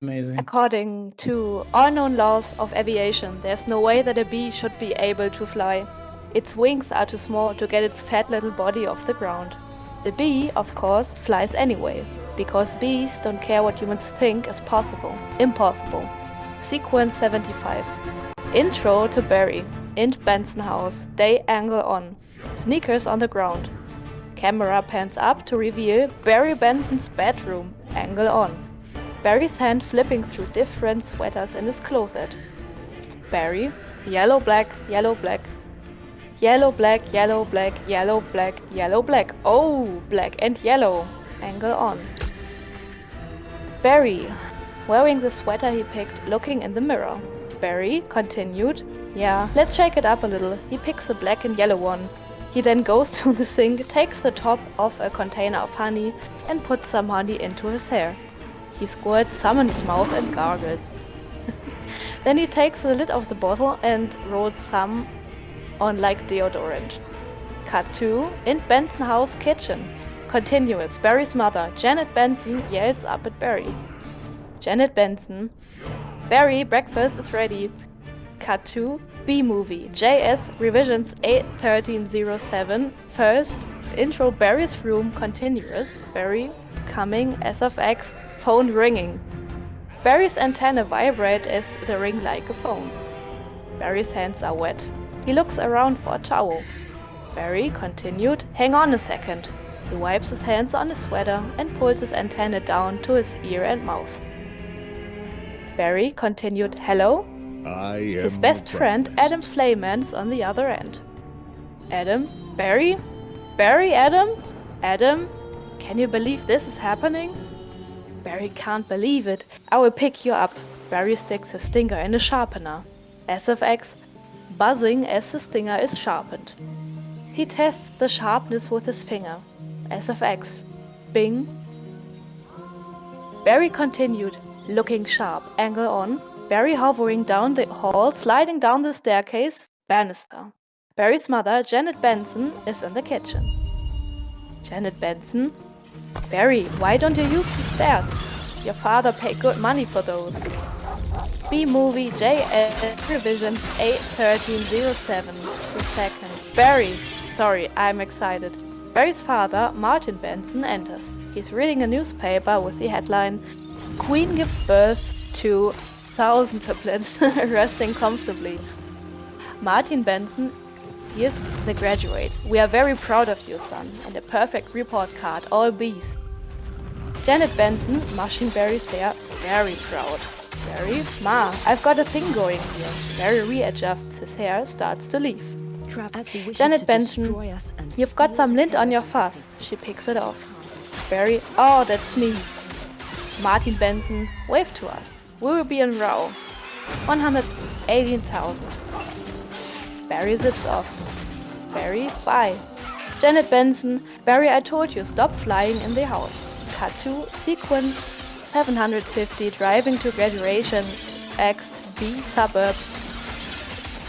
Amazing. According to all known laws of aviation, there's no way that a bee should be able to fly. Its wings are too small to get its fat little body off the ground. The bee, of course, flies anyway, because bees don't care what humans think is possible. Impossible. Sequence 75. Intro to Barry. Int Benson house. Day angle on. Sneakers on the ground. Camera pans up to reveal Barry Benson's bedroom. Angle on. Barry's hand flipping through different sweaters in his closet. Barry, yellow, black, yellow, black. Yellow, black, yellow, black, yellow, black, yellow, black. Oh, black and yellow. Angle on. Barry, wearing the sweater he picked, looking in the mirror. Barry continued. Yeah, let's shake it up a little. He picks the black and yellow one. He then goes to the sink, takes the top off a container of honey, and puts some honey into his hair. He squirts some in his mouth and gargles. Then he takes the lid of the bottle and rolls some on like deodorant. Cut 2. In Benson house kitchen. Continuous. Barry's mother, Janet Benson, yells up at Barry. Janet Benson. Barry, breakfast is ready. Cut 2. B-movie. JS revisions 81307. First. Intro Barry's room. Continuous. Barry coming as of X. Phone ringing. Barry's antenna vibrate as they ring like a phone. Barry's hands are wet. He looks around for a towel. Barry continued. Hang on a second. He wipes his hands on his sweater and pulls his antenna down to his ear and mouth. Barry continued. Hello? His best friend, Adam Flayman's on the other end. Adam? Barry? Barry, Adam? Adam? Can you believe this is happening? Barry can't believe it. I will pick you up. Barry sticks his stinger in a sharpener. SFX, buzzing as the stinger is sharpened. He tests the sharpness with his finger. SFX, bing. Barry continued, looking sharp, angle on. Barry hovering down the hall, sliding down the staircase, banister. Barry's mother, Janet Benson, is in the kitchen. Janet Benson. Barry, why don't you use the stairs? Your father paid good money for those. B-movie JS revisions 81307. The second. Barry. Sorry, I'm excited. Barry's father, Martin Benson, enters. He's reading a newspaper with the headline, Queen gives birth to 1,000 triplets resting comfortably. Martin Benson, he is the graduate. We are very proud of you, son. And a perfect report card, all B's. Janet Benson, mushing Barry's hair, very proud. Barry, Ma, I've got a thing going here. Barry readjusts his hair, starts to leave. Janet Benson, you've got some lint on your fuzz. She picks it off. Barry, oh, that's me. Martin Benson, wave to us. We will be in row. 118,000. Barry zips off. Barry, bye. Janet Benson, Barry, I told you, stop flying in the house. Cut to sequence 750, driving to graduation, X B suburb.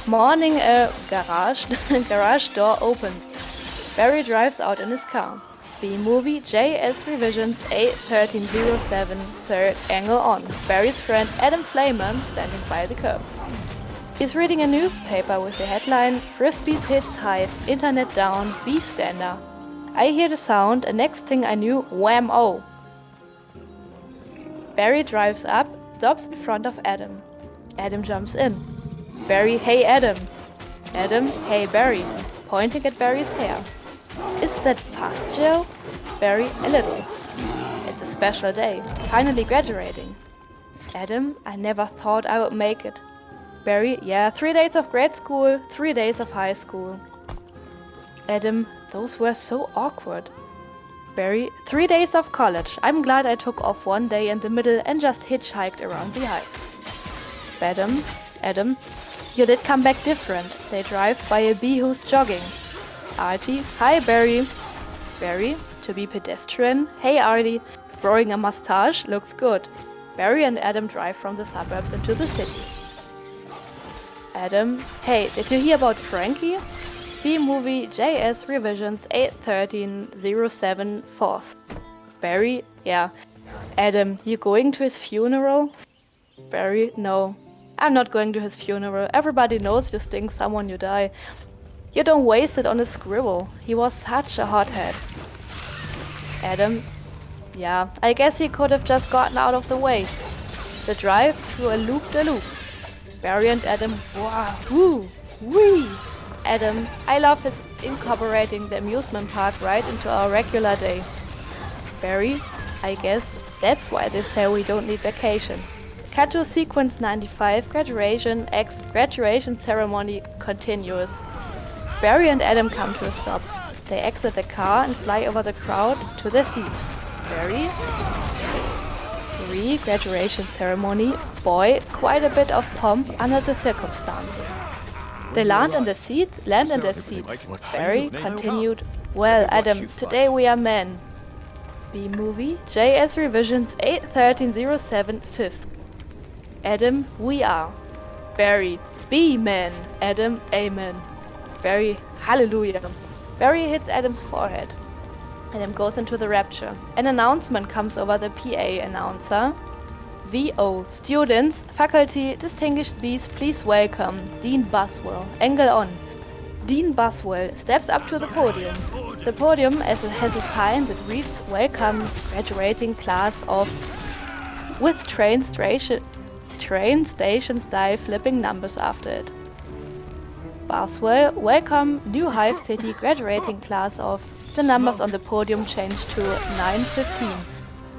Morning, a garage door opens. Barry drives out in his car. B-movie JS revisions 81307, third angle on. Barry's friend Adam Flayman standing by the curb. He's reading a newspaper with the headline, Frisbees hits hive, internet down, bee stander. I hear the sound, and next thing I knew, wham-oh. Barry drives up, stops in front of Adam. Adam jumps in. Barry, hey Adam. Adam, hey Barry, pointing at Barry's hair. Is that fast, Joe? Barry, a little. It's a special day, finally graduating. Adam, I never thought I would make it. Barry, yeah, 3 days of grade school, 3 days of high school. Adam, those were so awkward. Barry, 3 days of college. I'm glad I took off 1 day in the middle and just hitchhiked around the hive. Adam, you did come back different. They drive by a bee who's jogging. Artie, hi Barry. Barry, to be pedestrian. Hey Artie, growing a mustache, looks good. Barry and Adam drive from the suburbs into the city. Adam, hey, did you hear about Frankie? B-movie JS revisions 81307 fourth. Barry, yeah, Adam, you going to his funeral? Barry, no. I'm not going to his funeral. Everybody knows you sting someone you die. You don't waste it on a scribble. He was such a hothead. Adam, yeah, I guess he could have just gotten out of the way. The drive through a loop-de-loop. Barry and Adam, wow, woo, wee. Adam, I love his incorporating the amusement park right into our regular day. Barry, I guess that's why they say we don't need vacations. Cut to sequence 95, graduation, graduation ceremony continues. Barry and Adam come to a stop. They exit the car and fly over the crowd to their seats. Barry, graduation ceremony. Boy, quite a bit of pomp under the circumstances. They land in their seats. Barry continued, well, Adam, today we are men. B movie, JS revisions 81307 5th. Adam, we are. Barry, be men. Adam, amen. Barry, hallelujah. Barry hits Adam's forehead. Adam goes into the rapture. An announcement comes over the PA announcer. VO, students, faculty, distinguished Bs, please welcome Dean Buswell. Angle on. Dean Buswell steps up to the podium. The podium has a sign that reads, welcome graduating class of, with train station style flipping numbers after it. Buswell, welcome New Hive City graduating class of, the numbers on the podium changed to 915.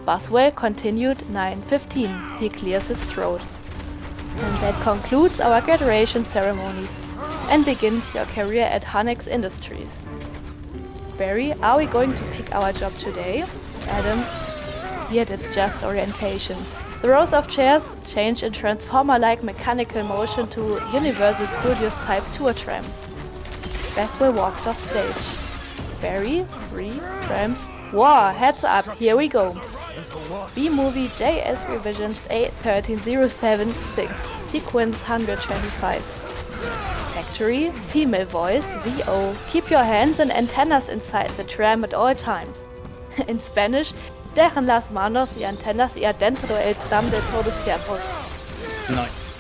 Buswell continued 915. He clears his throat. And that concludes our graduation ceremonies and begins your career at Hanex Industries. Barry, are we going to pick our job today? Adam, yet it's just orientation. The rows of chairs change in transformer-like mechanical motion to Universal Studios type tour trams. Buswell walks off stage. Barry, 3 trams. Wow, heads up, here we go. B-movie JS revisions 81307-6, sequence 125. Factory, female voice, VO, keep your hands and antennas inside the tram at all times. In Spanish, dejen las manos y antenas y adentro el tram de todos tiempos. Nice.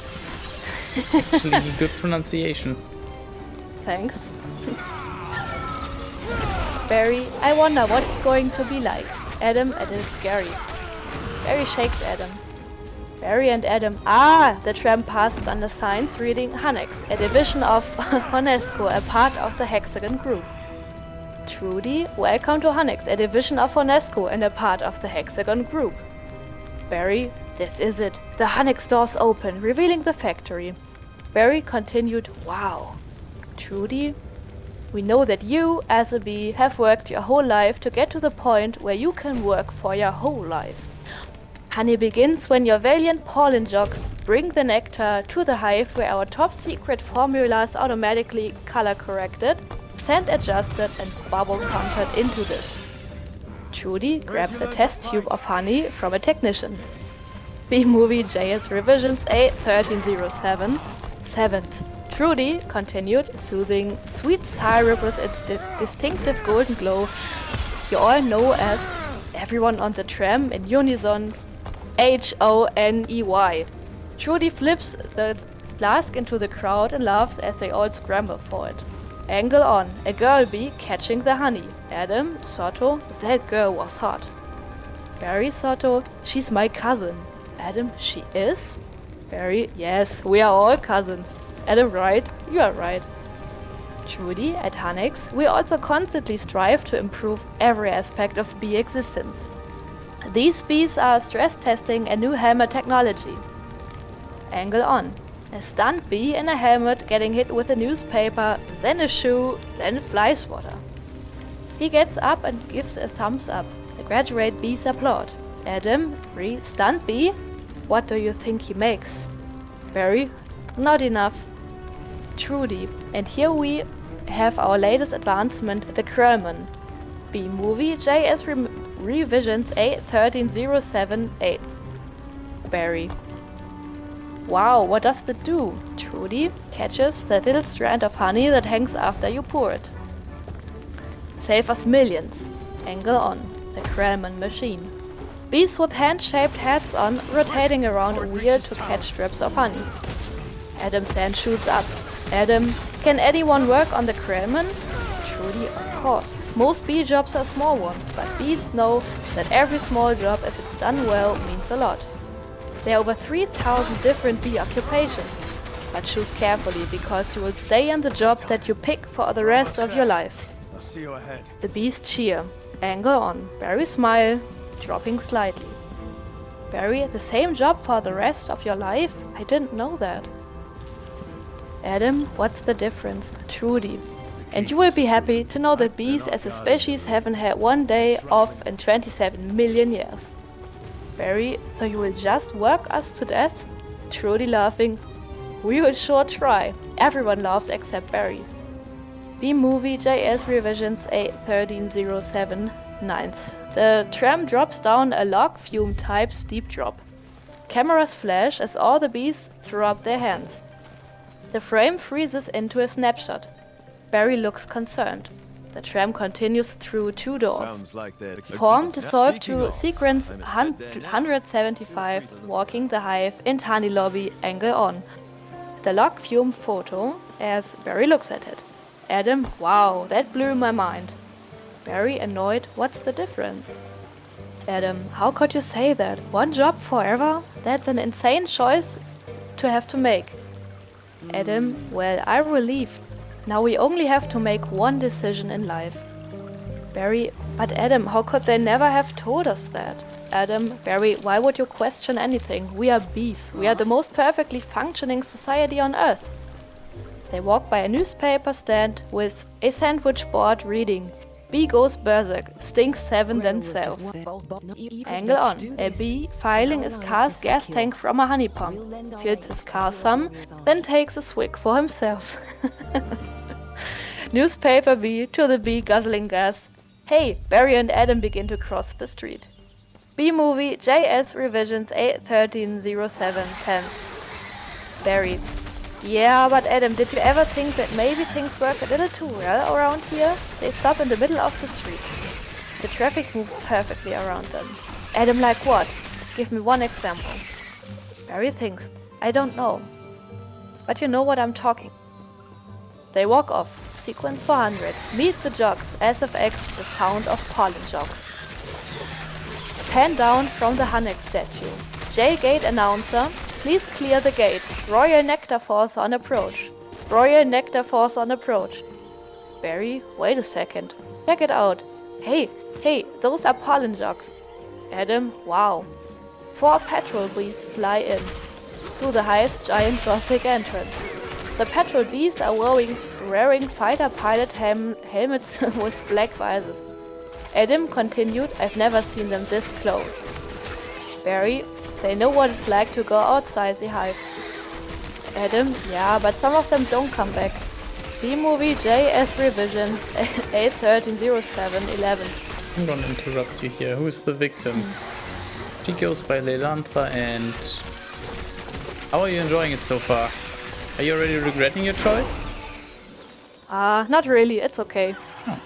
Actually, good pronunciation. Thanks. Barry, I wonder what it's going to be like. Adam, it is scary. Barry shakes Adam. Barry and Adam, the tram passes under signs reading Hanex, a division of Honesco, a part of the Hexagon Group. Trudy, welcome to Hanex, a division of Honesco and a part of the Hexagon Group. Barry, this is it. The Hanex doors open, revealing the factory. Barry continued, wow. Trudy, we know that you, as a bee, have worked your whole life to get to the point where you can work for your whole life. Honey begins when your valiant pollen jogs bring the nectar to the hive where our top secret formulas automatically color corrected, scent adjusted and bubble counted into this. Trudy grabs a test tube of honey from a technician. B-movie JS revisions 81307, 7th. Trudy continued, soothing sweet syrup with its distinctive golden glow. You all know as everyone on the tram in unison, Honey. Trudy flips the flask into the crowd and laughs as they all scramble for it. Angle on, a girl bee catching the honey. Adam, Soto, that girl was hot. Barry, Soto, she's my cousin. Adam, she is? Barry, yes, we are all cousins. Adam, right, you are right. Trudy, at Hanex, we also constantly strive to improve every aspect of bee existence. These bees are stress testing a new helmet technology. Angle on. A stunned bee in a helmet getting hit with a newspaper, then a shoe, then fly swatter. He gets up and gives a thumbs up. The graduate bees applaud. Adam, stunned bee? What do you think he makes? Barry, not enough. Trudy, and here we have our latest advancement, the Krellman. B-movie JS revisions 81307-8. Barry. Wow, what does that do? Trudy catches the little strand of honey that hangs after you pour it. Save us millions. Angle on. The Krellman machine. Bees with hand-shaped hats on, rotating around a wheel to catch drips of honey. Adam's hand shoots up. Adam, can anyone work on the Krellman? Trudy, of course. Most bee jobs are small ones, but bees know that every small job, if it's done well, means a lot. There are over 3,000 different bee occupations, but choose carefully because you will stay in the job that you pick for the rest of your life. I'll see you ahead. The bees cheer. Angle on. Barry smile, dropping slightly. Barry, the same job for the rest of your life? I didn't know that. Adam, what's the difference? Trudy. And you will be happy to know that bees as a species haven't had one day off in 27 million years. Barry, so you will just work us to death? Trudy laughing. We will sure try. Everyone laughs except Barry. B-Movie JS Revisions 81307 9th. The tram drops down a log fume type steep drop. Cameras flash as all the bees throw up their hands. The frame freezes into a snapshot. Barry looks concerned. The tram continues through 2 doors. Sounds like they're Form dissolved to sequence 175, walking the hive in honey lobby, angle on. The log fume photo as Barry looks at it. Adam, wow, that blew my mind. Barry, annoyed, what's the difference? Adam, how could you say that? One job forever? That's an insane choice to have to make. Adam, well, I'm relieved. Now we only have to make one decision in life. Barry, but Adam, how could they never have told us that? Adam, Barry, why would you question anything? We are bees. We are the most perfectly functioning society on Earth. They walk by a newspaper stand with a sandwich board reading, Bee goes berserk, stings 7 themselves. Angle on. A bee filing his car's gas tank from a honey pump, fills his car some, then takes a swig for himself. Newspaper bee to the bee guzzling gas. Hey, Barry and Adam begin to cross the street. B-Movie JS Revisions 81307 10th. Barry. Yeah, but Adam, did you ever think that maybe things work a little too well around here? They stop in the middle of the street. The traffic moves perfectly around them. Adam, like what? Give me one example. Barry thinks, I don't know. But you know what I'm talking. They walk off. Sequence 400. Meet the jocks. SFX, the sound of pollen jocks. Pan down from the Hanek statue. J-Gate announcer. Please clear the gate. Royal Nectar Force on approach. Royal Nectar Force on approach. Barry, wait a second. Check it out. Hey, those are pollen jocks. Adam, wow. 4 patrol bees fly in through the hive's giant Gothic entrance. The patrol bees are wearing fighter pilot helmets with black visors. Adam continued, I've never seen them this close. Barry, they know what it's like to go outside the hive. Adam, yeah, but some of them don't come back. B-Movie JS Revisions 8130711. I'm gonna interrupt you here. Who's the victim? She goes by LelAndra, and how are you enjoying it so far? Are you already regretting your choice? Not really, it's okay. Oh.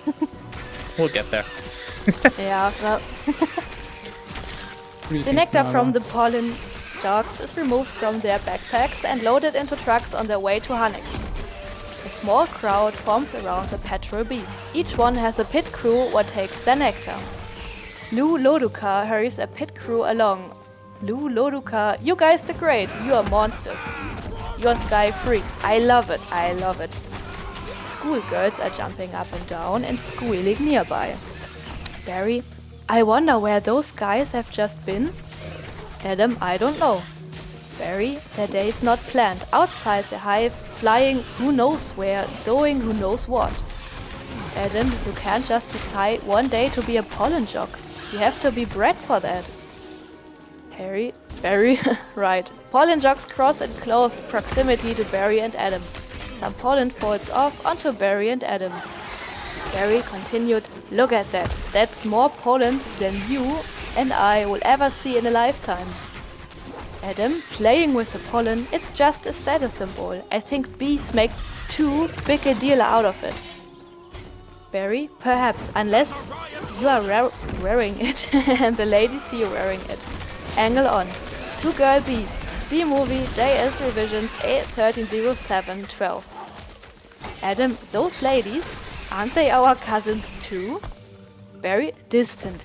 We'll get there. Yeah, well... The nectar from the pollen dogs is removed from their backpacks and loaded into trucks on their way to Hanek. A small crowd forms around the patrol bees. Each one has a pit crew what takes their nectar. Lou Loduca hurries a pit crew along. Lou Loduca, you guys did great, you are monsters. You're sky freaks, I love it, I love it. Schoolgirls are jumping up and down and squealing nearby. Barry, I wonder where those guys have just been. Adam, I don't know. Barry, their day is not planned. Outside the hive, flying who knows where, doing who knows what. Adam, you can't just decide one day to be a pollen jock. You have to be bred for that. Barry, right. Pollen jocks cross in close proximity to Barry and Adam. Some pollen falls off onto Barry and Adam. Barry continued, look at that. That's more pollen than you and I will ever see in a lifetime. Adam, playing with the pollen, it's just a status symbol. I think bees make too big a deal out of it. Barry, perhaps, unless you are wearing it and the ladies see you wearing it. Angle on. 2 girl bees. B-movie JS revisions A130712. Adam, those ladies, aren't they our cousins too? Barry, distant.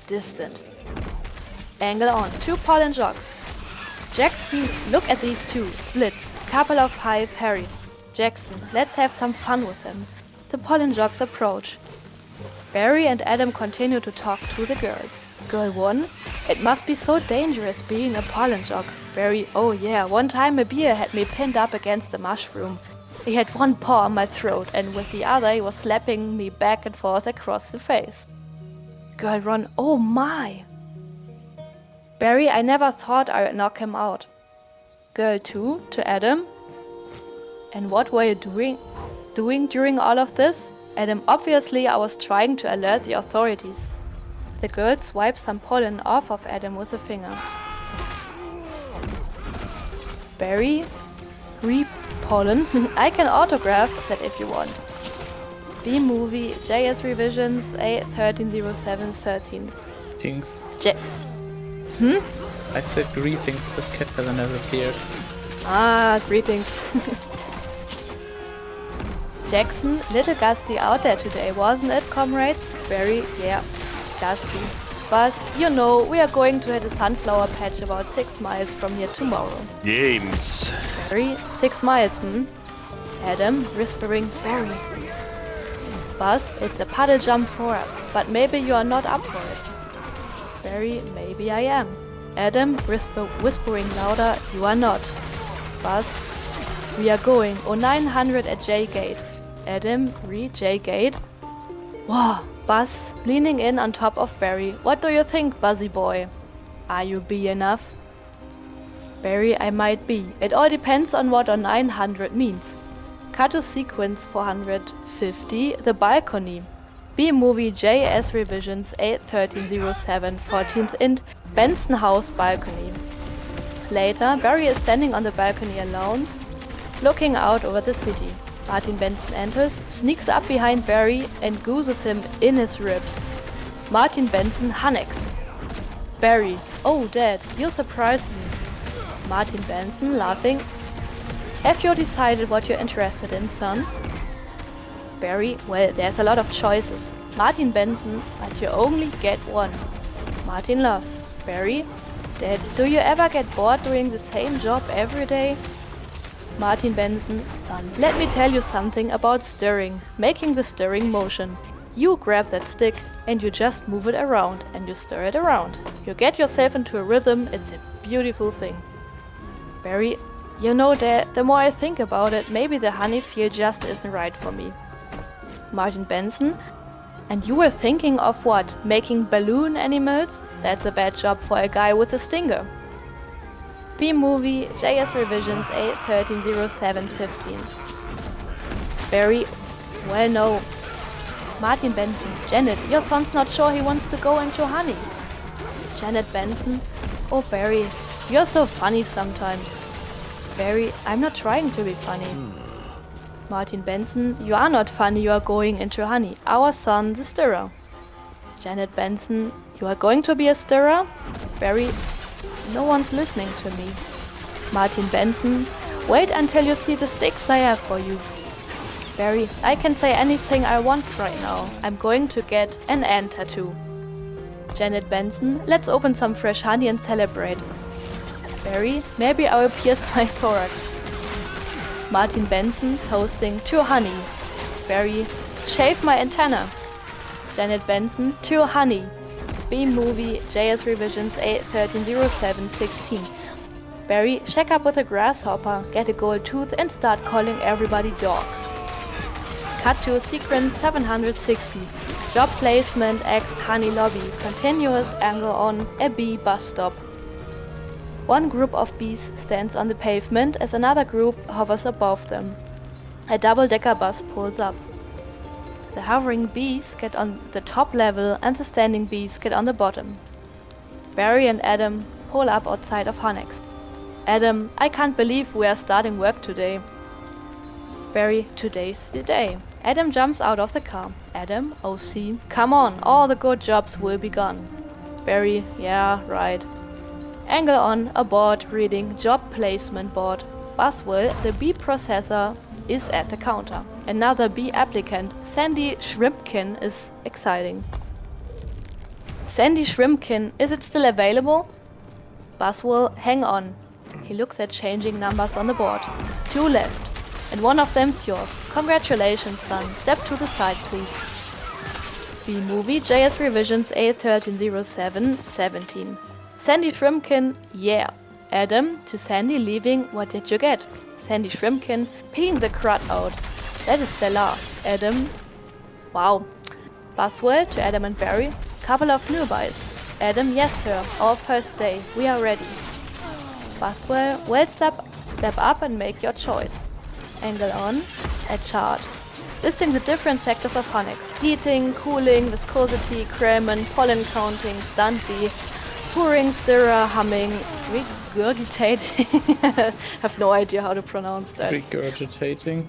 Angle on. 2 pollen jogs. Jackson, look at these 2. Splits. Couple of hive Harrys. Jackson, let's have some fun with them. The pollen jogs approach. Barry and Adam continue to talk to the girls. Girl 1, it must be so dangerous being a pollen jog. Barry, oh yeah, one time a bear had me pinned up against a mushroom. He had one paw on my throat and with the other he was slapping me back and forth across the face. Girl 1, oh my! Barry, I never thought I'd knock him out. Girl 2 to Adam. And what were you doing during all of this? Adam, obviously I was trying to alert the authorities. The girl swipes some pollen off of Adam with a finger. Barry, pollen. I can autograph that if you want. B-movie JS revisions A130713. Greetings. Hmm? I said greetings, Biscuit hasn't ever appeared. Ah, greetings. Jackson, little gusty out there today, wasn't it, comrades? Barry, yeah, gusty. Buzz, you know, we are going to hit a sunflower patch about 6 miles from here tomorrow. Games. Barry, 6 miles, Adam, whispering, Barry. Buzz, it's a puddle jump for us, but maybe you are not up for it. Barry, maybe I am. Adam, whispering louder, you are not. Buzz, we are going 0900 at J Gate. Adam, J Gate. Wow, Buzz, leaning in on top of Barry. What do you think, Buzzy boy? Are you B enough? Barry, I might be. It all depends on what 900 means. Cut to sequence 450, the balcony. B-movie JS revisions A1307 14th int, Benson House balcony. Later, Barry is standing on the balcony alone, looking out over the city. Martin Benson enters, sneaks up behind Barry and gooses him in his ribs. Martin Benson Hannex. Barry, oh Dad, you surprised me. Martin Benson laughing. Have you decided what you're interested in, son? Barry, well, there's a lot of choices. Martin Benson, but you only get one. Martin laughs. Barry, Dad, do you ever get bored doing the same job every day? Martin Benson, son, let me tell you something about stirring, making the stirring motion. You grab that stick and you just move it around and you stir it around. You get yourself into a rhythm, it's a beautiful thing. Barry, you know, Dad, the more I think about it, maybe the honey feel just isn't right for me. Martin Benson, and you were thinking of what? Making balloon animals? That's a bad job for a guy with a stinger. B-movie JS revisions A130715. Barry, well no. Martin Benson, Janet, your son's not sure he wants to go into honey. Janet Benson, oh Barry, you're so funny sometimes. Barry, I'm not trying to be funny. Martin Benson, you are not funny, you are going into honey. Our son, the stirrer. Janet Benson, you are going to be a stirrer? Barry, no one's listening to me. Martin Benson, wait until you see the sticks I have for you. Barry, I can say anything I want right now. I'm going to get an ant tattoo. Janet Benson, let's open some fresh honey and celebrate. Barry, maybe I will pierce my thorax. Martin Benson, toasting to honey. Barry, shave my antenna. Janet Benson, to honey. B-movie JS revisions A130716. Barry, check up with a grasshopper, get a gold tooth and start calling everybody dog. Cut to sequence 760. Job placement X honey lobby. Continuous angle on a bee bus stop. One group of bees stands on the pavement as another group hovers above them. A double-decker bus pulls up. The hovering bees get on the top level and the standing bees get on the bottom. Barry and Adam pull up outside of Hannex. Adam, I can't believe we are starting work today. Barry, today's the day. Adam jumps out of the car. Adam, OC, come on, all the good jobs will be gone. Barry, yeah, right. Angle on, abort, reading, job placement board. Buswell, the B processor, is at the counter. Another B applicant, Sandy Shrimpkin, is exciting. Sandy Shrimpkin, is it still available? Buswell, hang on. He looks at changing numbers on the board. 2 left, and one of them's yours. Congratulations, son. Step to the side, please. B-movie, JS Revisions A1307-17. Sandy Shrimpkin, yeah. Adam, to Sandy leaving, what did you get? Sandy Shrimpkin, peeing the crud out. That is stellar. Adam, wow. Buswell, to Adam and Barry, couple of newbies. Adam, yes sir, our first day, we are ready. Buswell, well step up and make your choice. Angle on, a chart. Listing the different sectors of Honix. Heating, cooling, viscosity, Kremen, pollen counting, stunt bee, pouring, stirrer, humming, regurgitating. I have no idea how to pronounce that. Regurgitating.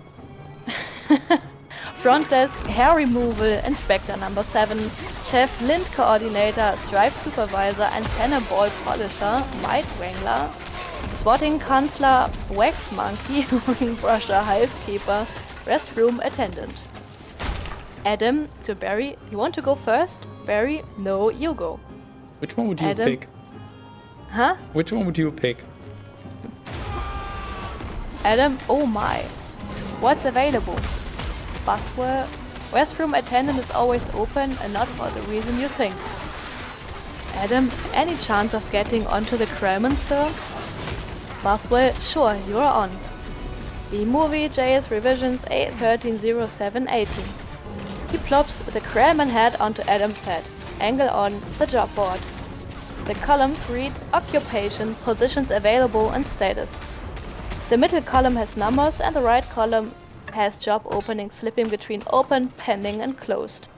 Front desk, hair removal, inspector number 7, chef, lint coordinator, stripe supervisor, antenna ball polisher, mite wrangler, swatting counselor, wax monkey, ring brusher, hive keeper, restroom attendant. Adam, to Barry, you want to go first? Barry, no, you go. Which one would you Adam. pick? Huh? Which one would you pick? Adam, oh my. What's available? Buswell, restroom attendant is always open and not for the reason you think. Adam, any chance of getting onto the Kremen, sir? Buswell, sure, you're on. B-movie, JS Revisions A1307-18. He plops the Kremen head onto Adam's head. Angle on, the job board. The columns read occupation, positions available, and status. The middle column has numbers and the right column has job openings flipping between open, pending, and closed.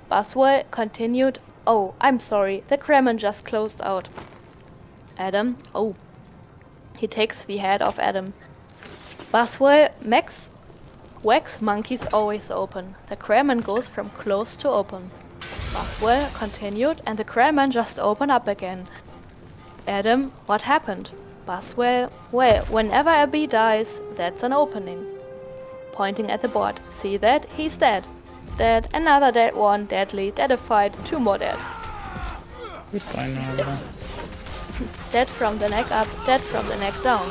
Buswell continued, oh, I'm sorry, the Kremen just closed out. Adam, oh. He takes the head off Adam. Buswell, wax monkey's always open. The Kremen goes from closed to open. Buswell continued, and the Kremen just open up again. Adam, what happened? Buswell, well, whenever a bee dies, that's an opening. Pointing at the board. See that? He's dead. Dead, another dead one, deadly, deadified, 2 more dead. Goodbye, Nala. Dead from the neck up, dead from the neck down.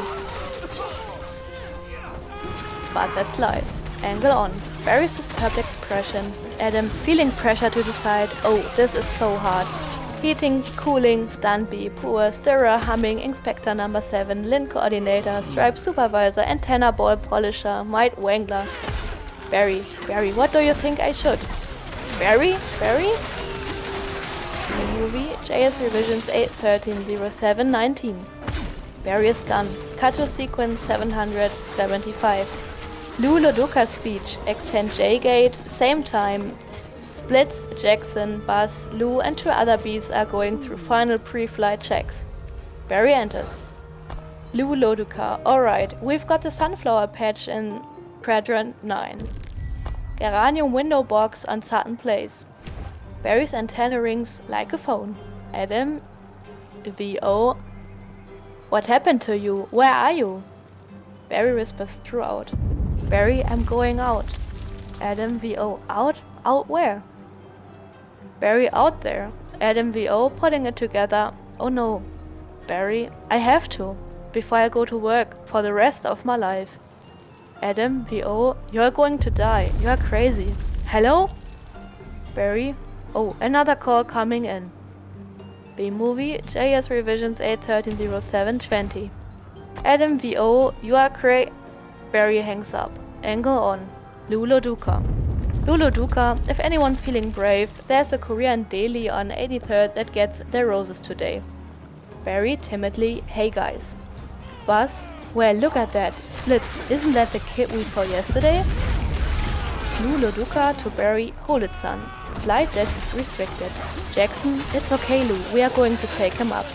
But that's life. Angle on. Very disturbed expression. Adam, feeling pressure to decide, oh, this is so hard. Heating, cooling, stunt bee, poor, stirrer, humming, inspector number 7, lint coordinator, stripe supervisor, antenna ball polisher, mite wrangler. Barry, what do you think I should? Barry? Movie, JS Revisions 81307-19. Barry is done. Cut to sequence 775. Lou Loduca speech, extend J-gate, same time. Splits, Jackson, Buzz, Lou and 2 other bees are going through final pre-flight checks. Barry enters. Lou Loduca, alright, we've got the sunflower patch in quadrant 9. Geranium window box on Sutton Place. Barry's antenna rings like a phone. Adam, VO, what happened to you? Where are you? Barry whispers throughout. Barry, I'm going out. Adam, VO, out? Out where? Barry, out there. Adam, VO, putting it together. Oh no. Barry, I have to, before I go to work for the rest of my life. Adam, VO, you're going to die. You're crazy. Hello? Barry, oh, another call coming in. B-movie, JS Revisions 81307-20. Adam, VO, you are Barry hangs up. Angle on. Lou Loduca. Lou Loduca, if anyone's feeling brave, there's a Korean deli on 83rd that gets their roses today. Barry timidly, hey guys. Buzz, well look at that. Splits, isn't that the kid we saw yesterday? Lou Loduca to Barry, hold it son. Flight desk is restricted. Jackson, it's okay Lou, we are going to take him up.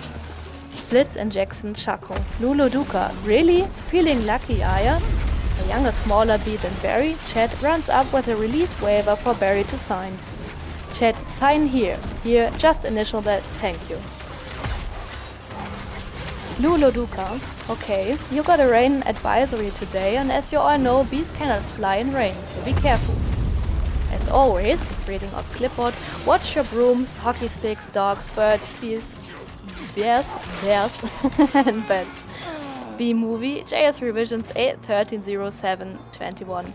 Splits and Jackson chuckle. Lou Loduca, really? Feeling lucky, are ya? a younger, smaller bee than Barry, Chad runs up with a release waiver for Barry to sign. Chad, sign here. Here, just initial that, thank you. LelAndra. Okay, you got a rain advisory today, and as you all know, bees cannot fly in rain, so be careful. As always, reading off clipboard, watch your brooms, hockey sticks, dogs, birds, bees, bears, and bats. Bee movie, JS Revisions 8.13.07.21.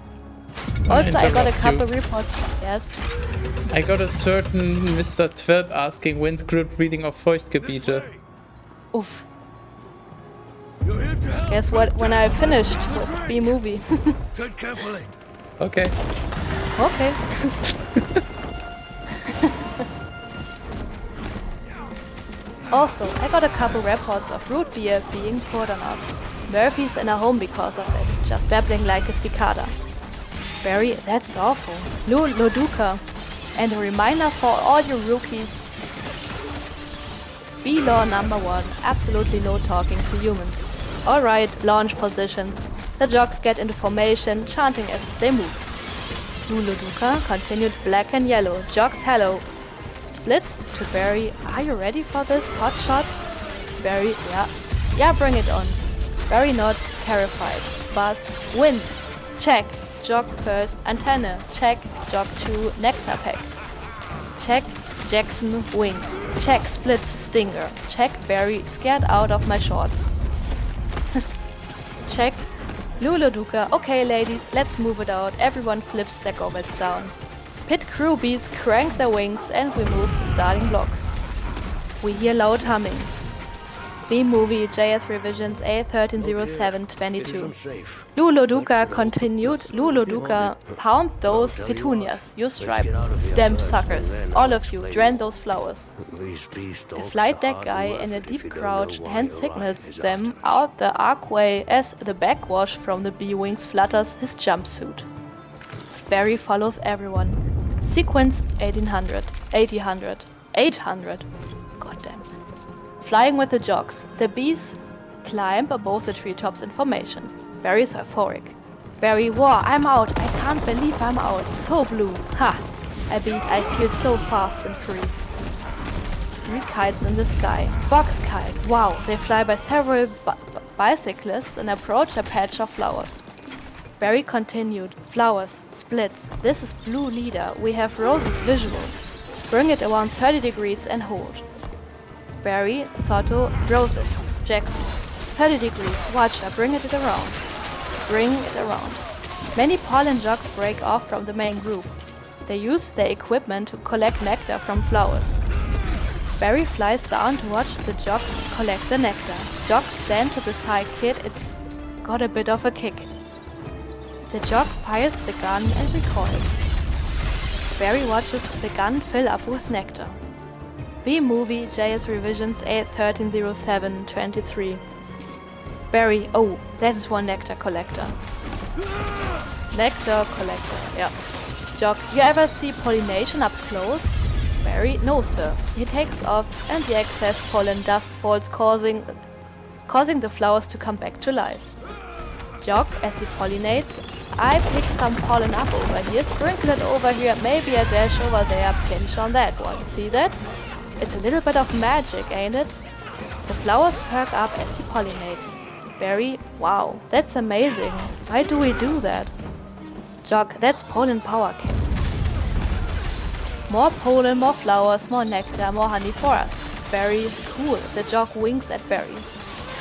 Also, I got a couple reports. Yes. I got a certain Mr. Twelp asking when's group reading of Feuchtgebiete. Oof. Guess what? When I finished with Bee movie. Tread carefully. Okay. Okay. Also, I got a couple reports of root beer being poured on us. Murphy's in a home because of it, just babbling like a cicada. Barry, that's awful. LelAndra. And a reminder for all you rookies. Bee law number 1, absolutely no talking to humans. Alright, launch positions. The jocks get into formation, chanting as they move. LelAndra continued black and yellow. Jocks hello. Splits to Barry. Are you ready for this hot shot? Barry, yeah. Yeah, bring it on. Barry nods, terrified. Buzz, wind. Check. Jock first, antenna. Check. Jock 2, nectar pack. Check. Jackson, wings. Check. Splits, stinger. Check. Barry, scared out of my shorts. Check. LelAndra. Okay, ladies, let's move it out. Everyone flips their goggles down. Pit crew bees crank their wings and we move the starting blocks. We hear loud humming. Bee movie JS Revisions A130722. LelAndra continued. LelAndra, pound those petunias, you striped stem suckers. All of you, drain those flowers. The flight deck guy in a deep crouch hand signals them out the archway as the backwash from the bee wings flutters his jumpsuit. Barry follows everyone. Sequence 1800, 800, 800. Goddamn. Flying with the jocks. The bees climb above the treetops in formation. Barry's euphoric. Barry, whoa, I'm out. I can't believe I'm out. So blue. Ha! I feel so fast and free. 3 kites in the sky. Box kite. Wow, they fly by several bicyclists and approach a patch of flowers. Barry continued. Flowers. Splits. This is blue leader. We have roses visual. Bring it around 30 degrees and hold. Barry, Soto, roses. Jackson. 30 degrees. Watch her. Bring it around. Bring it around. Many pollen jocks break off from the main group. They use their equipment to collect nectar from flowers. Barry flies down to watch the jocks collect the nectar. Jocks stand to the side. Kid, it's got a bit of a kick. The jock fires the gun and recoils. Barry watches the gun fill up with nectar. Bee movie JS Revisions 8.13.07.23. Barry, oh, that is one nectar collector. Nectar collector, yeah. Jock, you ever see pollination up close? Barry, no sir. He takes off and the excess pollen dust falls causing the flowers to come back to life. Jock, as he pollinates, I pick some pollen up over here, sprinkle it over here, maybe a dash over there, pinch on that one. See that? It's a little bit of magic, ain't it? The flowers perk up as he pollinates. Barry, wow, that's amazing. Why do we do that? Jock, that's pollen power, kid. More pollen, more flowers, more nectar, more honey for us. Barry, cool. The jock winks at Barry.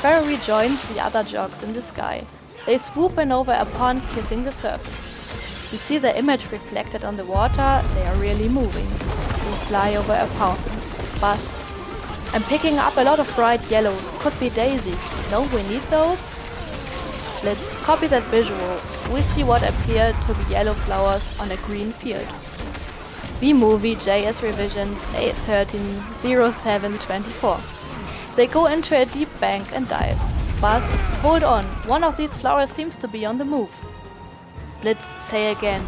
Barry rejoins the other jocks in the sky. They swoop in over a pond, kissing the surface. You see the image reflected on the water. They are really moving. We fly over a fountain. Buzz. I'm picking up a lot of bright yellow. Could be daisies. Don't we need those? Let's copy that visual. We see what appear to be yellow flowers on a green field. Bee movie JS Revisions 8.13.07.24. They go into a deep bank and dive. Buzz, hold on. One of these flowers seems to be on the move. Let's say again.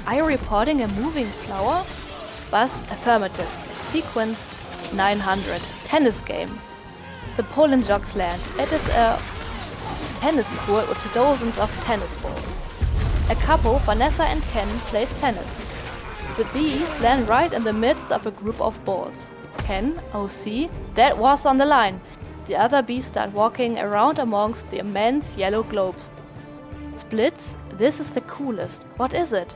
Are you reporting a moving flower? Buzz, affirmative. Sequence 900. Tennis game. The pollen jocks land. It is a tennis court with dozens of tennis balls. A couple, Vanessa and Ken, plays tennis. The bees land right in the midst of a group of balls. Ken, OC, that was on the line. The other bees start walking around amongst the immense yellow globes. Splits, this is the coolest. What is it?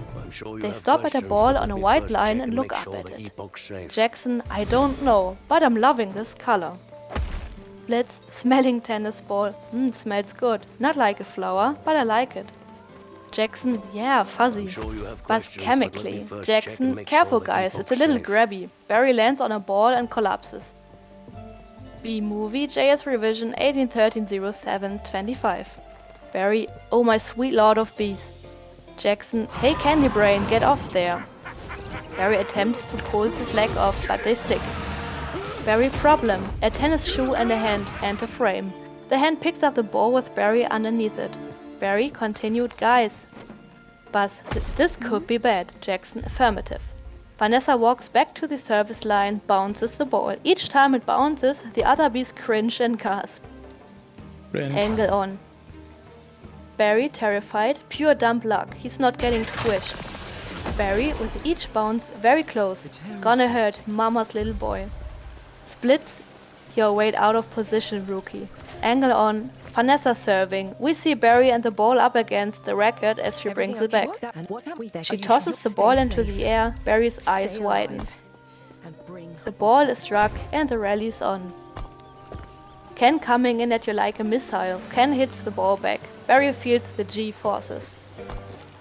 They stop at a ball on a white line and look up at it. Jackson, I don't know, but I'm loving this color. Splits, smelling tennis ball. Smells good. Not like a flower, but I like it. Jackson, yeah, fuzzy. But chemically. Jackson, careful guys, it's a little grabby. Barry lands on a ball and collapses. B movie, JS revision 1813-07-25. Barry, oh my sweet lord of bees. Jackson, hey Candy Brain, get off there. Barry attempts to pull his leg off, but they stick. Barry problem, a tennis shoe and a hand enter frame. The hand picks up the ball with Barry underneath it. Barry continued, guys. But this could be bad. Jackson, affirmative. Vanessa walks back to the service line, bounces the ball. Each time it bounces, the other bees cringe and gasp. Angle on. Barry, terrified, pure dumb luck. He's not getting squished. Barry, with each bounce, very close. Gonna hurt, mama's little boy. Splits, your weight out of position, rookie. Angle on. Vanessa serving. We see Barry and the ball up against the racket as she brings it back. She tosses the ball into the air. Barry's eyes widen. The ball is struck and the rally's on. Ken coming in at you like a missile. Ken hits the ball back. Barry feels the G-forces.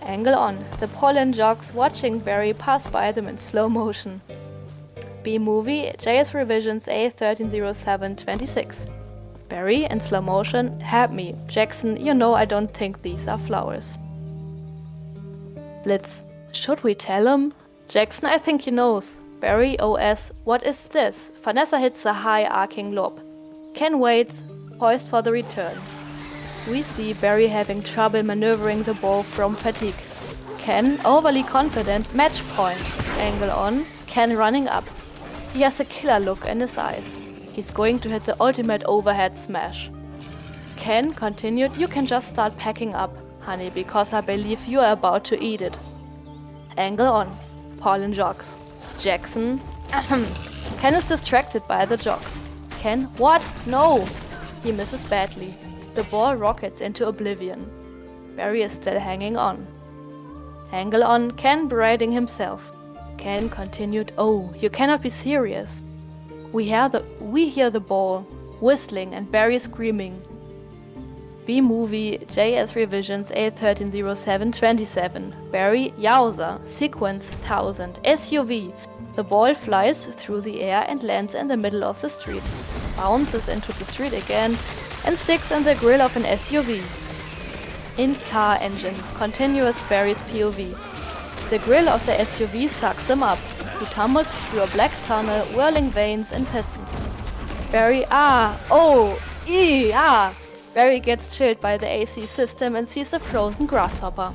Angle on. The pollen jogs watching Barry pass by them in slow motion. B movie, JS revisions A1307-26. Barry, in slow motion, help me. Jackson, you know I don't think these are flowers. Blitz, should we tell him? Jackson, I think he knows. Barry, OS, what is this? Vanessa hits a high arcing lob. Ken waits, poised for the return. We see Barry having trouble maneuvering the ball from fatigue. Ken, overly confident, match point. Angle on, Ken running up. He has a killer look in his eyes. He's going to hit the ultimate overhead smash. Ken continued, you can just start packing up, honey, because I believe you are about to eat it. Angle on. Pollen jogs. Jackson. Ken is distracted by the jog. Ken, what? No! He misses badly. The ball rockets into oblivion. Barry is still hanging on. Angle on, Ken berating himself. Ken continued, oh, you cannot be serious. We hear the ball whistling and Barry screaming. B movie, JS revisions A1307-27. Barry, yowza, sequence 1000, SUV. The ball flies through the air and lands in the middle of the street. Bounces into the street again and sticks in the grill of an SUV. In-car engine, continuous Barry's POV. The grill of the SUV sucks him up. He tumbles through a black tunnel, whirling vanes and pistons. Barry, Barry gets chilled by the AC system and sees a frozen grasshopper.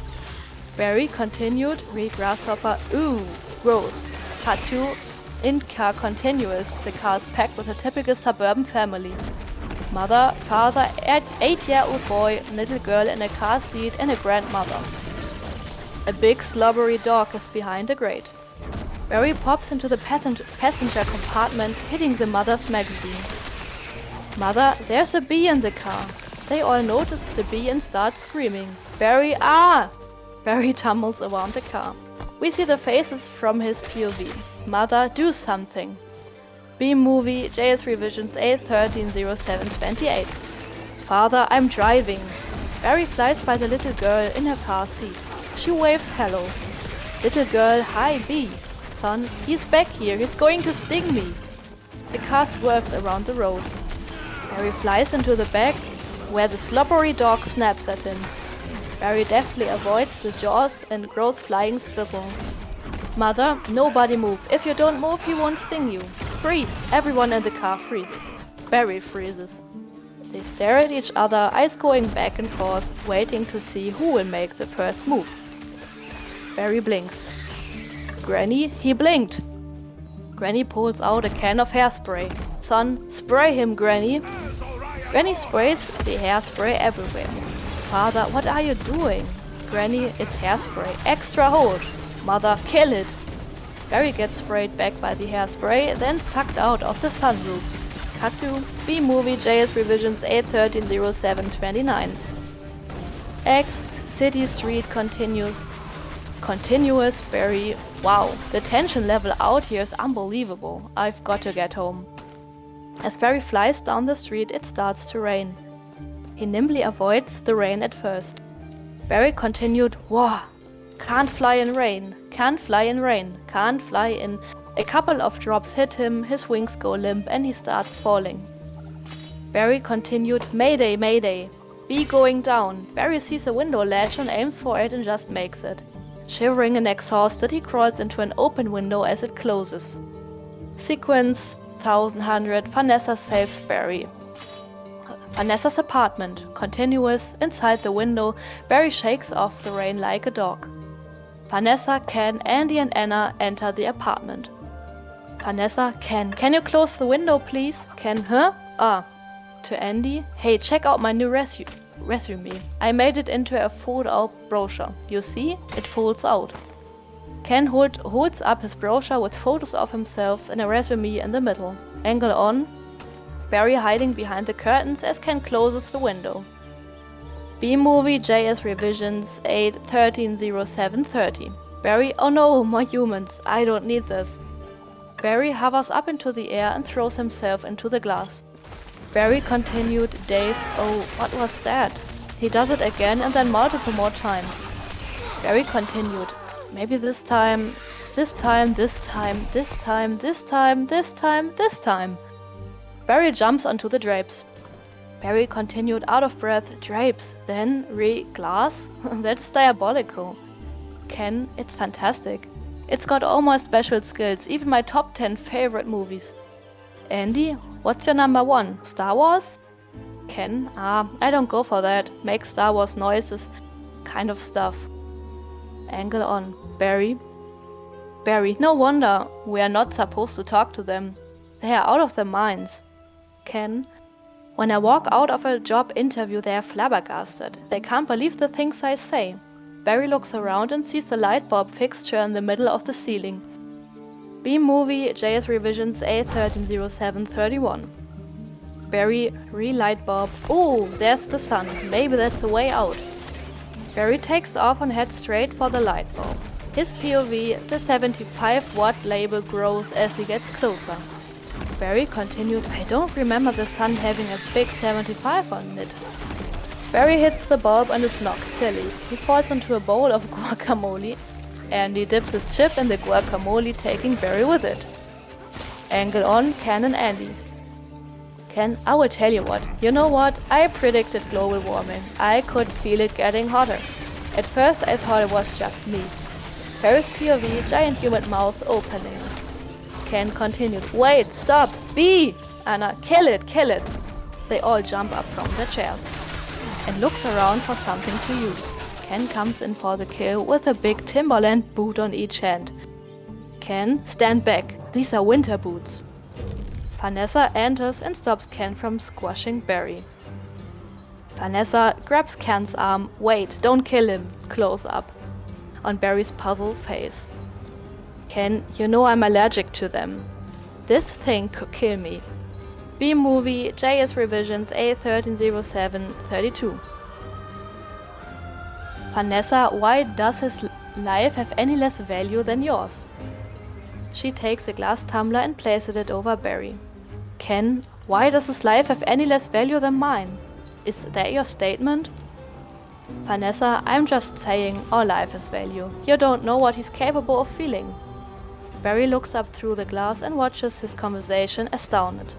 Barry continued, read grasshopper, ooh, gross. Cut 2, in-car continuous. The car is packed with a typical suburban family. Mother, father, 8-year-old boy, little girl in a car seat and a grandmother. A big slobbery dog is behind a grate. Barry pops into the passenger compartment, hitting the mother's magazine. Mother, there's a bee in the car. They all notice the bee and start screaming. Barry, Barry tumbles around the car. We see the faces from his POV. Mother, do something. B movie, JS revisions A1307-28. Father, I'm driving. Barry flies by the little girl in her car seat. She waves hello. Little girl, hi B. Son, he's back here, he's going to sting me. The car swerves around the road. Barry flies into the back, where the slobbery dog snaps at him. Barry deftly avoids the jaws and grows flying spittle. Mother, nobody move. If you don't move, he won't sting you. Freeze! Everyone in the car freezes. Barry freezes. They stare at each other, eyes going back and forth, waiting to see who will make the first move. Barry blinks. Granny, he blinked. Granny pulls out a can of hairspray. Son, spray him, Granny. Granny sprays the hairspray everywhere. Father, what are you doing? Granny, it's hairspray. Extra hold! Mother, kill it! Barry gets sprayed back by the hairspray, then sucked out of the sunroof. Cut to B-Movie JS Revisions 8130729. X City Street continuous. Barry. Wow, the tension level out here is unbelievable. I've got to get home. As Barry flies down the street, it starts to rain. He nimbly avoids the rain at first. Barry continued, "Whoa, can't fly in rain, can't fly in rain, can't fly in." A couple of drops hit him, his wings go limp, and he starts falling. Barry continued, "Mayday, mayday. B going down." Barry sees a window ledge and aims for it and just makes it. Shivering and exhausted, he crawls into an open window as it closes. Sequence 1100. Vanessa saves Barry. Vanessa's apartment. Continuous. Inside the window, Barry shakes off the rain like a dog. Vanessa, Ken, Andy and Anna enter the apartment. Vanessa, Ken, "Can you close the window, please?" Ken, "Huh? Ah." To Andy, "Hey, check out my new resume. I made it into a fold-out brochure. You see? It folds out." Ken holds up his brochure with photos of himself and a resume in the middle. Angle on. Barry hiding behind the curtains as Ken closes the window. B-Movie JS Revisions 8130730. Barry, "Oh no, more humans. I don't need this." Barry hovers up into the air and throws himself into the glass. Barry continued, dazed. "Oh, what was that?" He does it again and then multiple more times. Barry continued, "Maybe this time, this time, this time, this time, this time, this time, this time." Barry jumps onto the drapes. Barry continued, out of breath. "Drapes, then glass? That's diabolical." Ken, "It's fantastic. It's got all my special skills, even my top 10 favorite movies." Andy, "What's your number 1? Star Wars?" Ken, I don't go for that. Make Star Wars noises. Kind of stuff." Angle on. Barry, "No wonder we are not supposed to talk to them. They are out of their minds." Ken, "When I walk out of a job interview, they are flabbergasted. They can't believe the things I say." Barry looks around and sees the light bulb fixture in the middle of the ceiling. B-Movie JS Revisions 8130731. Barry, "Light bulb. Oh, there's the sun. Maybe that's the way out." Barry takes off and heads straight for the light bulb. His POV, the 75-watt label grows as he gets closer. Barry continued, "I don't remember the sun having a big 75 on it." Barry hits the bulb and is knocked silly. He falls into a bowl of guacamole. Andy dips his chip in the guacamole, taking Barry with it. Angle on. Ken and Andy. Ken, "I will tell you what. You know what? I predicted global warming. I could feel it getting hotter. At first I thought it was just me." Barry's POV, giant human mouth opening. Ken continued, "Wait, stop! B! Anna, kill it, kill it!" They all jump up from their chairs and looks around for something to use. Ken comes in for the kill with a big Timberland boot on each hand. Ken, "Stand back. These are winter boots." Vanessa enters and stops Ken from squashing Barry. Vanessa grabs Ken's arm. "Wait, don't kill him." Close up on Barry's puzzled face. Ken, "You know I'm allergic to them. This thing could kill me." B-Movie JS Revisions 8130732. Vanessa, "Why does his life have any less value than yours?" She takes a glass tumbler and places it over Barry. Ken, "Why does his life have any less value than mine? Is that your statement?" Vanessa, "I'm just saying all life has value. You don't know what he's capable of feeling." Barry looks up through the glass and watches his conversation, astounded.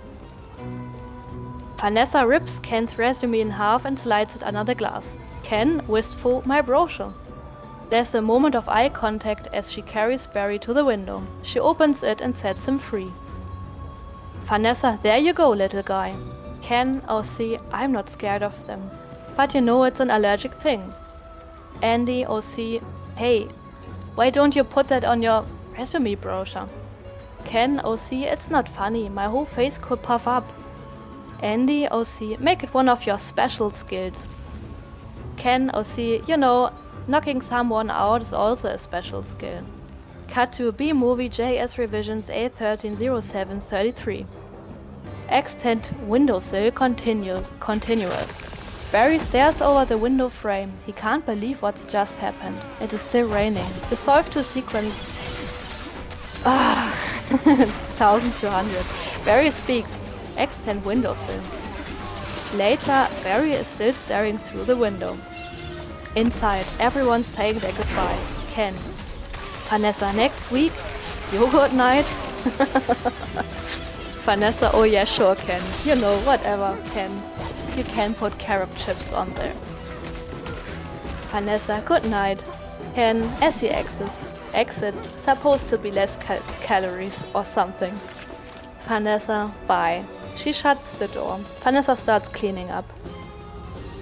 Vanessa rips Ken's resume in half and slides it under the glass. Ken, wistful, "My brochure." There's a moment of eye contact as she carries Barry to the window. She opens it and sets him free. Vanessa, "There you go, little guy." Ken, "Oh see, I'm not scared of them. But you know it's an allergic thing." Andy, "Oh see, hey, why don't you put that on your resume brochure?" Ken, "Oh see, it's not funny. My whole face could puff up." Andy, "Oh see, make it one of your special skills." Ken, "Oh see, you know, Knocking someone out is also a special skill. Cut to B-Movie JS Revisions A130733. Extend windowsill continuous. Barry stares over the window frame. He can't believe what's just happened. It is still raining. Dissolve to sequence. 1200. Barry speaks. Extend windowsill. Later, Barry is still staring through the window. Inside, everyone's saying their goodbyes. Ken. Vanessa, next week? Yogurt night? Vanessa, oh yeah, sure, Ken. You know, whatever, Ken. You can put carrot chips on there. Vanessa, good night. Ken, as he exits, supposed to be less calories or something. Vanessa, bye. She shuts the door. Vanessa starts cleaning up.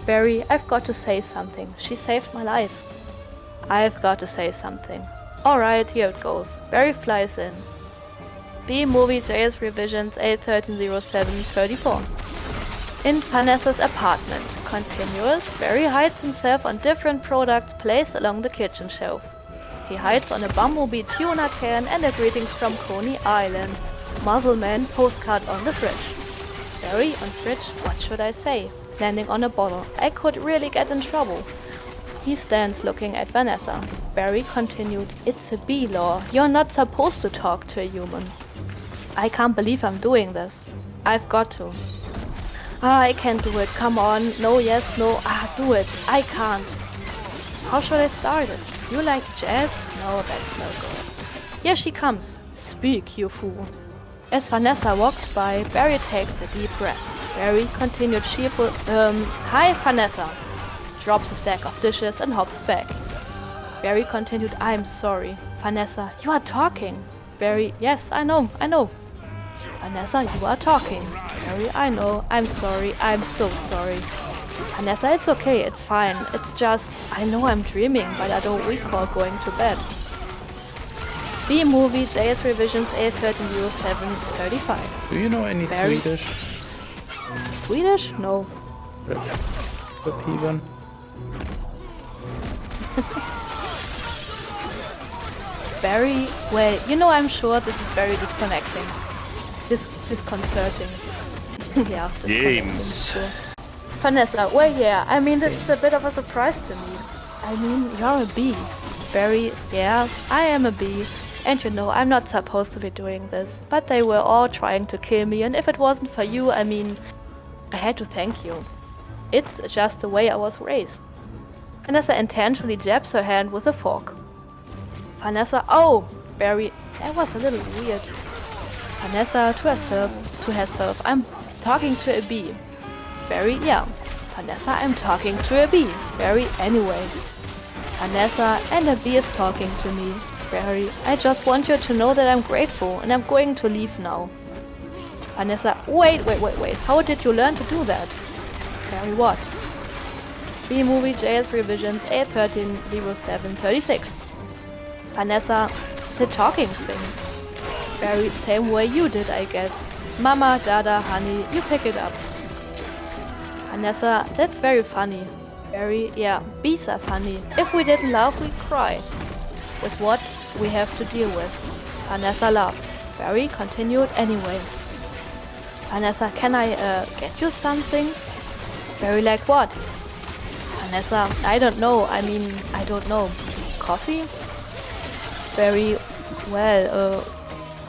Barry, I've got to say something. She saved my life. I've got to say something. Alright, here it goes. Barry flies in. B-Movie JS Revisions A130734. In Vanessa's apartment. Continuous, Barry hides himself on different products placed along the kitchen shelves. He hides on a Bumblebee tuna can and a Greetings from Coney Island Muzzleman postcard on the fridge. Barry on fridge, what should I say? Landing on a bottle. I could really get in trouble. He stands looking at Vanessa. Barry continued, it's a bee law. You're not supposed to talk to a human. I can't believe I'm doing this. I've got to. I can't do it. Come on. No, yes, no. Do it. I can't. How should I start it? You like jazz? No, that's no good. Here she comes. Speak, you fool. As Vanessa walks by, Barry takes a deep breath. Barry continued cheerful, hi Vanessa. Drops a stack of dishes and hops back. Barry continued, I'm sorry. Vanessa, you are talking. Barry, yes, I know. Vanessa, you are talking. Barry, I know, I'm sorry, I'm so sorry. Vanessa, it's okay, it's fine. It's just, I know I'm dreaming, but I don't recall going to bed. B-Movie JS Revisions A130735. Do you know any Barry? Swedish? Swedish? No. Even. Barry, well, you know, I'm sure this is very disconnecting. Disconcerting. Yeah. Games. Sure. Vanessa, well, yeah, I mean, this is a bit of a surprise to me. I mean, you're a bee. Barry, yeah, I am a bee. And you know, I'm not supposed to be doing this. But they were all trying to kill me, and if it wasn't for you, I mean, I had to thank you. It's just the way I was raised. Vanessa intentionally jabs her hand with a fork. Vanessa, oh! Barry, that was a little weird. Vanessa, to herself, I'm talking to a bee. Barry, yeah. Vanessa, I'm talking to a bee. Barry, anyway. Vanessa, and a bee is talking to me. Barry, I just want you to know that I'm grateful, and I'm going to leave now. Vanessa, wait. How did you learn to do that? Barry, what? B-Movie JS Revisions A130736. Vanessa, the talking thing. Barry, same way you did, I guess. Mama, Dada, honey, you pick it up. Vanessa, that's very funny. Barry, yeah, bees are funny. If we didn't laugh, we'd cry. With what we have to deal with. Vanessa laughs. Barry continued anyway. Vanessa, can I get you something? Barry, like what? Vanessa, I don't know. I mean, I don't know. Coffee? Barry, well,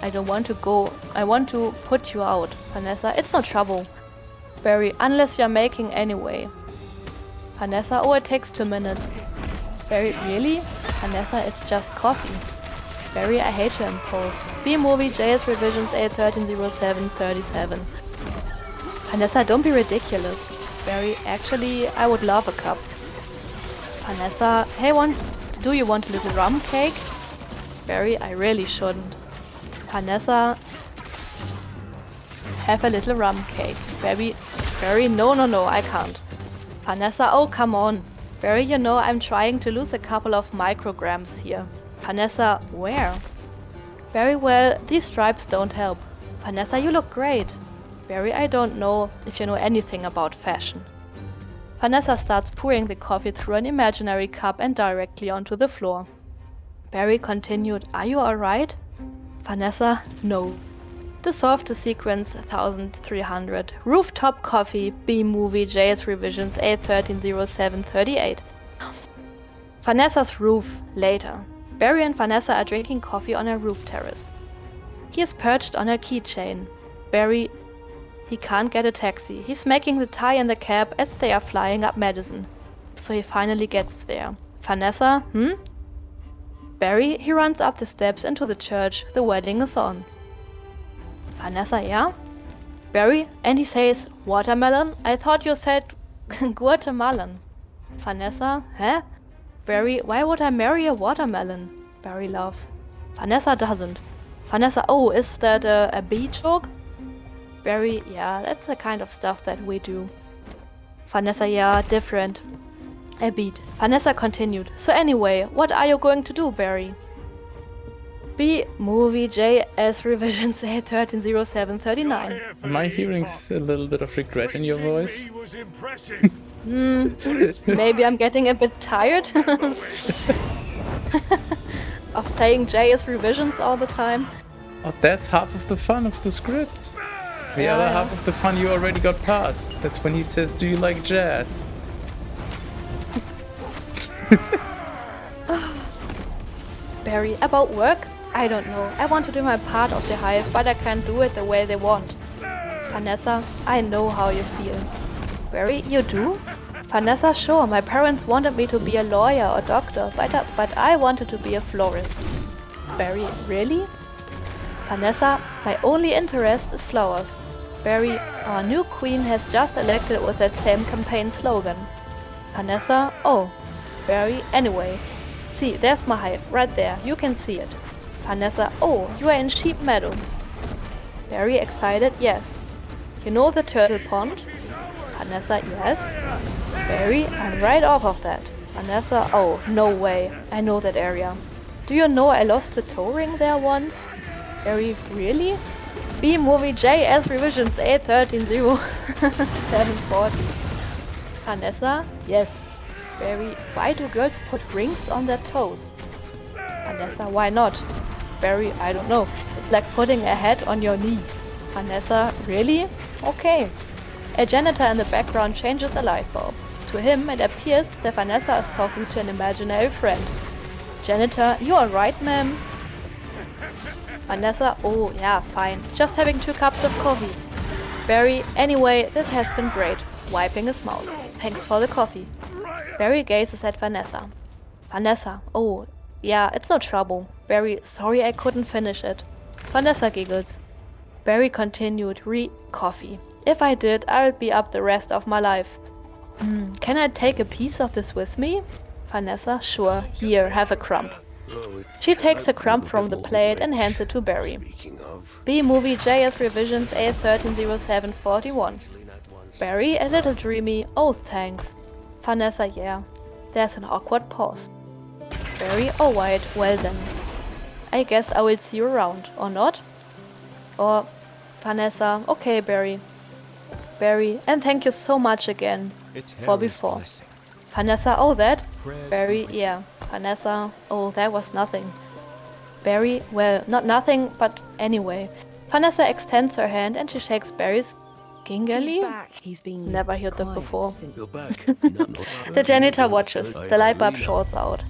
I don't want to go. I want to put you out. Vanessa, it's no trouble. Barry, unless you're making anyway. Vanessa, oh, it takes 2 minutes. Barry, really? Vanessa, it's just coffee. Barry, I hate your impulse. B-Movie JS Revisions A130737. Vanessa, don't be ridiculous. Barry, actually, I would love a cup. Vanessa, hey, do you want a little rum cake? Barry, I really shouldn't. Vanessa, have a little rum cake. Barry, no, I can't. Vanessa, oh, come on. Barry, you know, I'm trying to lose a couple of micrograms here. Vanessa, where? Barry, well, these stripes don't help. Vanessa, you look great. Barry, I don't know if you know anything about fashion. Vanessa starts pouring the coffee through an imaginary cup and directly onto the floor. Barry continued, "Are you alright?" Vanessa, "No." Dissolve to sequence 1300. Rooftop Coffee, B-Movie, JS Revisions, A130738. Vanessa's roof, later. Barry and Vanessa are drinking coffee on a roof terrace. He is perched on a keychain. Barry, he can't get a taxi. He's making the tie in the cab as they are flying up Madison. So he finally gets there. Vanessa, Barry, he runs up the steps into the church. The wedding is on. Vanessa, yeah? Barry, and he says, "Watermelon? I thought you said Guatemalan." Vanessa, huh? Barry, why would I marry a watermelon? Barry laughs. Vanessa doesn't. Vanessa, oh, is that a bee joke? Barry, yeah, that's the kind of stuff that we do. Vanessa, yeah, different. A beat. Vanessa continued. So anyway, what are you going to do, Barry? B. Movie JS Revisions A130739. Am I hearing a little bit of regret in your voice? Maybe I'm getting a bit tired of saying JS Revisions all the time. Oh, that's half of the fun of the script. The other half of the fun you already got past. That's when he says, "Do you like jazz?" Barry, about work? I don't know. I want to do my part of the hive, but I can't do it the way they want. Vanessa, I know how you feel. Barry, you do? Vanessa, sure. My parents wanted me to be a lawyer or doctor, but I wanted to be a florist. Barry, really? Vanessa, my only interest is flowers. Barry, our new queen has just elected with that same campaign slogan. Vanessa, oh. Barry, anyway. See, there's my hive, right there. You can see it. Vanessa, oh, you are in Sheep Meadow. Barry, excited, yes. You know the turtle pond? Vanessa, yes. Barry, I'm right off of that. Vanessa, oh, no way. I know that area. Do you know I lost a toe ring there once? Barry, really? B-Movie JS Revisions A130740. Vanessa, yes. Barry, why do girls put rings on their toes? Vanessa, why not? Barry, I don't know. It's like putting a hat on your knee. Vanessa, really? Okay. A janitor in the background changes a light bulb. To him, it appears that Vanessa is talking to an imaginary friend. Janitor, you alright, ma'am? Vanessa, oh, yeah, fine. Just having 2 cups of coffee. Barry, anyway, this has been great. Wiping his mouth. Thanks for the coffee. Barry gazes at Vanessa. Vanessa, oh, yeah, it's no trouble. Barry, sorry I couldn't finish it. Vanessa giggles. Barry continued, coffee. If I did, I would be up the rest of my life. Can I take a piece of this with me? Vanessa, sure. Here, have a crumb. She takes a crumb from the plate and hands it to Barry. B-Movie JS Revisions A130741. Barry, a little dreamy, oh thanks. Vanessa, yeah. There's an awkward pause. Barry, alright, well then. I guess I will see you around, or not? Or Vanessa, okay Barry. Barry, and thank you so much again for before. Vanessa, oh that? Barry, yeah. Vanessa, oh that was nothing. Barry, well, not nothing, but anyway. Vanessa extends her hand and she shakes Barry's gingerly? Never heard that before. The janitor watches. The light bulb shorts out.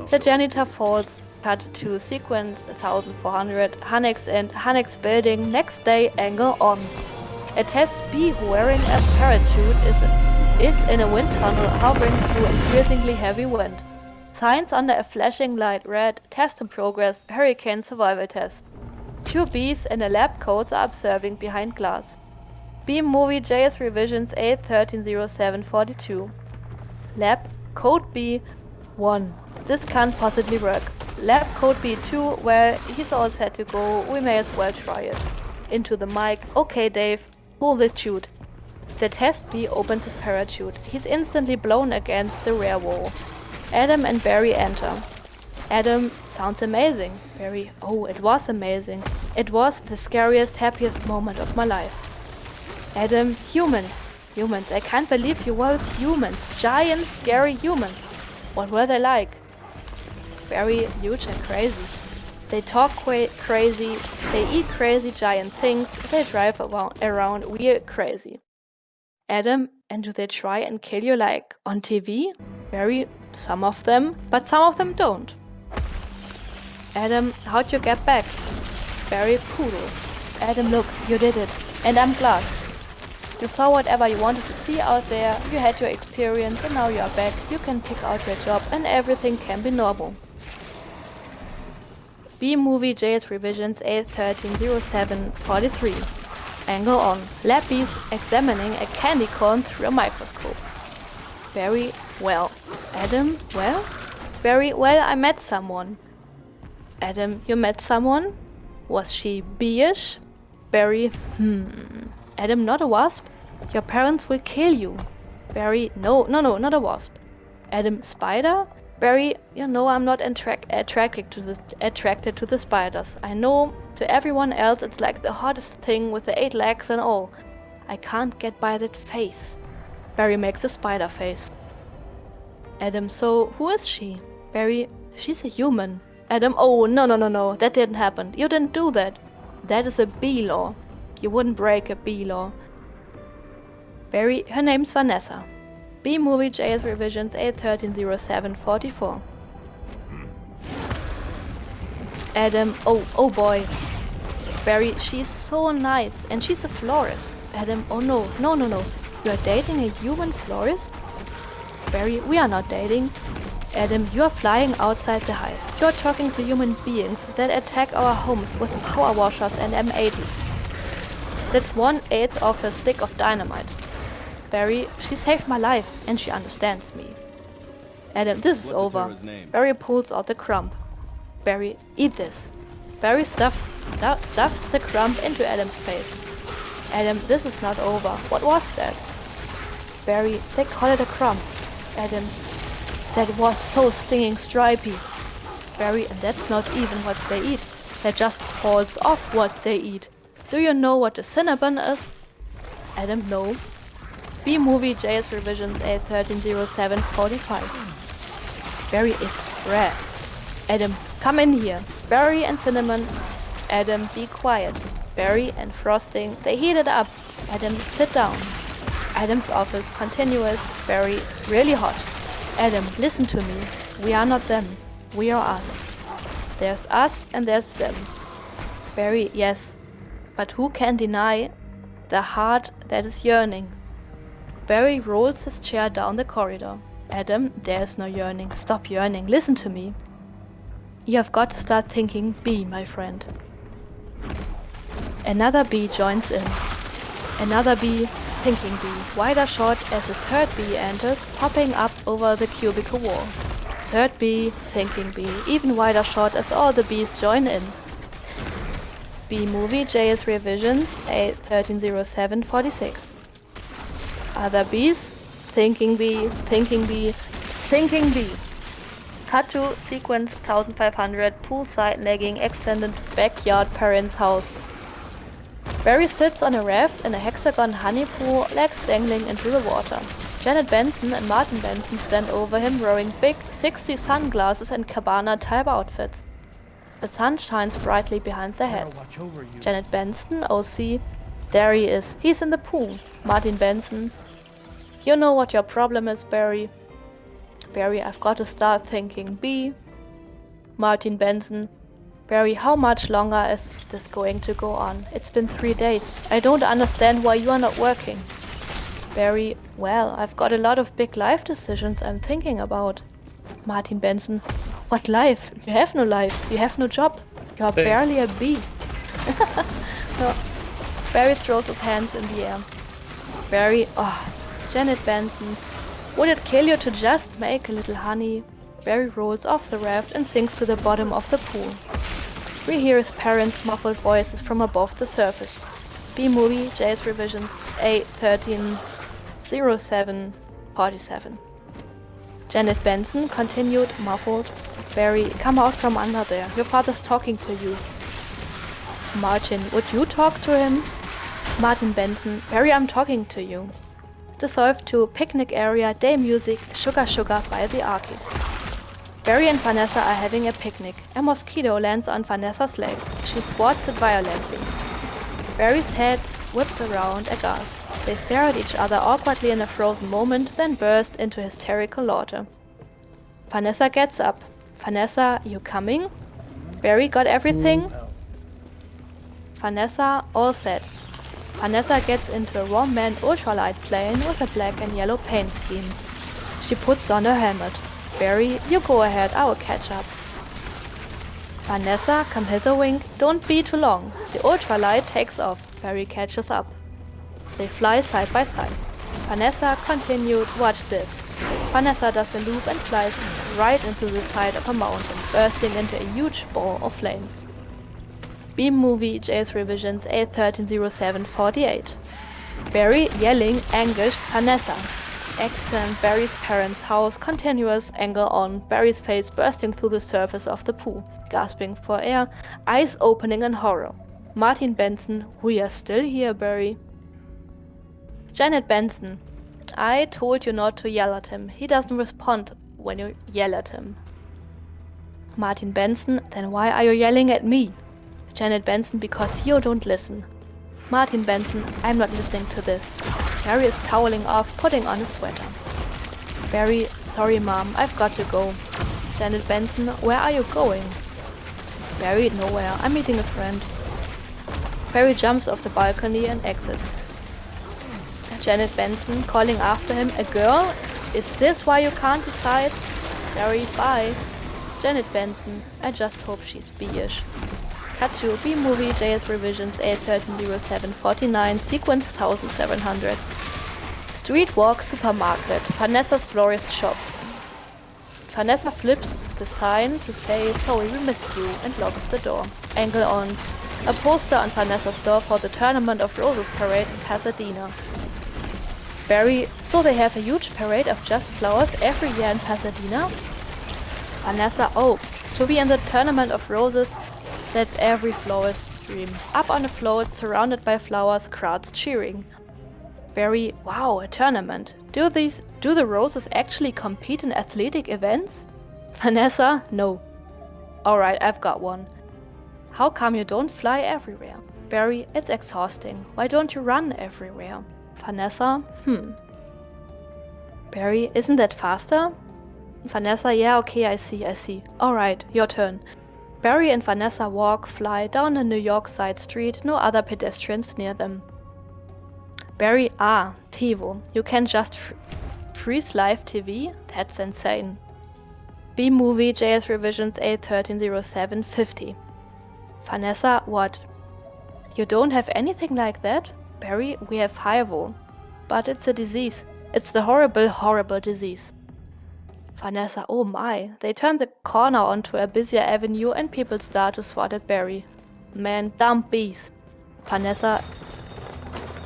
The janitor falls. Cut to sequence 1400. Hanex and Hanex building. Next day, angle on. A test B wearing a parachute is in a wind tunnel hovering through increasingly heavy wind. Signs under a flashing light read, "Test in progress, hurricane survival test." 2 Bs in a lab coats are observing behind glass. B-Movie JS Revisions A130742. Lab Code B1. This can't possibly work. Lab Code B2, well, he's all set to go, we may as well try it. Into the mic, okay Dave, pull the chute. The test B opens his parachute. He's instantly blown against the rear wall. Adam and Barry enter. Adam, sounds amazing. Barry, oh, it was amazing. It was the scariest, happiest moment of my life. Adam, humans. Humans. I can't believe you were with humans. Giant, scary humans. What were they like? Very huge and crazy. They talk crazy. They eat crazy giant things. They drive around weird crazy. Adam, and do they try and kill you like on TV? Very, some of them, but some of them don't. Adam, how'd you get back? Very poodle. Adam, look, you did it, and I'm glad. You saw whatever you wanted to see out there, you had your experience, and now you are back. You can pick out your job, and everything can be normal. B-Movie JS Revisions 8.13.07.43. Angle on. Lab bees examining a candy corn through a microscope. Very well. Adam, well? Very well, I met someone. Adam, you met someone? Was she bee-ish? Barry, Adam, not a wasp? Your parents will kill you. Barry, no, not a wasp. Adam, spider? Barry, you know I'm not attracted to the spiders. I know to everyone else it's like the hottest thing with the 8 legs and all. I can't get by that face. Barry makes a spider face. Adam, so who is she? Barry, she's a human. Adam, oh, no, that didn't happen. You didn't do that. That is a bee law. You wouldn't break a bee law. Barry, her name's Vanessa. B-Movie JS Revisions 8.13.07.44. Adam, oh boy. Barry, she's so nice, and she's a florist. Adam, oh no. You are dating a human florist? Barry, we are not dating. Adam, you are flying outside the hive. You are talking to human beings that attack our homes with power washers and M80s. That's 1/8 of a stick of dynamite. Barry, she saved my life, and she understands me. Adam, this is over. Barry pulls out the crumb. Barry, eat this. Barry stuffs the crumb into Adam's face. Adam, this is not over. What was that? Barry, they call it a crumb. Adam, that was so stinging stripy. Barry, and that's not even what they eat. That just falls off what they eat. Do you know what a cinnamon is? Adam, no. B-Movie JS Revisions 8.13.07.45. Barry, it's bread. Adam, come in here. Barry and cinnamon. Adam, be quiet. Barry and frosting, they heat it up. Adam, sit down. Adam's office, continuous. Barry, really hot. Adam, listen to me. We are not them. We are us. There's us and there's them. Barry, yes. But who can deny the heart that is yearning? Barry rolls his chair down the corridor. Adam, there's no yearning. Stop yearning. Listen to me. You have got to start thinking B, my friend. Another bee joins in. Another bee, thinking bee. Wider shot as a third bee enters, popping up over the cubicle wall. Third bee, thinking bee. Even wider shot as all the bees join in. B-Movie JS Revisions 8.13.07.46. Other bees, thinking bee, thinking bee, thinking bee. Cut to sequence 1500, poolside legging, extended backyard parents' house. Barry sits on a raft in a hexagon honey pool, legs dangling into the water. Janet Benson and Martin Benson stand over him wearing big 60 sunglasses and cabana-type outfits. The sun shines brightly behind their heads. Janet Benson, OC, there he is. He's in the pool. Martin Benson, you know what your problem is, Barry. Barry, I've got to start thinking B. Martin Benson, Barry, how much longer is this going to go on? It's been 3 days. I don't understand why you are not working. Barry, well, I've got a lot of big life decisions I'm thinking about. Martin Benson, what life? You have no life. You have no job. You are barely a bee. No. Barry throws his hands in the air. Barry, Janet Benson, would it kill you to just make a little honey? Barry rolls off the raft and sinks to the bottom of the pool. We hear his parents' muffled voices from above the surface. B-Movie JS Revisions 8.13.07.47. Janet Benson continued, muffled. Barry, come out from under there. Your father's talking to you. Martin, would you talk to him? Martin Benson, Barry, I'm talking to you. dissolve to Picnic Area, Day Music, Sugar Sugar by the Arkies. Barry and Vanessa are having a picnic. A mosquito lands on Vanessa's leg. She swats it violently. Barry's head whips around aghast. They stare at each other awkwardly in a frozen moment, then burst into hysterical laughter. Vanessa gets up. Vanessa, you coming? Barry, got everything? Vanessa, all set. Vanessa gets into a one-man ultralight plane with a black and yellow paint scheme. She puts on her helmet. Barry, you go ahead, I will catch up. Vanessa, come hither, Wink. Don't be too long. The ultralight takes off. Barry catches up. They fly side by side. Vanessa continued, watch this. Vanessa does a loop and flies right into the side of a mountain, bursting into a huge ball of flames. Beam Movie JS Revisions 8130748. Barry yelling, anguished, Vanessa. Extend Barry's parents' house, continuous angle on Barry's face bursting through the surface of the pool, gasping for air, eyes opening in horror. Martin Benson, we are still here, Barry. Janet Benson, I told you not to yell at him. He doesn't respond when you yell at him. Martin Benson, then why are you yelling at me? Janet Benson, because you don't listen. Martin Benson, I'm not listening to this. Barry is toweling off, putting on his sweater. Barry, sorry mom, I've got to go. Janet Benson, where are you going? Barry, nowhere, I'm meeting a friend. Barry jumps off the balcony and exits. Janet Benson, calling after him, a girl? Is this why you can't decide? Barry, bye. Janet Benson, I just hope she's B-ish. Cut to B-Movie JS Revisions 8130749, sequence 1700. Street walk supermarket, Vanessa's florist shop. Vanessa flips the sign to say, sorry we missed you, and locks the door. Angle on. A poster on Vanessa's door for the Tournament of Roses parade in Pasadena. Barry, so they have a huge parade of just flowers every year in Pasadena? Vanessa, oh, to be in the Tournament of Roses, that's every florist's dream. Up on a float, surrounded by flowers, crowds cheering. Barry, wow, a tournament. Do the roses actually compete in athletic events? Vanessa, no. Alright, I've got one. How come you don't fly everywhere? Barry, it's exhausting. Why don't you run everywhere? Vanessa, Barry, isn't that faster? Vanessa, yeah, okay, I see. Alright, your turn. Barry and Vanessa walk, fly down a New York side street, no other pedestrians near them. Barry, TiVo, you can just freeze live TV? That's insane. B-Movie JS Revisions 8130750. Vanessa, what? You don't have anything like that? Barry, we have HIVO. But it's a disease. It's the horrible, horrible disease. Vanessa, oh my. They turn the corner onto a busier avenue and people start to swat at Barry. Man, dumb bees. Vanessa,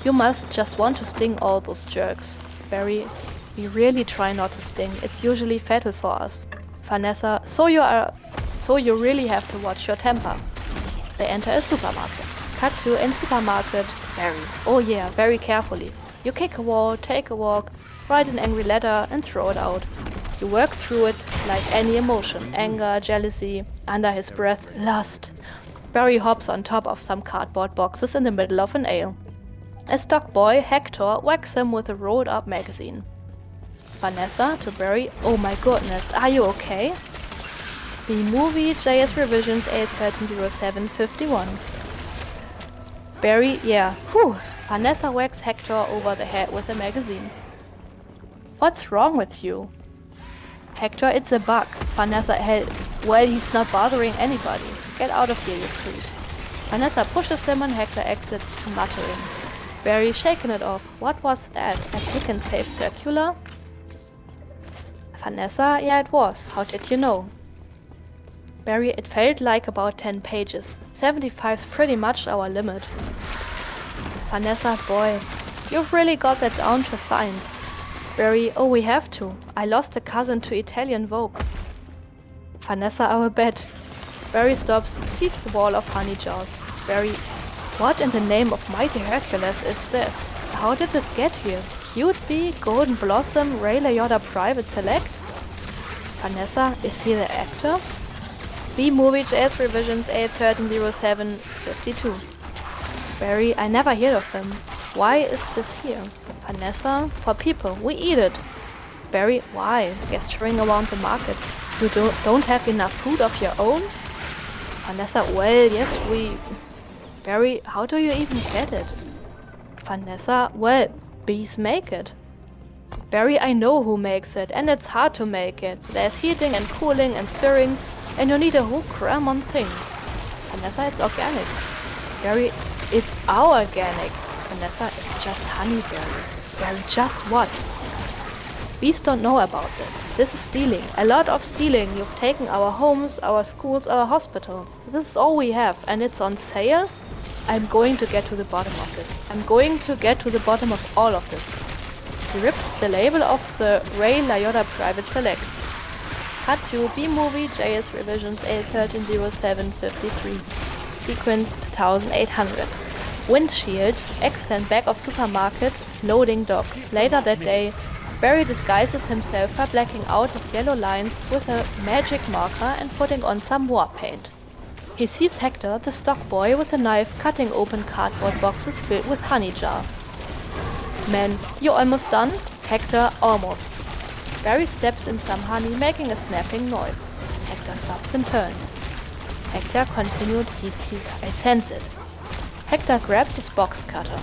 you must just want to sting all those jerks. Barry, we really try not to sting. It's usually fatal for us. Vanessa, so you really have to watch your temper. They enter a supermarket. Cut to in supermarket. Barry, oh yeah, very carefully. You kick a wall, take a walk, write an angry letter and throw it out. You work through it like any emotion, anger, jealousy, under his breath, lust. Barry hops on top of some cardboard boxes in the middle of an aisle. A stock boy, Hector, whacks him with a rolled up magazine. Vanessa to Barry, oh my goodness, are you okay? B-Movie JS Revisions 8130751. Barry, yeah, whew. Vanessa whacks Hector over the head with a magazine. What's wrong with you? Hector, it's a bug. Vanessa, hell, well, he's not bothering anybody. Get out of here, you creep. Vanessa pushes him and Hector exits, muttering. Barry, shaking it off. What was that? A pick and save circular? Vanessa, yeah, it was. How did you know? Barry, it felt like about 10 pages. 75's pretty much our limit. Vanessa, boy, you've really got that down to science. Barry, oh, we have to. I lost a cousin to Italian Vogue. Vanessa, our bet. Barry stops, sees the wall of honey jars. Barry, what in the name of mighty Hercules is this? How did this get here? Cute Bee, Golden Blossom, Ray LelAndra Private Select? Vanessa, is he the actor? B-Movie JS Revisions 8130752. Barry, I never heard of him. Why is this here? Vanessa, for people, we eat it. Barry, why? Gesturing around the market. You don't have enough food of your own? Vanessa, well, yes, we... Barry, how do you even get it? Vanessa, well, bees make it. Barry, I know who makes it, and it's hard to make it. There's heating and cooling and stirring, and you need a whole cram thing. Vanessa, it's organic. Barry, it's our organic. Vanessa, it's just honey, Barry. Barry, just what? Bees don't know about this. This is stealing. A lot of stealing. You've taken our homes, our schools, our hospitals. This is all we have, and it's on sale? I'm going to get to the bottom of this. I'm going to get to the bottom of all of this. He rips the label off the Ray LelAndra Private Select. Cut to B-Movie JS Revisions 8130753. Sequence 1800. Windshield, extend back of supermarket, loading dock. Later that day, Barry disguises himself by blacking out his yellow lines with a magic marker and putting on some war paint. He sees Hector, the stock boy, with a knife cutting open cardboard boxes filled with honey jars. Man, you almost done? Hector, almost. Barry steps in some honey, making a snapping noise. Hector stops and turns. Hector continued, he's here, I sense it. Hector grabs his box cutter.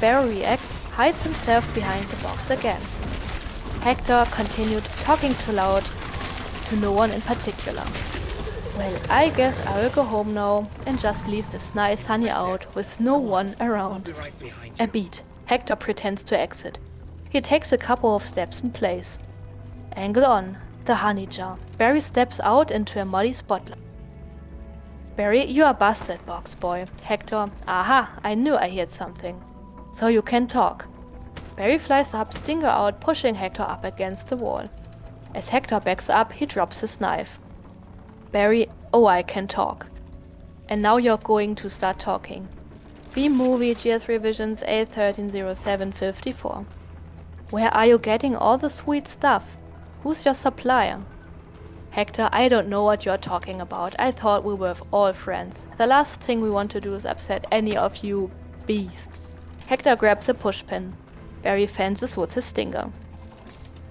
Barry hides himself behind the box again. Hector continued, talking too loud to no one in particular. Well, I guess I will go home now and just leave this nice honey out with no one around. A beat. Hector pretends to exit. He takes a couple of steps in place. Angle on. The honey jar. Barry steps out into a muddy spotlight. Barry, you are busted, box boy. Hector, aha, I knew I heard something. So you can talk. Barry flies up, stinger out, pushing Hector up against the wall. As Hector backs up, he drops his knife. Barry, oh, I can talk. And now you're going to start talking. B-Movie GS Revisions 8130754. Where are you getting all the sweet stuff? Who's your supplier? Hector, I don't know what you're talking about. I thought we were all friends. The last thing we want to do is upset any of you bees. Hector grabs a pushpin. Barry fences with his stinger.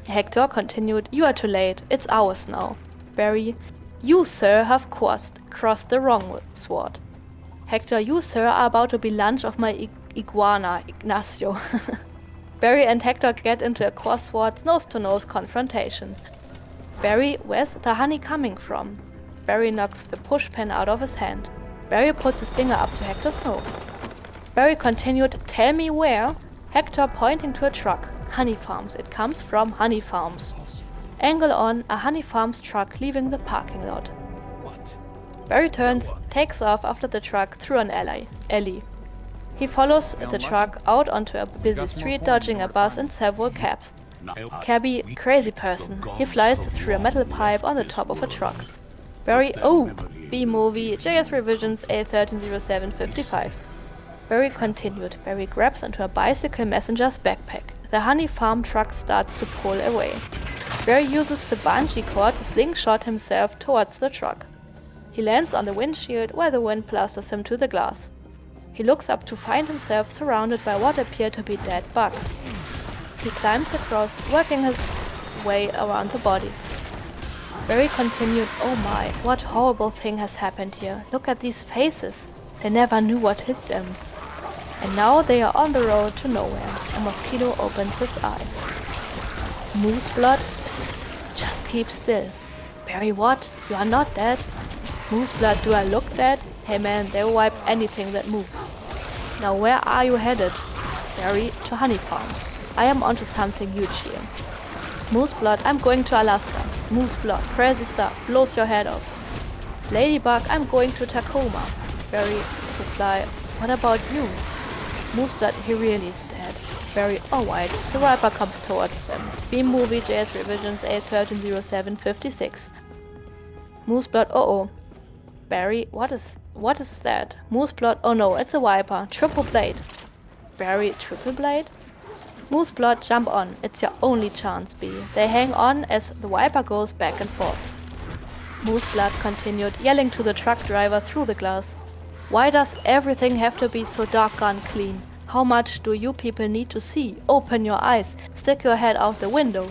Hector continued, you are too late. It's ours now. Barry, you, sir, have crossed the wrong sword. Hector, you, sir, are about to be lunch of my iguana, Ignacio. Barry and Hector get into a crosswords, nose-to-nose confrontation. Barry, where's the honey coming from? Barry knocks the pushpin out of his hand. Barry puts a stinger up to Hector's nose. Barry continued, tell me where? Hector pointing to a truck. Honey Farms. It comes from Honey Farms. Angle on, a Honey Farms truck leaving the parking lot. What? Barry turns, takes off after the truck through an alley. He follows the truck out onto a busy street, dodging a bus and several cabs. Cabby, crazy person. He flies through a metal pipe on the top of a truck. Barry, oh! B-Movie, JS Revisions 8130755. Barry continued. Barry grabs onto a bicycle messenger's backpack. The Honey Farm truck starts to pull away. Barry uses the bungee cord to slingshot himself towards the truck. He lands on the windshield where the wind plasters him to the glass. He looks up to find himself surrounded by what appear to be dead bugs. He climbs across, working his way around the bodies. Barry continued, oh my, what horrible thing has happened here. Look at these faces. They never knew what hit them. And now they are on the road to nowhere. A mosquito opens his eyes. Moose blood? Psst, just keep still. Barry, what? You are not dead? Moose blood, do I look dead? Hey man, they'll wipe anything that moves. Now where are you headed? Barry, to Honey Farms. I am onto something huge here. Moose blood, I'm going to Alaska. Moose blood, crazy stuff, blows your head off. Ladybug, I'm going to Tacoma. Barry, to fly. What about you? Moose blood, he really is dead. Barry, alright. The Viper comes towards them. B-Movie JS Revisions 8130756. Moose blood, oh. Barry, what is that? Moose blood, oh no, it's a Viper. Triple blade. Barry, triple blade? Mooseblood, jump on. It's your only chance, B. They hang on as the wiper goes back and forth. Mooseblood continued, yelling to the truck driver through the glass. Why does everything have to be so doggone clean? How much do you people need to see? Open your eyes. Stick your head out the window.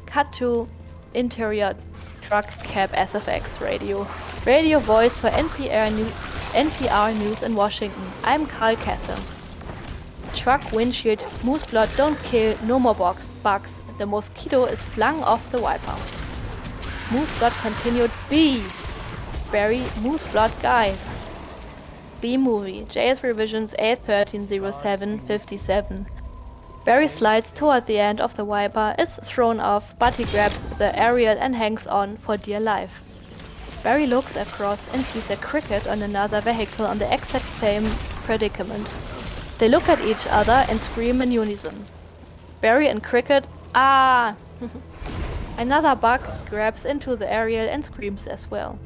Cut to interior truck cab SFX radio. Radio voice for NPR News in Washington. I'm Carl Kessel. Truck windshield. Mooseblood, don't kill. No more bugs. The mosquito is flung off the wiper. Mooseblood continued. B. Barry, Mooseblood guy. B movie. JS Revisions 8130757. Barry slides toward the end of the wiper, is thrown off, but he grabs the aerial and hangs on for dear life. Barry looks across and sees a cricket on another vehicle on the exact same predicament. They look at each other and scream in unison. Barry and cricket, ah! Another bug grabs into the aerial and screams as well.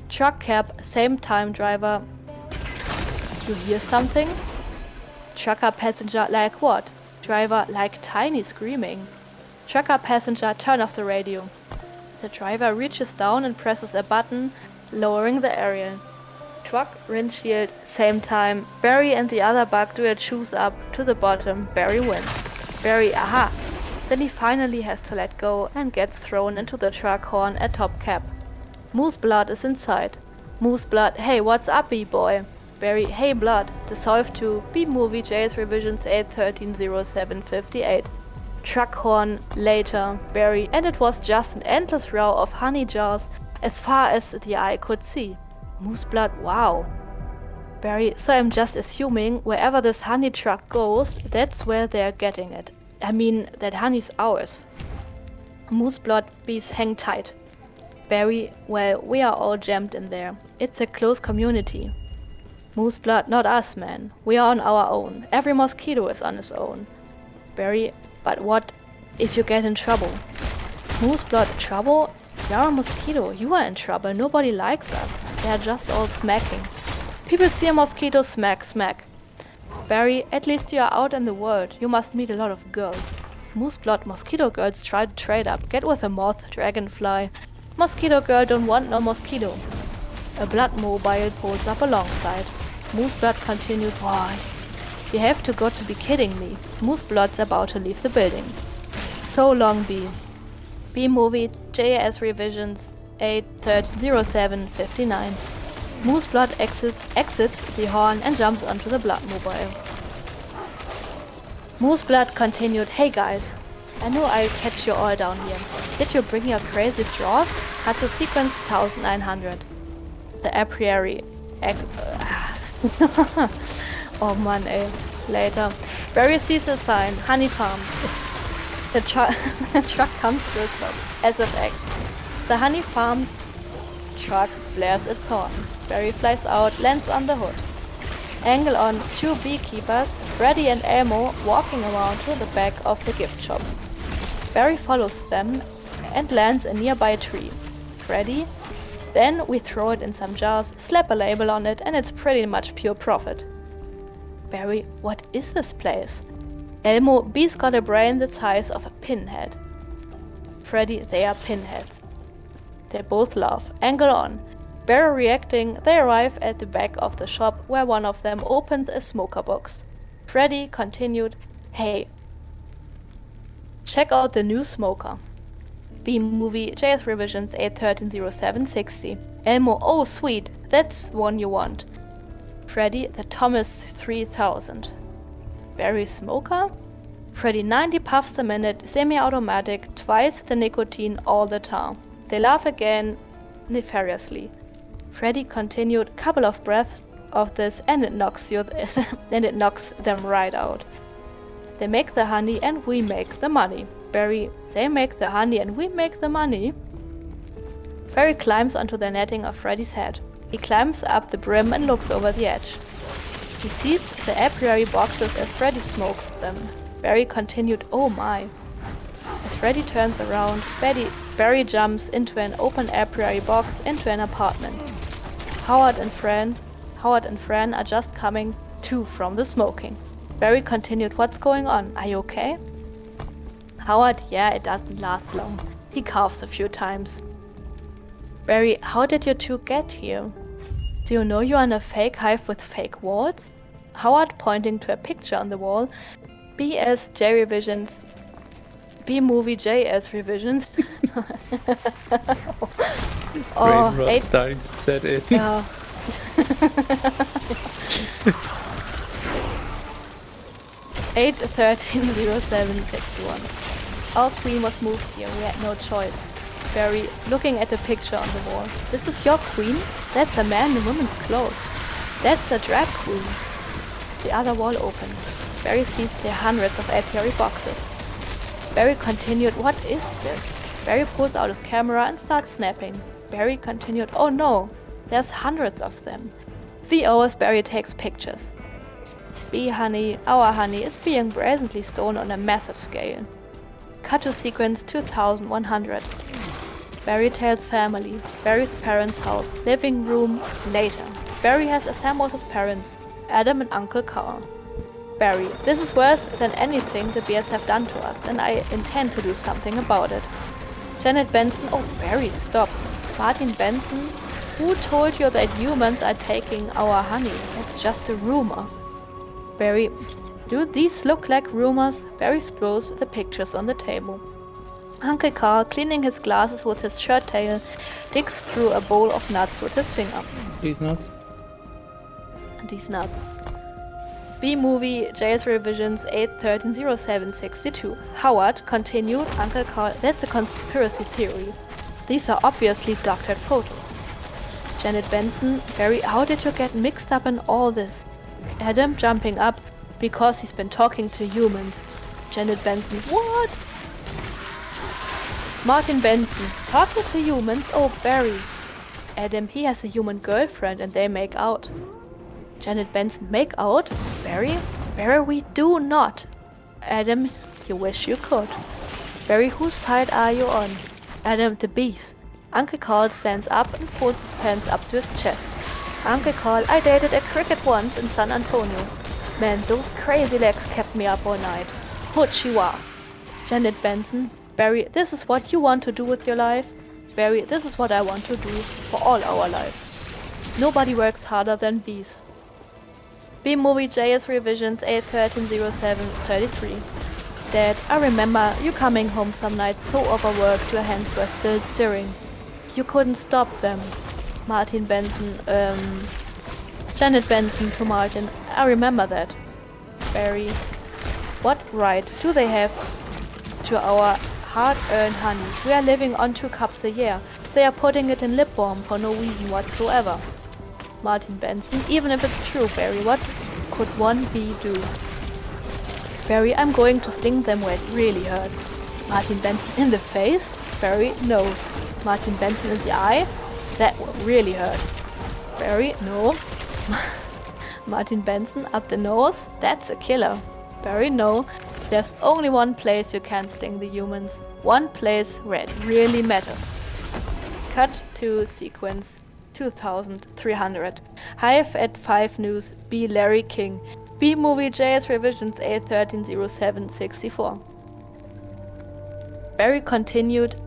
Truck cab, same time driver. You hear something? Trucker passenger, like what? Driver, like tiny screaming. Trucker passenger, turn off the radio. The driver reaches down and presses a button, lowering the aerial. Truck windshield, same time. Barry and the other bug do a choose up to the bottom. Barry wins. Barry, aha! Then he finally has to let go and gets thrown into the truck horn at top cap. Mooseblood is inside. Mooseblood, hey, what's up, B-boy? Barry, hey, Blood. Dissolve to B-movie JS Revisions 8130758. Truck horn, later. Barry, and it was just an endless row of honey jars as far as the eye could see. Mooseblood, wow. Barry, so I'm just assuming wherever this honey truck goes, that's where they're getting it. I mean, that honey's ours. Mooseblood, bees hang tight. Barry, well, we are all jammed in there. It's a close community. Mooseblood, not us, man. We are on our own. Every mosquito is on his own. Barry, but what if you get in trouble? Mooseblood, trouble? You're a mosquito. You are in trouble. Nobody likes us. They are just all smacking. People see a mosquito, smack, smack. Barry, at least you are out in the world. You must meet a lot of girls. Mooseblood, mosquito girls try to trade up. Get with a moth, dragonfly. Mosquito girl don't want no mosquito. A blood mobile pulls up alongside. Mooseblood continued, why? You have to got to be kidding me. Mooseblood's about to leave the building. So long, B. B movie, JS Revisions 8130759. Mooseblood exits the horn and jumps onto the blood mobile. Mooseblood continued, hey guys, I knew I'd catch you all down here. Did you bring your crazy straws? Cut to sequence 1900. The apiary. Oh man, later. Barry sees a sign, honey farm. The truck comes to a stop. SFX. The honey farm truck blares its horn. Barry flies out, lands on the hood. Angle on, two beekeepers, Freddy and Elmo, walking around to the back of the gift shop. Barry follows them and lands a nearby tree. Freddy? Then we throw it in some jars, slap a label on it, and it's pretty much pure profit. Barry, what is this place? Elmo, bee's got a brain the size of a pinhead. Freddy, they are pinheads. They both laugh. Angle on. Barry reacting, they arrive at the back of the shop where one of them opens a smoker box. Freddy continued, hey, check out the new smoker. B movie, JS Revisions 8130760. Elmo, oh sweet, that's the one you want. Freddy, the Thomas 3000. Barry, smoker? Freddy, 90 puffs a minute, semi-automatic, twice the nicotine all the time. They laugh again, nefariously. Freddy continued, couple of breaths of this and it knocks them right out. They make the honey and we make the money. Barry, they make the honey and we make the money. Barry climbs onto the netting of Freddy's head. He climbs up the brim and looks over the edge. He sees the apiary boxes as Freddy smokes them. Barry continued, oh my. As Freddy turns around, Barry jumps into an open apiary box into an apartment. Howard and Fran are just coming to from the smoking. Barry continued, what's going on? Are you okay? Howard, yeah, it doesn't last long. He coughs a few times. Barry, how did you two get here? Do you know you're in a fake hive with fake walls? Howard, pointing to a picture on the wall. BSJ revisions. B-movie JS revisions. Brain rot starting to set in. Yeah. 8-13-07-61. Our queen was moved here, we had no choice. Barry, looking at the picture on the wall. This is your queen? That's a man in woman's clothes. That's a drag queen. The other wall opened. Barry sees there hundreds of apiary boxes. Barry continued, what is this? Barry pulls out his camera and starts snapping. Barry continued, oh no, there's hundreds of them. VO as Barry takes pictures. Bee honey, our honey, is being brazenly stolen on a massive scale. Cut to sequence 2100. Barry tells family, Barry's parents' house, living room, later. Barry has assembled his parents, Adam and Uncle Carl. Barry, this is worse than anything the bears have done to us, and I intend to do something about it. Janet Benson, oh Barry, stop. Martin Benson, who told you that humans are taking our honey? It's just a rumor. Barry, do these look like rumors? Barry throws the pictures on the table. Uncle Carl, cleaning his glasses with his shirt tail, digs through a bowl of nuts with his finger. These nuts? These nuts. B-movie, JS revisions 8-13-07-62. Howard, continued, Uncle Carl, that's a conspiracy theory. These are obviously doctored photos. Janet Benson, Barry, how did you get mixed up in all this? Adam, jumping up, because he's been talking to humans. Janet Benson, what? Martin Benson, talking to humans? Oh, Barry. Adam, he has a human girlfriend and they make out. Janet Benson, make out? Barry? Barry, we do not. Adam, you wish you could. Barry, whose side are you on? Adam, the bees. Uncle Carl stands up and pulls his pants up to his chest. Uncle Carl, I dated a cricket once in San Antonio. Man, those crazy legs kept me up all night. Hoochie-wah. Janet Benson, Barry, this is what you want to do with your life? Barry, this is what I want to do for all our lives. Nobody works harder than bees. B-movie JS revisions 8-13-07-33. Dad, I remember you coming home some nights so overworked your hands were still stirring. You couldn't stop them. Martin Benson, Janet Benson to Martin, I remember that. Barry, what right do they have to our hard-earned honey? We are living on 2 cups a year. They are putting it in lip balm for no reason whatsoever. Martin Benson, even if it's true, Barry, what could one bee do? Barry, I'm going to sting them where it really hurts. Martin Benson, in the face? Barry, no. Martin Benson, in the eye? That will really hurt. Barry, no. Martin Benson, up the nose? That's a killer. Barry, no. There's only one place you can sting the humans. One place where it really matters. Cut to sequence 2300. Hive at 5 News, B. Larry King. B-movie JS revisions 8-13-07-64. Barry continued.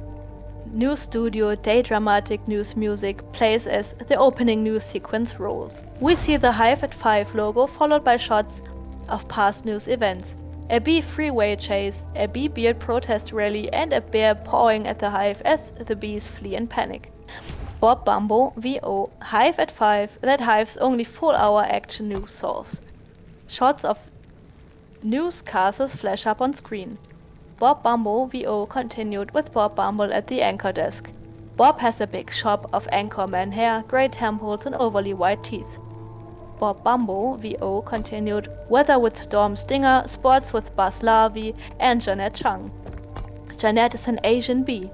News studio, day dramatic news music plays as the opening news sequence rolls. We see the Hive at 5 logo followed by shots of past news events. A bee freeway chase, a bee beard protest rally, and a bear pawing at the Hive as the bees flee in panic. Bob Bumbo, VO, Hive at 5, that Hive's only full-hour action news source. Shots of newscasters flash up on screen. Bob Bumbo, VO, continued with Bob Bumble at the anchor desk. Bob has a big shop of anchorman hair, grey temples, and overly white teeth. Bob Bumbo, VO, continued, weather with Storm Stinger, sports with Buzz Larvey, and Jeanette Chung. Jeanette is an Asian bee.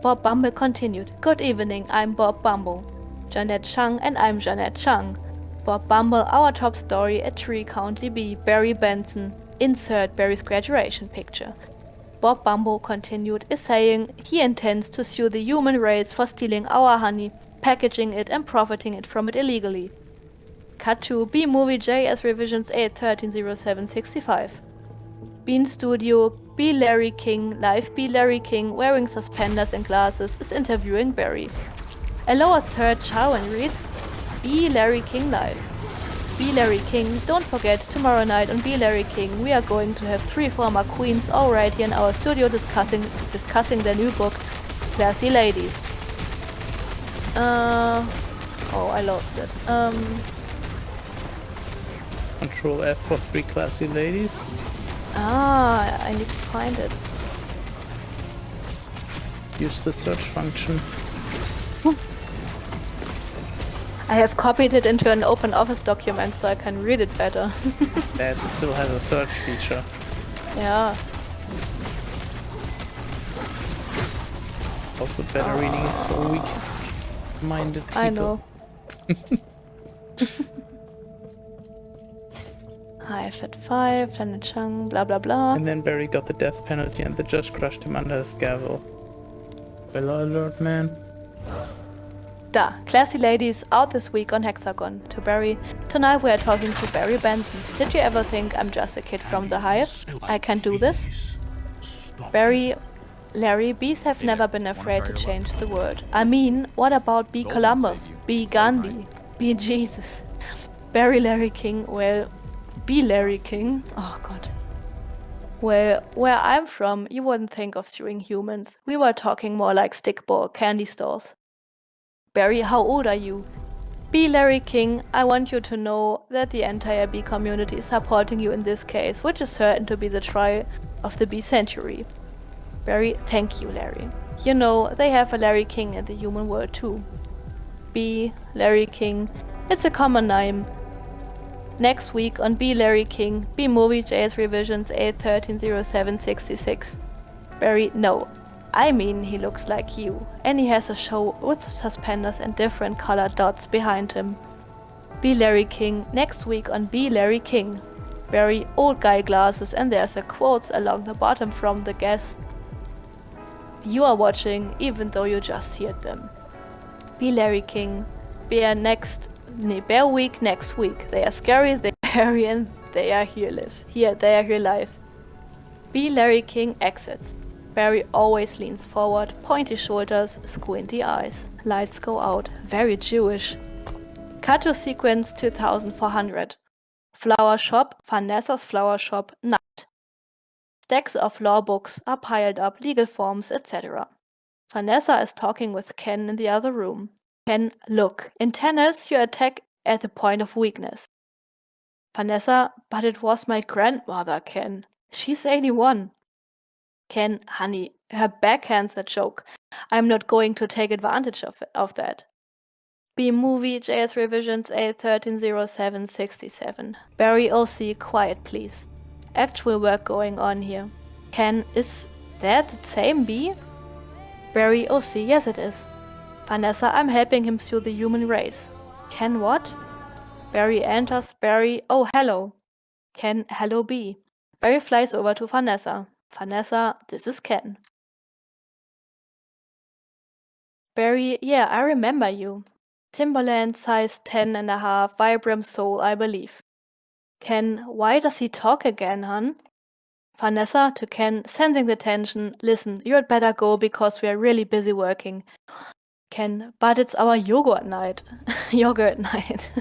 Bob Bumble continued, good evening, I'm Bob Bumble. Jeanette Chung and I'm Jeanette Chung. Bob Bumble, our top story, a tree county bee, Barry Benson. Insert Barry's graduation picture. Bob Bumble continued, is saying he intends to sue the human race for stealing our honey, packaging it and profiting it from it illegally. cut to B Movie J as revisions 8-13-07-65. Bean Studio, B Larry King, live B Larry King, wearing suspenders and glasses, is interviewing Barry. A lower third Charwen reads, B Larry King live. B Larry King, don't forget, tomorrow night on B Larry King we are going to have 3 former queens all right here in our studio discussing their new book, Classy Ladies. Oh, I lost it. Control F for 3 classy ladies. I need to find it. Use the search function. I have copied it into an open office document so I can read it better. That still has a search feature. Yeah. Also better reading is for weak-minded people. I know. Hive at 5, then a Chung, blah blah blah. And then Barry got the death penalty and the judge crushed him under his gavel. Spoiler alert, man. Da, Classy Ladies out this week on Hexagon. To Barry, tonight we are talking to Barry Benson. Did you ever think I'm just a kid from the Hive? I can do this? Barry, Larry, bees have never been afraid to change the world. I mean, what about B Columbus, B Gandhi, B Jesus? Barry Larry King, well, B Larry King, oh god. Well, where I'm from, you wouldn't think of suing humans. We were talking more like stickball candy stores. Barry, how old are you? B Larry King, I want you to know that the entire bee community is supporting you in this case, which is certain to be the trial of the bee century. Barry, thank you, Larry. You know, they have a Larry King in the human world too. B Larry King, it's a common name. Next week on B Larry King, B Movie J's revisions 8-13-07-66. Barry, no. I mean, he looks like you, and he has a show with suspenders and different colored dots behind him. B Larry King, next week on B Larry King. Barry, old guy glasses, and there's a quotes along the bottom from the guest. You are watching, even though you just heard them. B Larry King, Bear week next week. They are scary, they are hairy, and they are here live. B Larry King exits. Barry always leans forward, pointy shoulders, squinty eyes. Lights go out. Very Jewish. Cut to sequence 2400. Flower shop, Vanessa's flower shop, night. Stacks of law books are piled up, legal forms, etc. Vanessa is talking with Ken in the other room. Ken, look, in tennis you attack at the point of weakness. Vanessa, but it was my grandmother, Ken. She's 81. Ken, honey, her backhand's a joke. I'm not going to take advantage of that. B Movie JS Revisions 8-13-07-67. Barry OC, quiet please. Actual work going on here. Ken, is that the same B? Barry OC, yes it is. Vanessa, I'm helping him sue the human race. Ken, what? Barry enters. Barry, oh hello. Ken, hello B. Barry flies over to Vanessa. Vanessa, this is Ken. Barry, yeah, I remember you. Timberland, size 10.5, Vibram soul, I believe. Ken, why does he talk again, hun? Vanessa to Ken, sensing the tension, listen, you'd better go because we are really busy working. Ken, but it's our yogurt night. Yogurt night.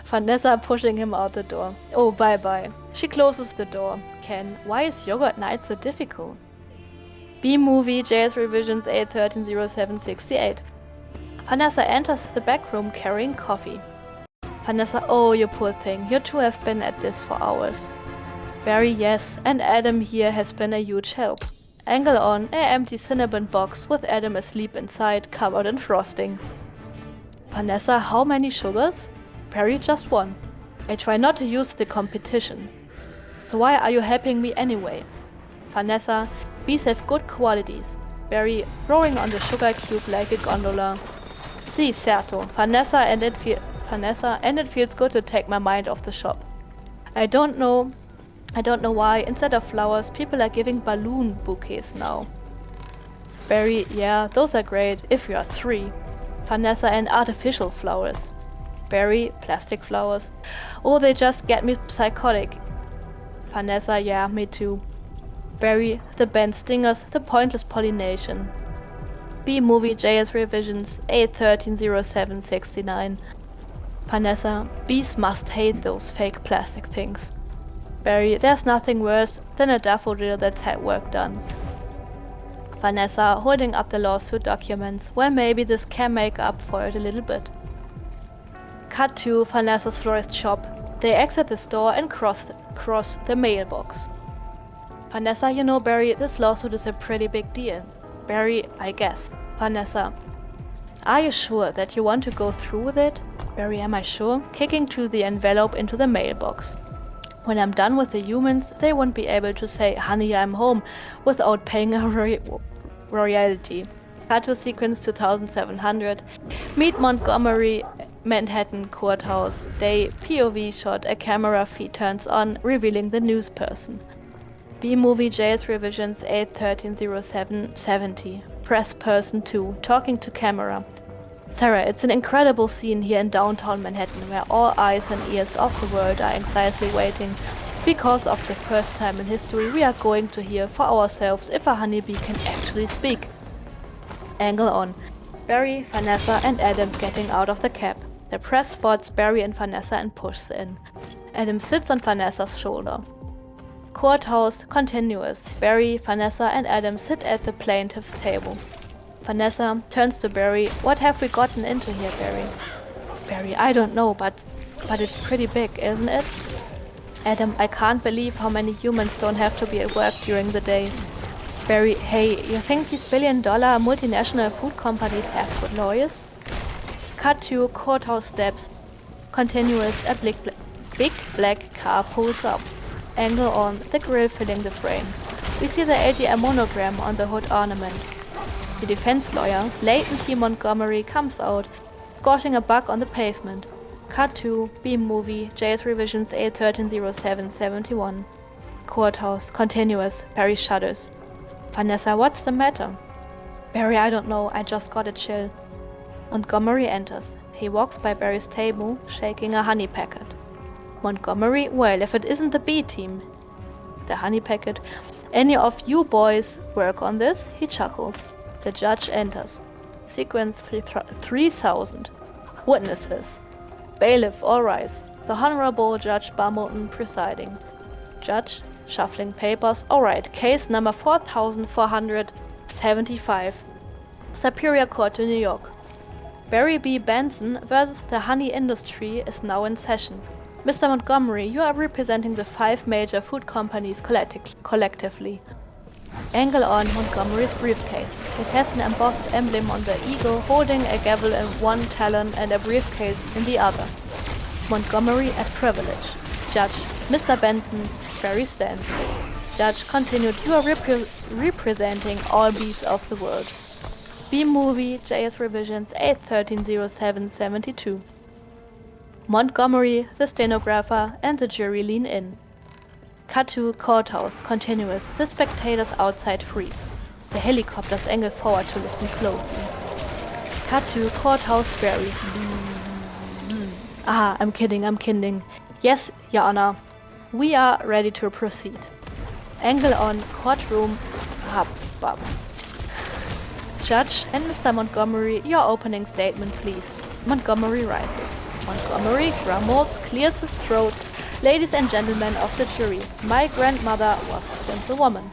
Vanessa pushing him out the door. Oh, bye-bye. She closes the door. Ken, why is yogurt night so difficult? B Movie JS Revisions 8-13-07-68. Vanessa enters the back room carrying coffee. Vanessa, oh, you poor thing. You two have been at this for hours. Barry, yes, and Adam here has been a huge help. Angle on, an empty cinnamon box with Adam asleep inside, covered in frosting. Vanessa, how many sugars? Barry, just one. I try not to use the competition. So why are you helping me anyway? Vanessa, bees have good qualities. Barry, rowing on the sugar cube like a gondola. Si, certo. Vanessa, and it feels good to take my mind off the shop. I don't know why, instead of flowers, people are giving balloon bouquets now. Barry, yeah, those are great, if you are 3. Vanessa, and artificial flowers. Barry, plastic flowers. Oh, they just get me psychotic. Vanessa, yeah, me too. Barry, the band stingers, the pointless pollination. B-movie JS revisions, 8130769. Vanessa, bees must hate those fake plastic things. Barry, there's nothing worse than a daffodil that's had work done. Vanessa, holding up the lawsuit documents. Well, maybe this can make up for it a little bit. Cut to Vanessa's florist shop. They exit the store and cross the mailbox. Vanessa, you know, Barry, this lawsuit is a pretty big deal. Barry, I guess. Vanessa, are you sure that you want to go through with it? Barry, am I sure? Kicking to the envelope into the mailbox. When I'm done with the humans, they won't be able to say, honey, I'm home, without paying a royalty. Cut to sequence 2700. Meet Montgomery, Manhattan courthouse. Day, POV shot, a camera feed turns on, revealing the news person. B-movie JS revisions 8130770. Press person 2, talking to camera. Sarah, it's an incredible scene here in downtown Manhattan where all eyes and ears of the world are anxiously waiting. Because of the first time in history we are going to hear for ourselves if a honeybee can actually speak. Angle on. Barry, Vanessa and Adam getting out of the cab. The press spots Barry and Vanessa and pushes in. Adam sits on Vanessa's shoulder. Courthouse continuous. Barry, Vanessa and Adam sit at the plaintiff's table. Vanessa turns to Barry. What have we gotten into here, Barry? Barry, I don't know, but it's pretty big, isn't it? Adam, I can't believe how many humans don't have to be at work during the day. Barry, hey, you think these billion-dollar multinational food companies have good lawyers? Cut to courthouse steps. Continuous, a big black car pulls up. Angle on, the grille filling the frame. We see the AGM monogram on the hood ornament. The defense lawyer, Leighton T. Montgomery, comes out, squashing a bug on the pavement. Cut to B-movie, JS revisions 8130771. Courthouse, continuous, Barry shudders. Vanessa, what's the matter? Barry, I don't know, I just got a chill. Montgomery enters. He walks by Barry's table, shaking a honey packet. Montgomery, well, if it isn't the B team. The honey packet. Any of you boys work on this? He chuckles. The judge enters. Sequence 3000. Witnesses. Bailiff, all rise. The Honorable Judge Barmolton presiding. Judge, shuffling papers. Alright, case number 4475. Superior Court to New York. Barry B. Benson versus the honey industry is now in session. Mr. Montgomery, you are representing the 5 major food companies collectively. Angle on Montgomery's briefcase. It has an embossed emblem on the eagle, holding a gavel in one talon and a briefcase in the other. Montgomery at privilege. Judge, Mr. Benson, Barry stands. Judge continued, you are representing all bees of the world. B-movie, JS revisions 8130772. Montgomery, the stenographer, and the jury lean in. Cut to courthouse, continuous. The spectators outside freeze. The helicopters angle forward to listen closely. Cut to courthouse, Barry. Ah, I'm kidding. Yes, Your Honor. We are ready to proceed. Angle on courtroom. Hubbub. Judge and Mr. Montgomery, your opening statement, please. Montgomery rises. Montgomery grumbles, clears his throat. Ladies and gentlemen of the jury, my grandmother was a simple woman.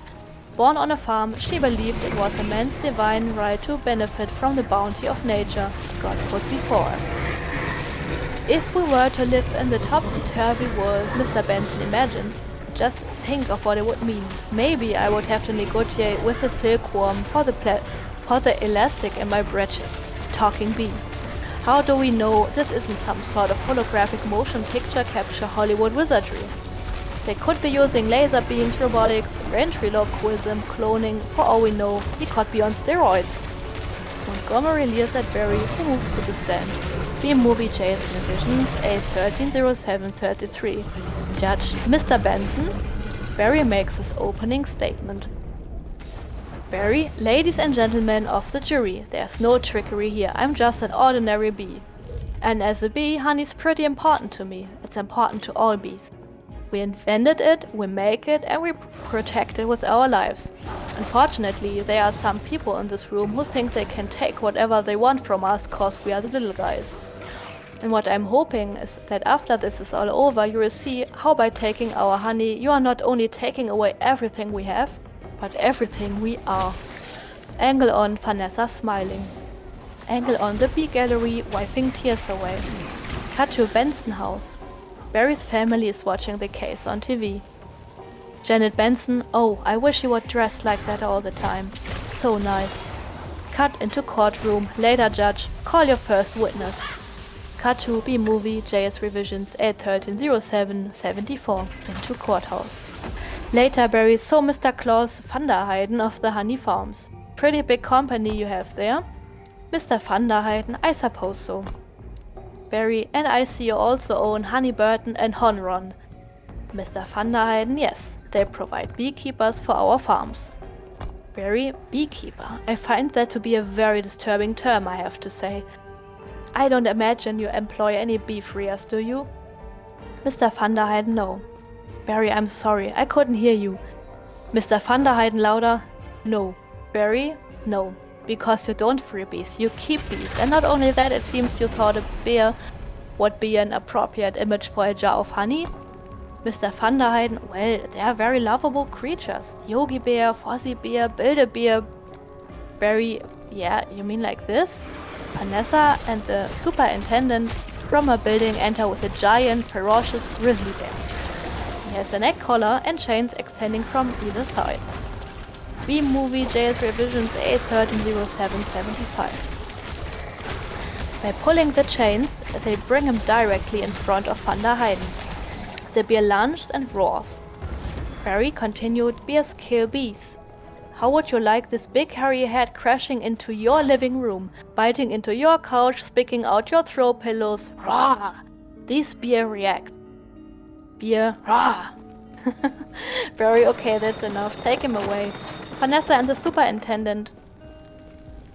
Born on a farm, she believed it was a man's divine right to benefit from the bounty of nature God put before us. If we were to live in the topsy-turvy world Mr. Benson imagines, just think of what it would mean. Maybe I would have to negotiate with the silkworm for the elastic in my breeches. Talking bee. How do we know this isn't some sort of holographic motion picture capture Hollywood wizardry? They could be using laser beams, robotics, ventriloquism, cloning. For all we know, he could be on steroids. Montgomery leers at Barry, who moves to the stand. B-movie JS revisions 8130733. Judge, Mr. Benson. Barry makes his opening statement. Barry, ladies and gentlemen of the jury, there's no trickery here. I'm just an ordinary bee. And as a bee, honey's pretty important to me. It's important to all bees. We invented it, we make it, and we protect it with our lives. Unfortunately, there are some people in this room who think they can take whatever they want from us cause we are the little guys. And what I'm hoping is that after this is all over, you will see how by taking our honey, you are not only taking away everything we have, but everything we are. Angle on, Vanessa smiling. Angle on, the bee gallery wiping tears away. Cut to Benson house. Barry's family is watching the case on TV. Janet Benson, oh, I wish you were dressed like that all the time. So nice. Cut into courtroom, later judge, call your first witness. Cut to B-movie, JS Revisions 8/13/07/74, into courthouse. Later Barry, so Mr. Klaus van der Heyden of the Honey Farms. Pretty big company you have there. Mr. van der Heyden, I suppose so. Barry, and I see you also own Honey Burton and Honron. Mr. van der Heyden, yes, they provide beekeepers for our farms. Barry, beekeeper. I find that to be a very disturbing term, I have to say. I don't imagine you employ any beef rears, do you? Mr. van der Heyden, no. Barry, I'm sorry, I couldn't hear you. Mr. van der Heyden, louder. No. Barry, no. Because you don't free bees, you keep bees. And not only that, it seems you thought a bear would be an appropriate image for a jar of honey. Mr. van der Heyden, well, they are very lovable creatures. Yogi Bear, Fozzie Bear, Build-A-Bear. Barry, yeah, you mean like this? Vanessa and the superintendent from a building enter with a giant, ferocious grizzly bear. He has a neck collar and chains extending from either side. B-movie JS Revisions 8/13/07/75. By pulling the chains, they bring him directly in front of Van der Heyden. The bear lunges and roars. Barry continued, bears kill bees. How would you like this big hairy head crashing into your living room, biting into your couch, spitting out your throw pillows? Roar! These bear react. Bear, roar! Barry, okay, that's enough. Take him away. Vanessa and the superintendent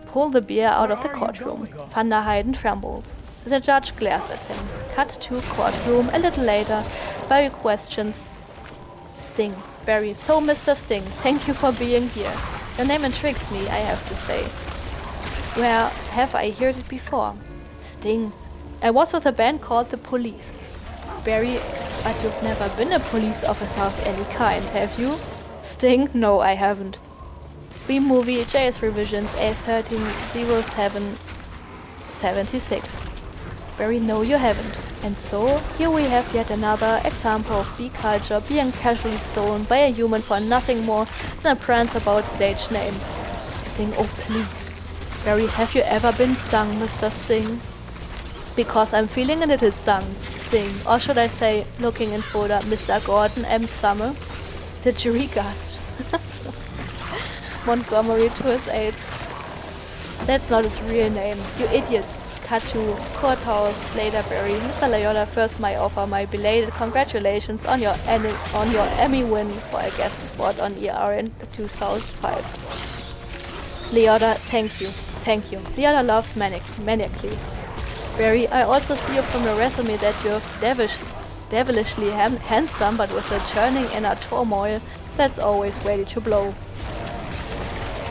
pull the bear out of the courtroom. Van der Heyden trembles. The judge glares at him. Cut to courtroom a little later. Barry questions Sting. Barry, so Mr. Sting, thank you for being here. Your name intrigues me, I have to say. Where have I heard it before? Sting. I was with a band called The Police. Barry, but you've never been a police officer of any kind, have you? Sting, no, I haven't. B-movie JS Revisions 8/13/07/76. Barry, no, you haven't. And so, here we have yet another example of bee culture being casually stolen by a human for nothing more than a prance about stage name. Sting, oh please. Barry, have you ever been stung, Mr. Sting? Because I'm feeling a little stung, Sting. Or should I say, looking in folder, Mr. Gordon M. Summer? The jury gasps. Montgomery to his aid. That's not his real name, you idiots. Cut to courthouse, later Barry. Mr. LelAndra, first my offer my belated congratulations on your Emmy win for a guest spot on ER in 2005. LelAndra, thank you. LelAndra loves maniacally. Barry, I also see from your resume that you're devilishly handsome, but with a churning inner turmoil that's always ready to blow.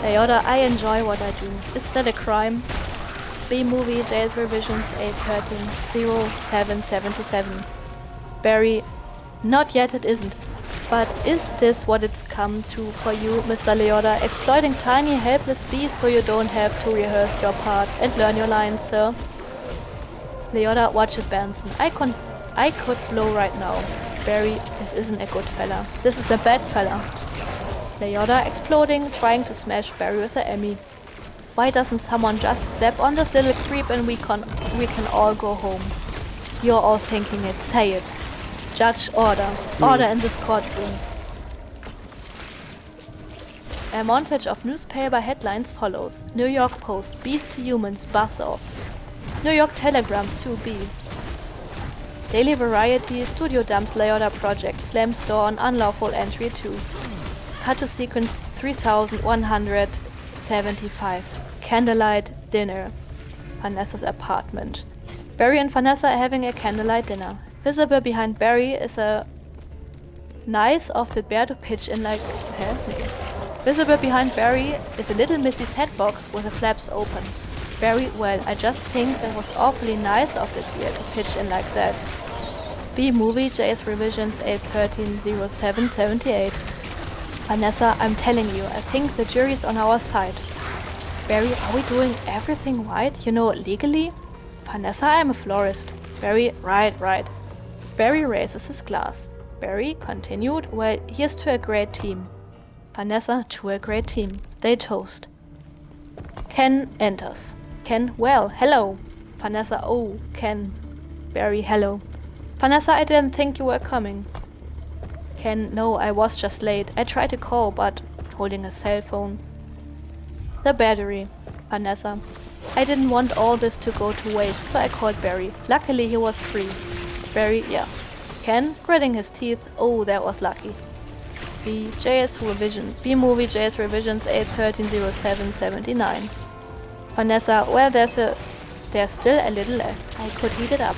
LelAndra, I enjoy what I do. Is that a crime? B-movie JS Revisions 8/13/07/77. Barry, not yet it isn't. But is this what it's come to for you, Mr. LelAndra? Exploiting tiny helpless bees so you don't have to rehearse your part and learn your lines, sir? LelAndra, watch it, Benson. I could blow right now. Barry, this isn't a good fella. This is a bad fella. LelAndra exploding, trying to smash Barry with the Emmy. Why doesn't someone just step on this little creep and we can all go home? You're all thinking it, say it. Judge, order. Order in this courtroom. A montage of newspaper headlines follows. New York Post, bees to humans, buzz off. New York Telegram, sue bee. Daily Variety, studio dumps LelAndra project, slams door on unlawful entry 2. Cut to sequence 3175. Candlelight dinner. Vanessa's apartment. Barry and Vanessa are having a candlelight dinner. Visible behind Barry is a nice of the bear to pitch in like... Okay. Visible behind Barry is a little Missy's head box with the flaps open. Barry, well, I just think that was awfully nice of the bear to pitch in like that. B movie JS Revisions 8130778. Vanessa, I'm telling you, I think the jury's on our side. Barry, are we doing everything right? You know, legally? Vanessa, I'm a florist. Barry, right. Barry raises his glass. Barry continued, well, here's to a great team. Vanessa, to a great team. They toast. Ken enters. Ken, well, hello. Vanessa, oh, Ken. Barry, hello. Vanessa, I didn't think you were coming. Ken, no, I was just late. I tried to call, but holding a cell phone. The battery. Vanessa, I didn't want all this to go to waste, so I called Barry. Luckily, he was free. Barry, yeah. Ken, gritting his teeth. Oh, that was lucky. B movie JS Revisions 8130779. Vanessa, well, there's still a little left. I could heat it up.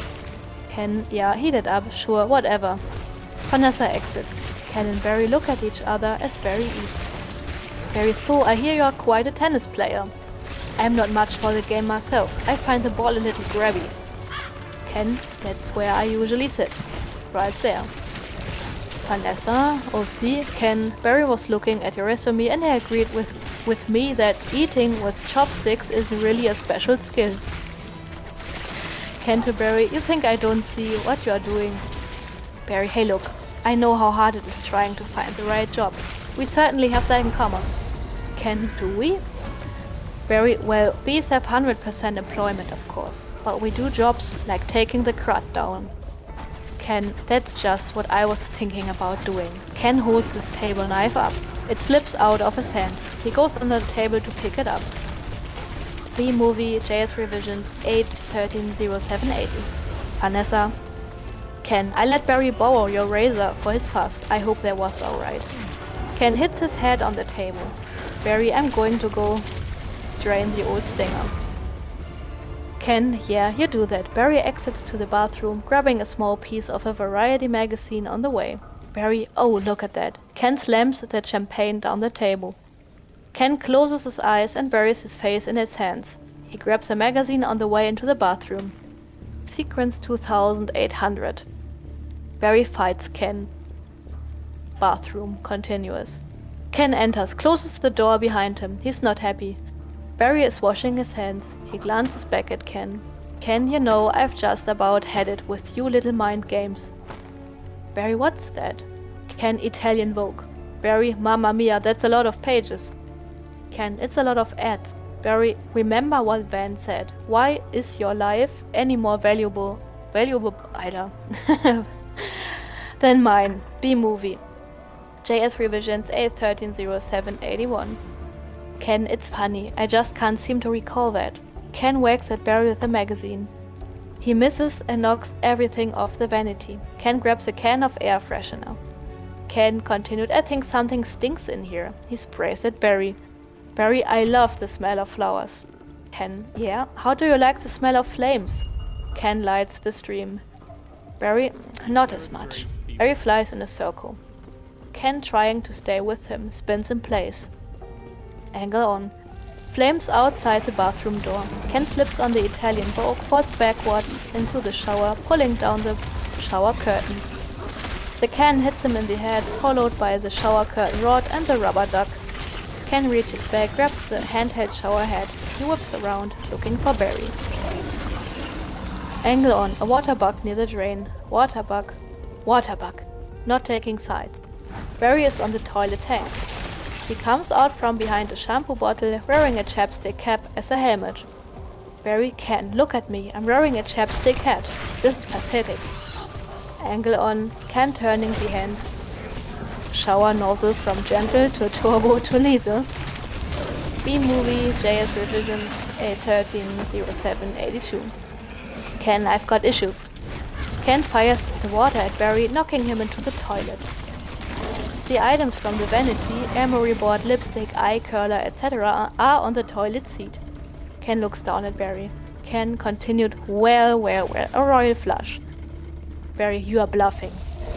Ken, yeah, heat it up, sure, whatever. Vanessa exits. Ken and Barry look at each other as Barry eats. Barry, so I hear you're quite a tennis player. I'm not much for the game myself. I find the ball a little grabby. Ken, that's where I usually sit. Right there. Vanessa, OC, Ken, Barry was looking at your resume and he agreed with me that eating with chopsticks isn't really a special skill. Ken to Barry, you think I don't see what you are doing? Barry, hey look, I know how hard it is trying to find the right job. We certainly have that in common. Ken, do we? Barry, well, bees have 100% employment, of course, but we do jobs like taking the crud down. Ken, that's just what I was thinking about doing. Ken holds his table knife up. It slips out of his hand. He goes under the table to pick it up. B movie JS Revisions 8130780. Vanessa. Ken, I let Barry borrow your razor for his fuss. I hope that was alright. Ken hits his head on the table. Barry, I'm going to go drain the old stinger. Ken, yeah, you do that. Barry exits to the bathroom, grabbing a small piece of a variety magazine on the way. Barry, oh, look at that. Ken slams the champagne down the table. Ken closes his eyes and buries his face in his hands. He grabs a magazine on the way into the bathroom. Sequence 2800. Barry fights Ken. Bathroom continuous. Ken enters, closes the door behind him. He's not happy. Barry is washing his hands. He glances back at Ken. Ken, you know, I've just about had it with you little mind games. Barry, what's that? Ken, Italian Vogue. Barry, mamma mia, that's a lot of pages. Ken, it's a lot of ads. Barry, remember what Van said. Why is your life any more valuable than mine? B movie. JS Revisions 8130781. Ken, it's funny. I just can't seem to recall that. Ken wags at Barry with the magazine. He misses and knocks everything off the vanity. Ken grabs a can of air freshener. Ken continued, I think something stinks in here. He sprays at Barry. Barry, I love the smell of flowers. Ken, yeah? How do you like the smell of flames? Ken lights the stream. Barry, not as much. Barry flies in a circle. Ken, trying to stay with him, spins in place. Angle on. Flames outside the bathroom door. Ken slips on the Italian Vogue, falls backwards into the shower, pulling down the shower curtain. The can hits him in the head, followed by the shower curtain rod and the rubber duck. Ken reaches back, grabs the handheld shower head. He whips around, looking for Barry. Angle on. A water bug near the drain. Water bug. Water bug. Not taking sides. Barry is on the toilet tank. He comes out from behind a shampoo bottle, wearing a chapstick cap as a helmet. Barry, Ken, look at me. I'm wearing a chapstick hat. This is pathetic. Angle on. Ken turning the hand. Shower nozzle from gentle to turbo to lethal. B movie JS Revisions 8130782. Ken, I've got issues. Ken fires the water at Barry, knocking him into the toilet. The items from the vanity, emery board, lipstick, eye curler, etc. are on the toilet seat. Ken looks down at Barry. Ken continued, well, a royal flush. Barry, you are bluffing.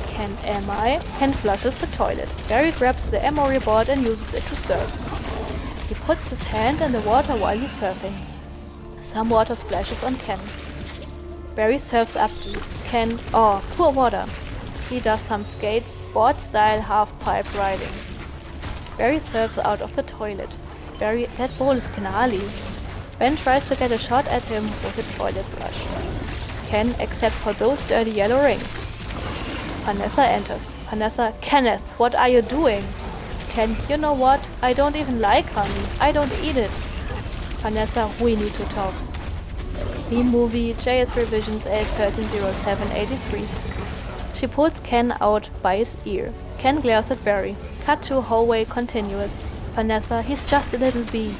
Ken, am I? Ken flushes the toilet. Barry grabs the emery board and uses it to surf. He puts his hand in the water while he's surfing. Some water splashes on Ken. Barry surfs up to Ken. Oh, poor water. He does some skateboard-style half-pipe riding. Barry surfs out of the toilet. Barry, that bowl is gnarly. Ben tries to get a shot at him with a toilet brush. Ken, except for those dirty yellow rings. Vanessa enters. Vanessa, Kenneth, what are you doing? Ken, you know what? I don't even like honey. I don't eat it. Vanessa, we need to talk. B-movie, JS Revisions 8130783. She pulls Ken out by his ear. Ken glares at Barry. Cut to hallway continuous. Vanessa, he's just a little bee.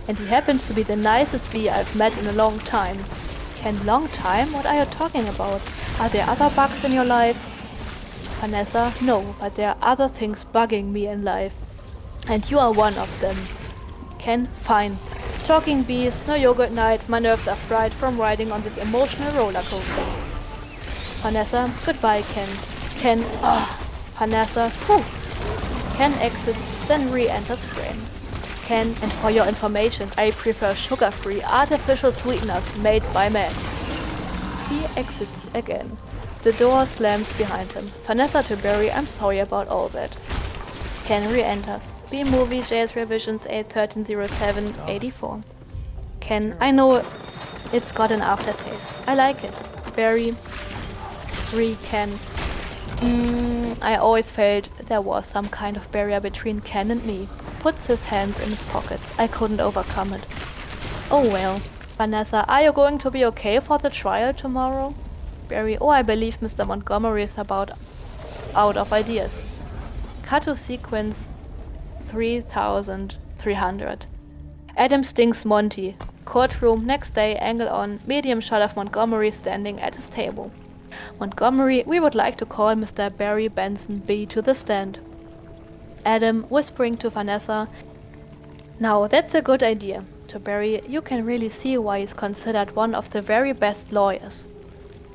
And he happens to be the nicest bee I've met in a long time. Ken, long time? What are you talking about? Are there other bugs in your life? Vanessa, no, but there are other things bugging me in life. And you are one of them. Ken, fine. Talking bees, no yogurt night, my nerves are fried from riding on this emotional roller coaster. Vanessa, goodbye, Ken. Ken, Vanessa, whew. Ken exits, then re-enters frame. Ken, and for your information, I prefer sugar-free artificial sweeteners made by men. He exits again. The door slams behind him. Vanessa to Barry, I'm sorry about all that. Ken re-enters. B-movie, JS Revisions 8130784. Ken, I know it's got an aftertaste. I like it. Barry, Ken. I always felt there was some kind of barrier between Ken and me. Puts his hands in his pockets. I couldn't overcome it. Oh well. Vanessa, are you going to be okay for the trial tomorrow? Barry, I believe Mr. Montgomery is about out of ideas. Cut to sequence 3300. Adam stings Monty. Courtroom, next day, angle on, medium shot of Montgomery standing at his table. Montgomery, we would like to call Mr. Barry Benson B to the stand. Adam, whispering to Vanessa, now that's a good idea. To Barry, you can really see why he's considered one of the very best lawyers.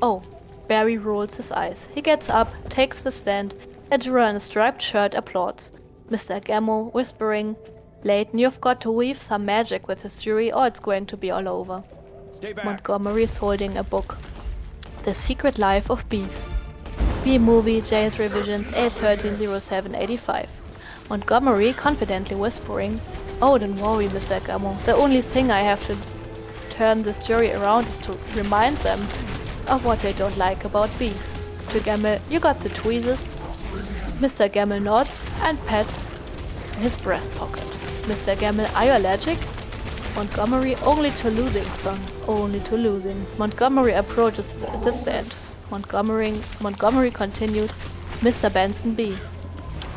Oh, Barry rolls his eyes. He gets up, takes the stand. A juror in a striped shirt applauds. Mr. Gammo, whispering, Layton, you've got to weave some magic with this jury or it's going to be all over. Montgomery is holding a book. The Secret Life of Bees. B-movie, JS Revisions 8130785. Montgomery confidently whispering, oh, don't worry, Mr. Gammo. The only thing I have to turn this jury around is to remind them of what they don't like about bees. To Gamble, you got the tweezers? Mr. Gamble nods and pats his breast pocket. Mr. Gamble, are you allergic? Montgomery, only to losing, son. Only to losing. Montgomery approaches the stand. Montgomery continued, Mr. Benson B.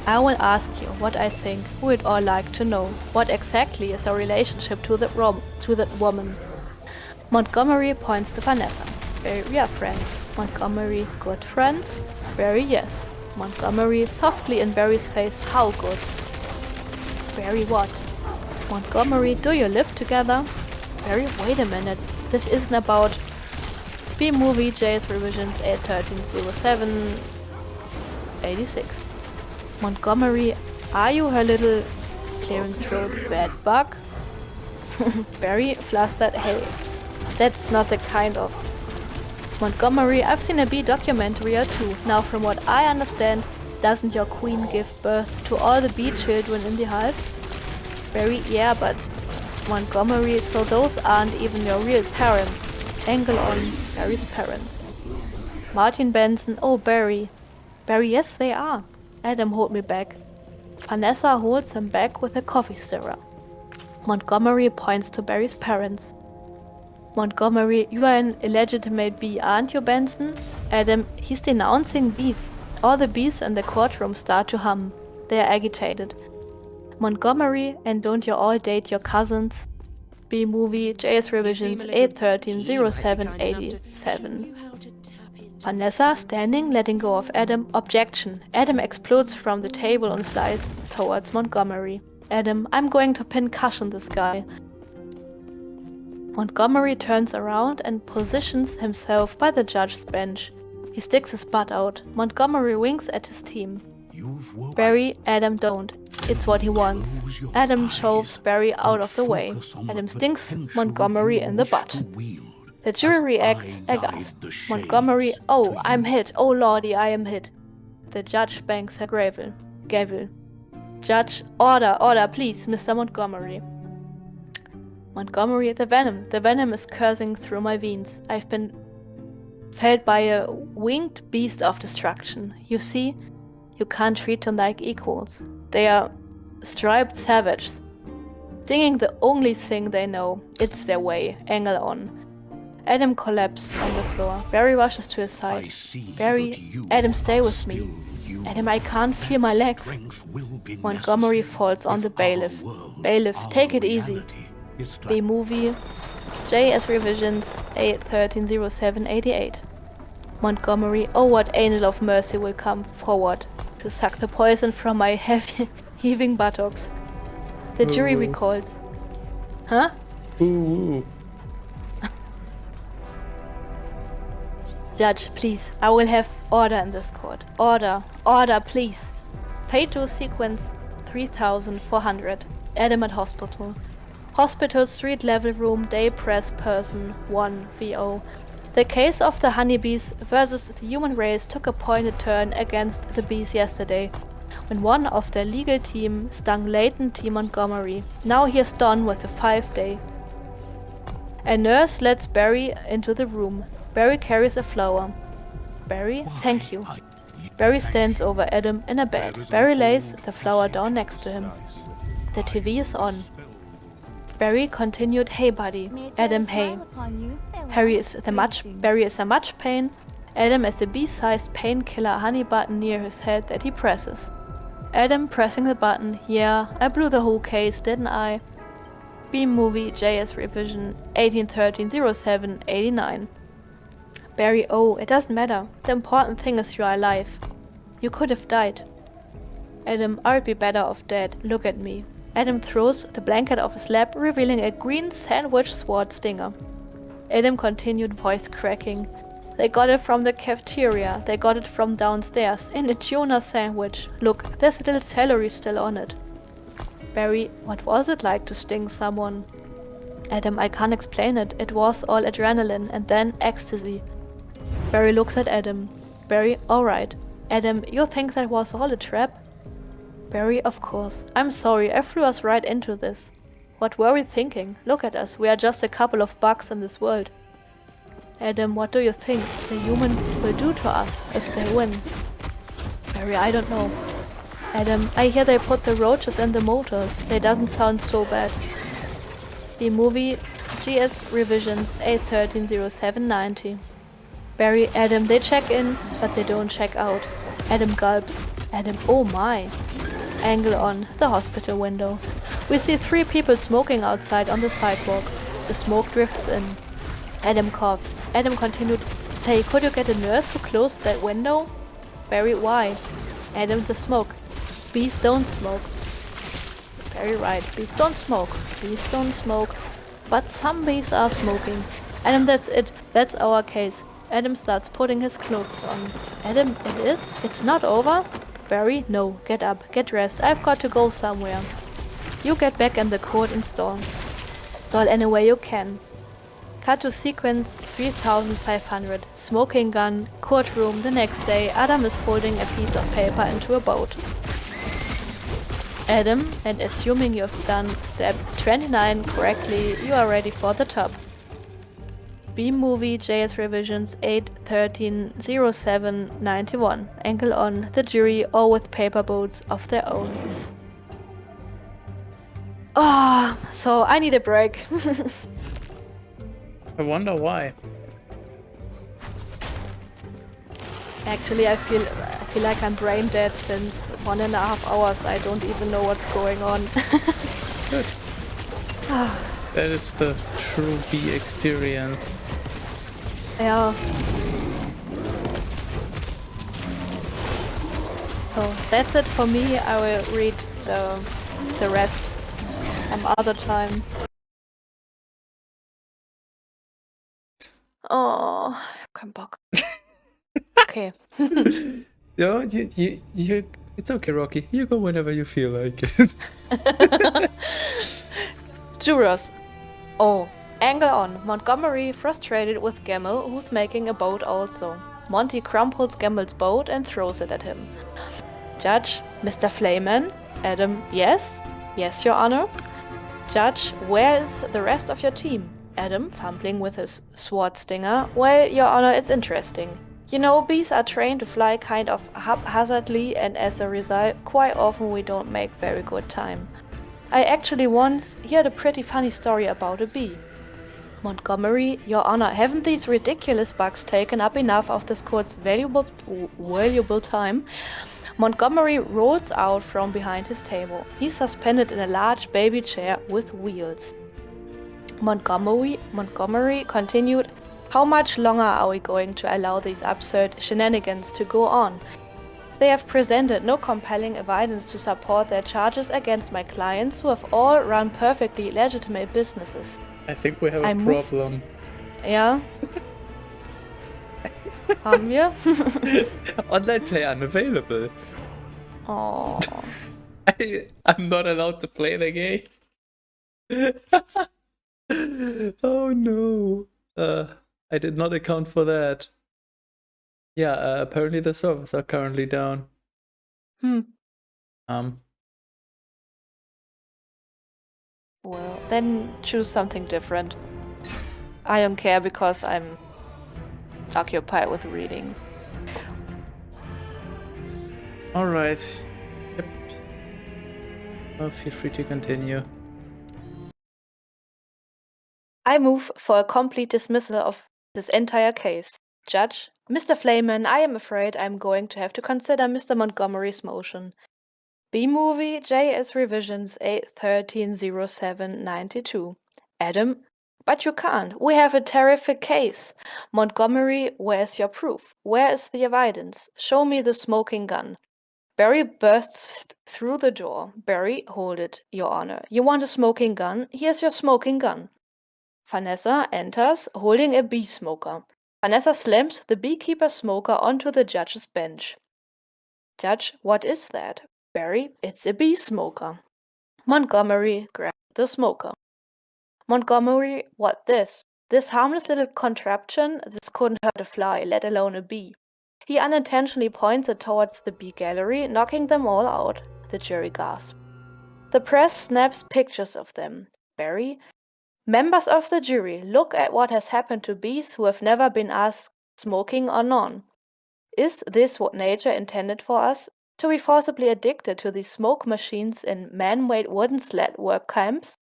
I will ask you what I think we'd all like to know. What exactly is our relationship to that woman? Montgomery points to Vanessa. Barry, we are friends. Montgomery, good friends? Barry, yes. Montgomery, softly in Barry's face, how good? Barry, what? Montgomery, do you live together? Barry, wait a minute. This isn't about B-movie, JS Revisions 8130786. Montgomery, are you her little clearing throat bed bug? Barry, flustered, hey, that's not the kind of... Montgomery, I've seen a bee documentary or two. Now from what I understand, doesn't your queen give birth to all the bee children in the hive? Barry, yeah, but... Montgomery, so those aren't even your real parents. Angle on Barry's parents. Martin Benson, oh Barry. Barry, yes they are. Adam, hold me back. Vanessa holds him back with a coffee stirrer. Montgomery points to Barry's parents. Montgomery, you are an illegitimate bee, aren't you, Benson? Adam, he's denouncing bees. All the bees in the courtroom start to hum. They are agitated. Montgomery, and don't you all date your cousins? B-movie, JS Revisions 8130787. Vanessa, standing, letting go of Adam. Objection. Adam explodes from the table and flies towards Montgomery. Adam, I'm going to pin cushion this guy. Montgomery turns around and positions himself by the judge's bench. He sticks his butt out. Montgomery winks at his team. Barry, Adam don't. It's what he wants. Adam shoves Barry out of the way. Adam stinks Montgomery in the butt. The jury reacts aghast. Montgomery, oh, I'm hit. Oh lordy, I am hit. The judge bangs her gavel. Judge, order, please, Mr. Montgomery. Montgomery, the venom. The venom is coursing through my veins. I've been felled by a winged beast of destruction. You see, you can't treat them like equals. They are striped savages, stinging the only thing they know. It's their way. Angle on. Adam collapsed on the floor. Barry rushes to his side. Barry, Adam, stay with me. Adam, I can't feel my legs. Montgomery falls on the bailiff. Bailiff, take it easy. B-movie, JS Revisions 8130788. Montgomery, oh what angel of mercy will come forward to suck the poison from my heavy, heaving buttocks. The jury recalls. Huh? Ooh. Judge, please, I will have order in this court. Order, please. Fatal sequence 3400. Adam at hospital. Hospital street level room day press person 1 VO. The case of the honeybees versus the human race took a pointed turn against the bees yesterday, when one of their legal team stung Leighton T. Montgomery. Now he is done with the 5-day. A nurse lets Barry into the room. Barry carries a flower. Barry, thank you. Barry stands over Adam in a bed. Barry lays the flower down next to him. The TV is on. Barry continued, hey buddy. Adam, hey. Barry is a much pain. Adam is a bee-sized painkiller honey button near his head that he presses. Adam pressing the button, yeah, I blew the whole case, didn't I? B-movie JS Revision 18130789. Barry, oh, it doesn't matter. The important thing is you are alive. You could have died. Adam, I'd be better off dead. Look at me. Adam throws the blanket off his lap, revealing a green sandwich sword stinger. Adam continued, voice cracking. They got it from the cafeteria. They got it from downstairs, in a tuna sandwich. Look, there's a little celery still on it. Barry, what was it like to sting someone? Adam, I can't explain it. It was all adrenaline and then ecstasy. Barry looks at Adam. Barry, alright. Adam, you think that was all a trap? Barry, of course. I'm sorry, I threw us right into this. What were we thinking? Look at us, we are just a couple of bugs in this world. Adam, what do you think the humans will do to us if they win? Barry, I don't know. Adam, I hear they put the roaches in the motors. They doesn't sound so bad. The movie GS Revisions 8130790. Barry, Adam, they check in, but they don't check out. Adam gulps. Adam, oh my. Angle on the hospital window. We see 3 people smoking outside on the sidewalk. The smoke drifts in. Adam coughs. Adam continued, say, could you get a nurse to close that window? Barry, why? Adam, the smoke. Bees don't smoke. Very right, bees don't smoke. Bees don't smoke. But some bees are smoking. Adam, that's it. That's our case. Adam starts putting his clothes on. Adam, it is? It's not over? Barry, no. Get up. Get dressed. I've got to go somewhere. You get back in the court and stall. Stall any way you can. Cut to sequence 3500. Smoking gun. Courtroom. The next day, Adam is folding a piece of paper into a boat. Adam, and assuming you've done step 29 correctly, you are ready for the top. B-movie JS Revisions 8130791. Angle on the jury, all with paper boats of their own. Oh, so I need a break. I wonder why. Actually, I feel like I'm brain dead since 1.5 hours. I don't even know what's going on. Good. That is the true bee experience. Yeah. So that's it for me. I will read the rest some other time. Oh, kein Bock. Okay. Yeah, you, it's okay, Rocky. You go whenever you feel like it. Jurors. Oh. Angle on. Montgomery frustrated with Gemmel, who's making a boat also. Monty crumples Gemmel's boat and throws it at him. Judge. Mr. Flayman. Adam. Yes? Yes, Your Honor. Judge. Where is the rest of your team? Adam, fumbling with his sword stinger. Well, Your Honor, it's interesting. You know, bees are trained to fly kind of haphazardly, and as a result, quite often we don't make very good time. I actually once heard a pretty funny story about a bee. Montgomery, Your Honor, haven't these ridiculous bugs taken up enough of this court's valuable time? Montgomery rolls out from behind his table. He's suspended in a large baby chair with wheels. Montgomery continued, how much longer are we going to allow these absurd shenanigans to go on? They have presented no compelling evidence to support their charges against my clients, who have all run perfectly legitimate businesses. I think we have a problem. Ja. Haben wir? Online play unavailable. Oh. I'm not allowed to play the game. Oh no. I did not account for that. Yeah, apparently the servers are currently down. Well, then choose something different. I don't care because I'm occupied with reading. Alright. Yep. Oh, feel free to continue. I move for a complete dismissal of this entire case. Judge, Mr. Flayman, I am afraid I'm going to have to consider Mr. Montgomery's motion. B-Movie JS Revisions 8130792. Adam, but you can't. We have a terrific case. Montgomery, where's your proof? Where is the evidence? Show me the smoking gun. Barry bursts through the door. Barry, hold it, Your Honor. You want a smoking gun? Here's your smoking gun. Vanessa enters, holding a bee smoker. Vanessa slams the beekeeper's smoker onto the judge's bench. Judge, what is that? Barry, it's a bee smoker. Montgomery grabs the smoker. Montgomery, what this? This harmless little contraption? This couldn't hurt a fly, let alone a bee. He unintentionally points it towards the bee gallery, knocking them all out. The jury gasps. The press snaps pictures of them. Barry, members of the jury, look at what has happened to bees who have never been asked smoking or none. Is this what nature intended for us? To be forcibly addicted to these smoke machines in man-made wooden sled work camps?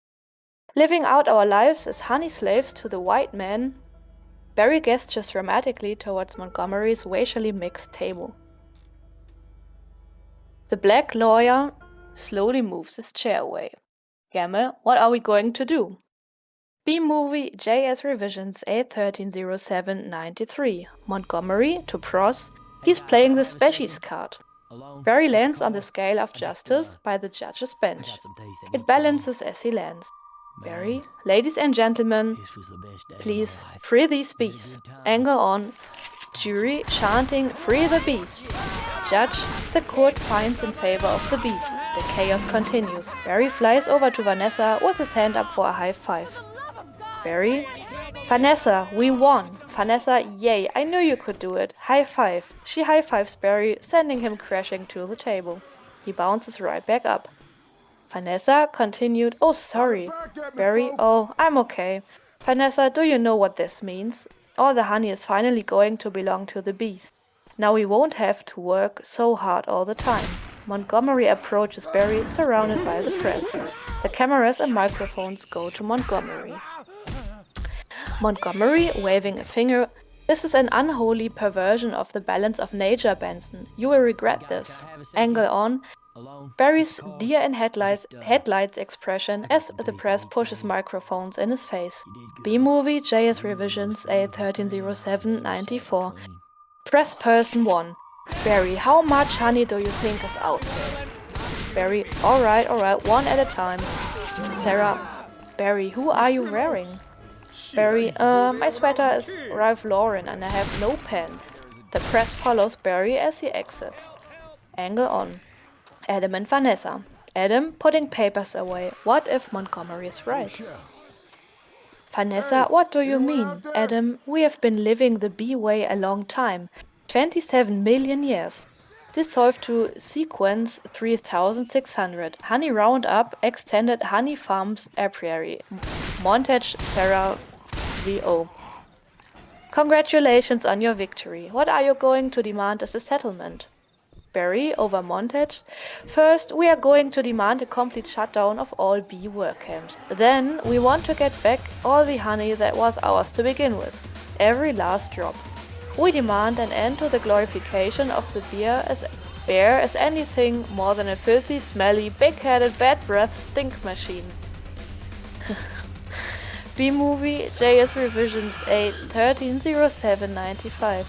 Living out our lives as honey slaves to the white man? Barry gestures dramatically towards Montgomery's racially mixed table. The black lawyer slowly moves his chair away. Gammel, what are we going to do? B-Movie JS Revisions 8130793. Montgomery to pros. He's playing the species card. Barry lands on the scale of justice by the judge's bench. It balances as he lands. Barry, ladies and gentlemen, please free these bees. Angle on. Jury chanting, free the bees. Judge, the court finds in favor of the bees. The chaos continues. Barry flies over to Vanessa with his hand up for a high five. Barry, Vanessa, we won. Vanessa, yay, I knew you could do it. High five. She high fives Barry, sending him crashing to the table. He bounces right back up. Vanessa continued, oh sorry. Barry, oh, I'm okay. Vanessa, do you know what this means? All the honey is finally going to belong to the bees. Now we won't have to work so hard all the time. Montgomery approaches Barry, surrounded by the press. The cameras and microphones go to Montgomery. Montgomery, waving a finger, this is an unholy perversion of the balance of nature, Benson. You will regret this. Angle on. Barry's deer in headlights expression as the press pushes microphones in his face. B-Movie JS Revisions 8130794. Press person 1. Barry, how much honey do you think is out there? Barry, alright, one at a time. Sarah, Barry, who are you wearing? Barry, my sweater is Ralph Lauren and I have no pants. The press follows Barry as he exits. Angle on. Adam and Vanessa. Adam putting papers away. What if Montgomery is right? Vanessa, what do you mean? Adam, we have been living the bee way a long time. 27 million years. Dissolved to sequence 3600. Honey Roundup extended honey farms apiary. Montage Sarah VO. Congratulations on your victory. What are you going to demand as a settlement? Barry over Montage. First, we are going to demand a complete shutdown of all bee work camps. Then, we want to get back all the honey that was ours to begin with. Every last drop. We demand an end to the glorification of the bear as anything more than a filthy, smelly, big-headed, bad-breath stink machine. B-Movie JS Revisions A 130795.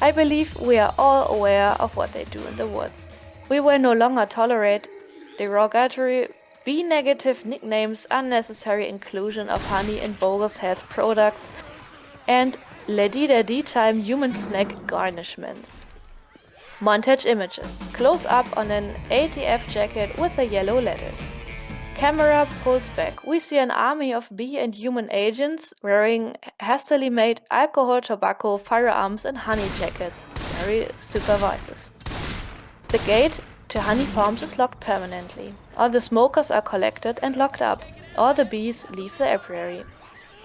I believe we are all aware of what they do in the woods. We will no longer tolerate derogatory B-negative nicknames, unnecessary inclusion of honey in bogus health products, and Lady-da-dee-time human snack garnishment. Montage images. Close up on an ATF jacket with the yellow letters. Camera pulls back. We see an army of bee and human agents wearing hastily made alcohol, tobacco, firearms, and honey jackets. Barry supervises. The gate to honey farms is locked permanently. All the smokers are collected and locked up. All the bees leave the apiary.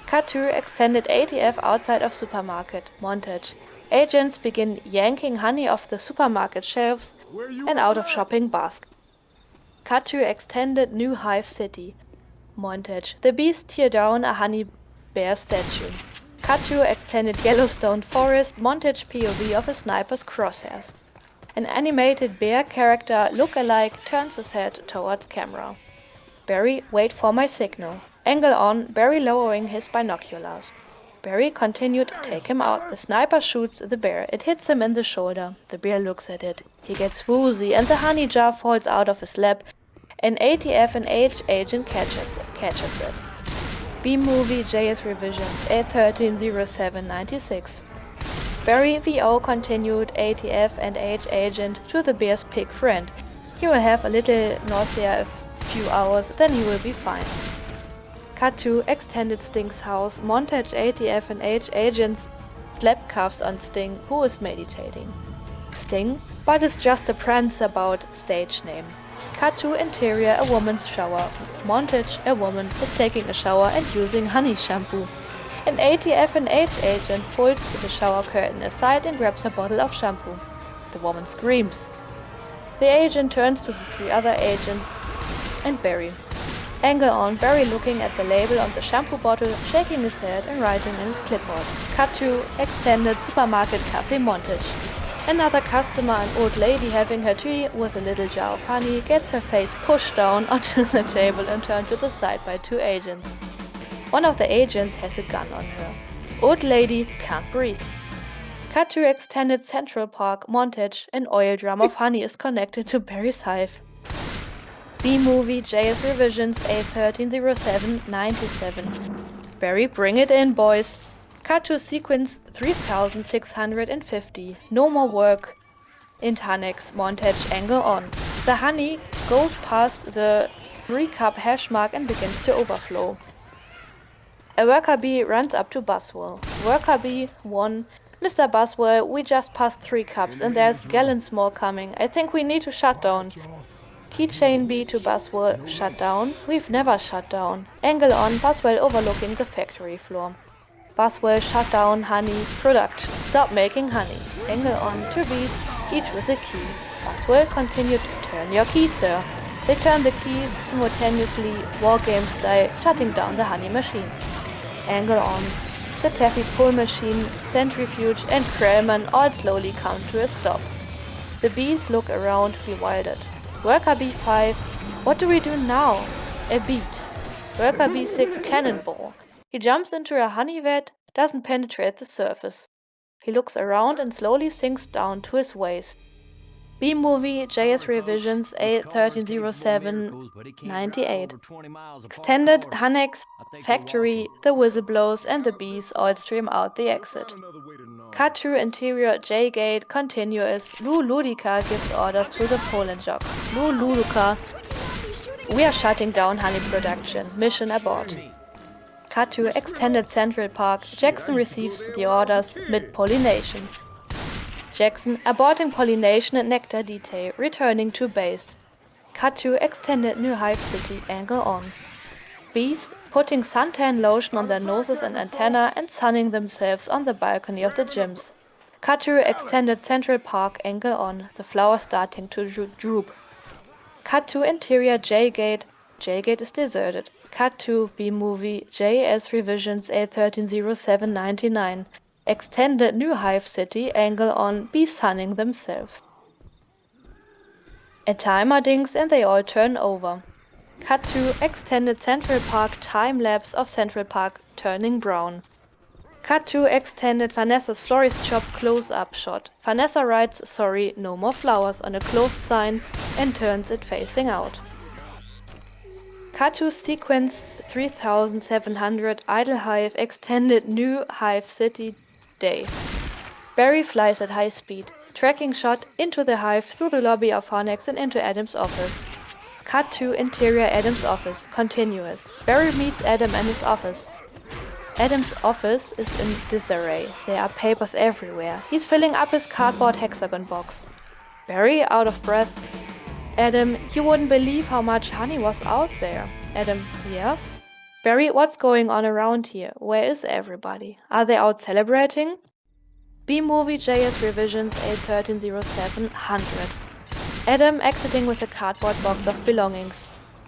Cut to extended ATF outside of supermarket. Montage. Agents begin yanking honey off the supermarket shelves and out of shopping baskets. Cut to extended new hive city. Montage. The bees tear down a honey bear statue. Cut to extended Yellowstone forest. Montage POV of a sniper's crosshairs. An animated bear character look-alike turns his head towards camera. Barry, wait for my signal. Angle on, Barry lowering his binoculars. Barry continued, take him out. The sniper shoots the bear. It hits him in the shoulder. The bear looks at it. He gets woozy and the honey jar falls out of his lap. An ATF and H agent catches it. B-Movie JS Revisions A130796. Barry VO continued ATF and H agent to the bear's pig friend. He will have a little nausea a few hours, then he will be fine. Cut to extended Sting's house. Montage ATF and H agents slap cuffs on Sting, who is meditating. Sting, but it's just a prance about stage name. Cut to interior, a woman's shower. Montage, a woman is taking a shower and using honey shampoo. An ATF and H agent pulls the shower curtain aside and grabs a bottle of shampoo. The woman screams. The agent turns to the three other agents and Barry. Angle on, Barry looking at the label on the shampoo bottle, shaking his head and writing in his clipboard. Cut to extended supermarket cafe montage. Another customer, an old lady having her tea with a little jar of honey, gets her face pushed down onto the table and turned to the side by two agents. One of the agents has a gun on her. Old lady can't breathe. Cut to extended Central Park montage. An oil drum of honey is connected to Barry's hive. B-Movie JS Revisions A130797. Barry, bring it in, boys. Cut to sequence 3650. No more work. In Tanex montage angle on. The honey goes past the 3-cup hash mark and begins to overflow. A worker bee runs up to Buswell. Worker bee 1. Mr. Buswell, we just passed 3 cups and there's gallons more coming. I think we need to shut down. Keychain B to Buswell, shut down. We've never shut down. Angle on, Buswell overlooking the factory floor. Buswell shut down honey production. Stop making honey. Angle on, 2 bees, each with a key. Buswell continued, turn your key, sir. They turn the keys simultaneously, wargame style, shutting down the honey machines. Angle on. The taffy pull machine, centrifuge, and Krellman all slowly come to a stop. The bees look around, bewildered. Worker B5, what do we do now? A beat. Worker B6, cannonball. He jumps into a honey vat, doesn't penetrate the surface. He looks around and slowly sinks down to his waist. B-Movie JS Revisions A130798. Extended Hanex Factory, the whistle blows and the bees all stream out the exit. Cut to interior J-Gate, continuous. Lou Ludica gives orders to the Poland jock. Lou Ludica, we are shutting down honey production. Mission abort. Cut to extended Central Park. Jackson receives the orders mid-pollination. Jackson aborting pollination and nectar detail, returning to base. Cut to extended New Hive City, angle on. Bees putting suntan lotion on their noses and antennae and sunning themselves on the balcony of the gyms. Cut to extended Central Park, angle on, the flowers starting to droop. Cut to interior J-Gate, J-Gate is deserted. Cut to B-Movie JS Revisions A130799. Extended New Hive City, angle on, bees sunning themselves. A timer dings and they all turn over. Cut to extended Central Park time-lapse of Central Park turning brown. Cut to extended Vanessa's florist shop close-up shot. Vanessa writes "Sorry, no more flowers" on a closed sign and turns it facing out. Cut to sequence 3700 Idle Hive extended New Hive City day. Barry flies at high speed. Tracking shot into the hive through the lobby of Hornex and into Adam's office. Cut to interior Adam's office, continuous. Barry meets Adam and his office. Adam's office is in disarray. There are papers everywhere. He's filling up his cardboard hexagon box. Barry, out of breath. Adam, you wouldn't believe how much honey was out there. Adam, yeah? Barry, what's going on around here? Where is everybody? Are they out celebrating? B-Movie JS Revisions A130700. Adam exiting with a cardboard box of belongings.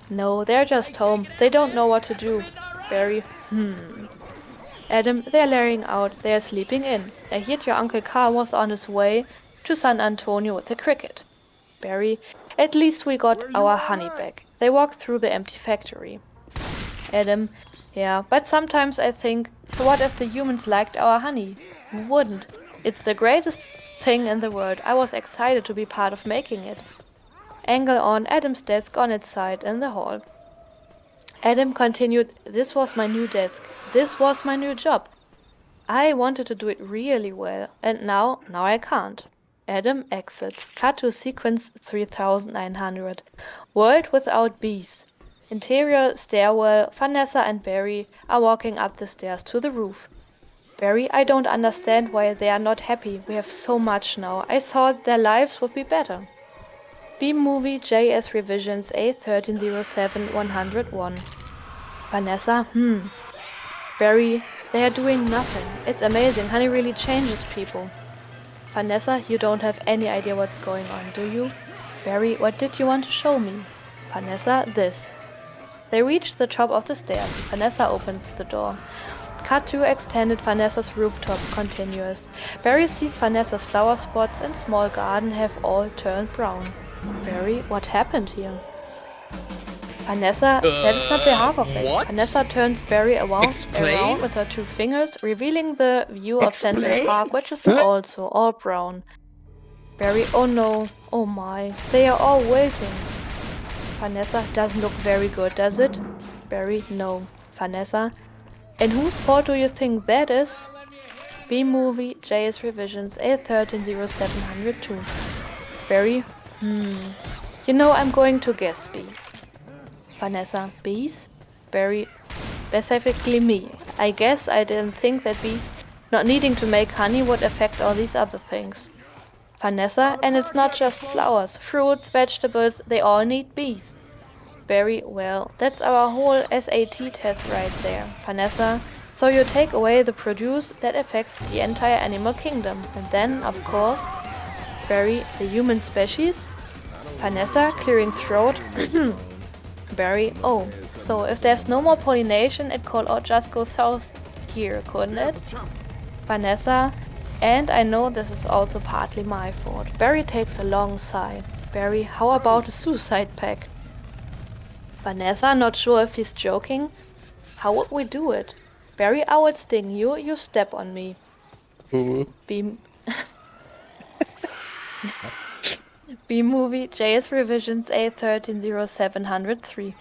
No, they're just home. They don't know what to do. Barry, Adam, they're laying out. They're sleeping in. I heard your Uncle Carl was on his way to San Antonio with a cricket. Barry, at least we got our honey back. They walked through the empty factory. Adam, yeah, but sometimes I think, so what if the humans liked our honey? Who wouldn't? It's the greatest thing in the world. I was excited to be part of making it. Angle on Adam's desk on its side in the hall. Adam continued, this was my new desk. This was my new job. I wanted to do it really well, and now I can't. Adam exits. Cut to sequence 3900. World without bees. Interior stairwell. Vanessa and Barry are walking up the stairs to the roof. Barry, I don't understand why they are not happy. We have so much now. I thought their lives would be better. B-Movie JS Revisions A1307-101. Vanessa, Barry, they are doing nothing. It's amazing. Honey really changes people. Vanessa, you don't have any idea what's going on, do you? Barry, what did you want to show me? Vanessa, this. They reach the top of the stairs. Vanessa opens the door. Cut to extended Vanessa's rooftop, continuous. Barry sees Vanessa's flower spots and small garden have all turned brown. Barry, what happened here? Vanessa, that is not the half of it. What? Vanessa turns Barry around with her two fingers, revealing the view of Central Park, which is also all brown. Barry, oh no, oh my, they are all wilting. Vanessa, doesn't look very good, does it? Barry, no. Vanessa, and whose fault do you think that is? B-Movie JS Revisions A130702. Barry, you know I'm going to guess B. Vanessa, bees? Barry, specifically me. I guess I didn't think that bees not needing to make honey would affect all these other things. Vanessa, and it's not just flowers, fruits, vegetables, they all need bees. Barry, well, that's our whole SAT test right there. Vanessa, so you take away the produce that affects the entire animal kingdom. And then, of course, Barry, the human species? Vanessa, clearing throat. Barry, oh, so if there's no more pollination, it could all just go south here, couldn't it? Vanessa, and I know this is also partly my fault. Barry takes a long sigh. Barry, how about a suicide pact? Vanessa, not sure if he's joking. How would we do it? Barry, I would sting you, you step on me. Ooh. B-movie, JS Revisions A130703.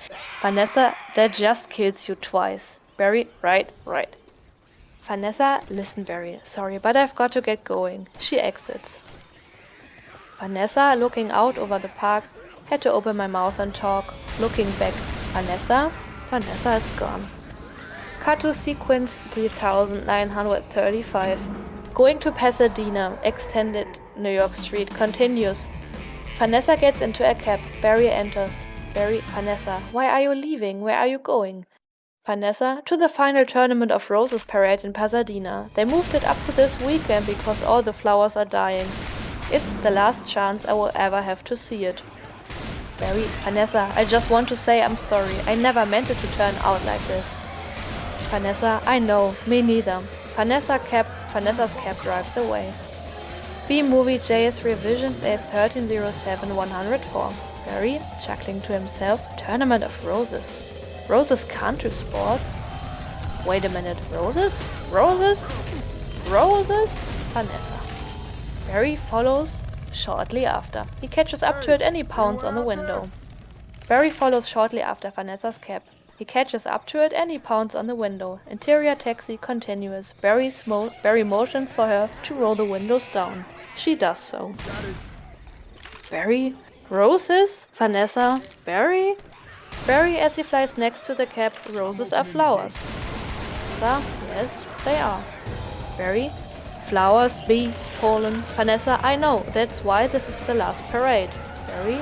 Vanessa, that just kills you twice. Barry, right. Vanessa, listen Barry, sorry, but I've got to get going. She exits. Vanessa, looking out over the park, had to open my mouth and talk. Looking back, Vanessa is gone. Cut to sequence 3935. Going to Pasadena, extended New York Street, continues. Vanessa gets into a cab. Barry enters. Barry, Vanessa, why are you leaving? Where are you going? Vanessa, to the final tournament of Roses parade in Pasadena. They moved it up to this weekend because all the flowers are dying. It's the last chance I will ever have to see it. Barry, Vanessa, I just want to say I'm sorry. I never meant it to turn out like this. Vanessa, I know, me neither. Vanessa's cab drives away. B-movie JS Revisions A1307-104. Barry, chuckling to himself, Tournament of Roses. Roses country sports? Wait a minute, roses? Vanessa. Barry follows shortly after. He catches up to it and he pounds on the window. Barry follows shortly after Vanessa's cab. He catches up to it and he pounds on the window. Interior taxi continuous. Barry motions for her to roll the windows down. She does so. Barry? Roses? Vanessa? Barry? Barry as he flies next to the cab. Roses are flowers. Vanessa? Yes, they are. Barry? Flowers, bees, pollen. Vanessa, I know, that's why this is the last parade. Barry?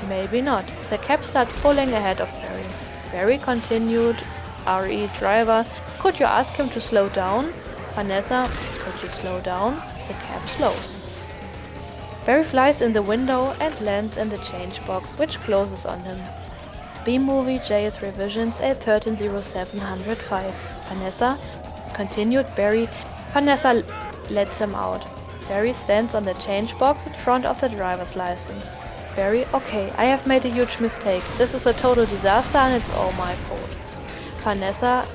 Maybe not. The cab starts pulling ahead of Barry. Barry continued, RE driver, could you ask him to slow down? Vanessa, could you slow down? The cab slows. Barry flies in the window and lands in the change box, which closes on him. B-movie JS Revisions A1307-105. Vanessa, continued Barry. Vanessa lets him out. Barry stands on the change box in front of the driver's license. Barry, okay, I have made a huge mistake. This is a total disaster and it's all my fault. Vanessa,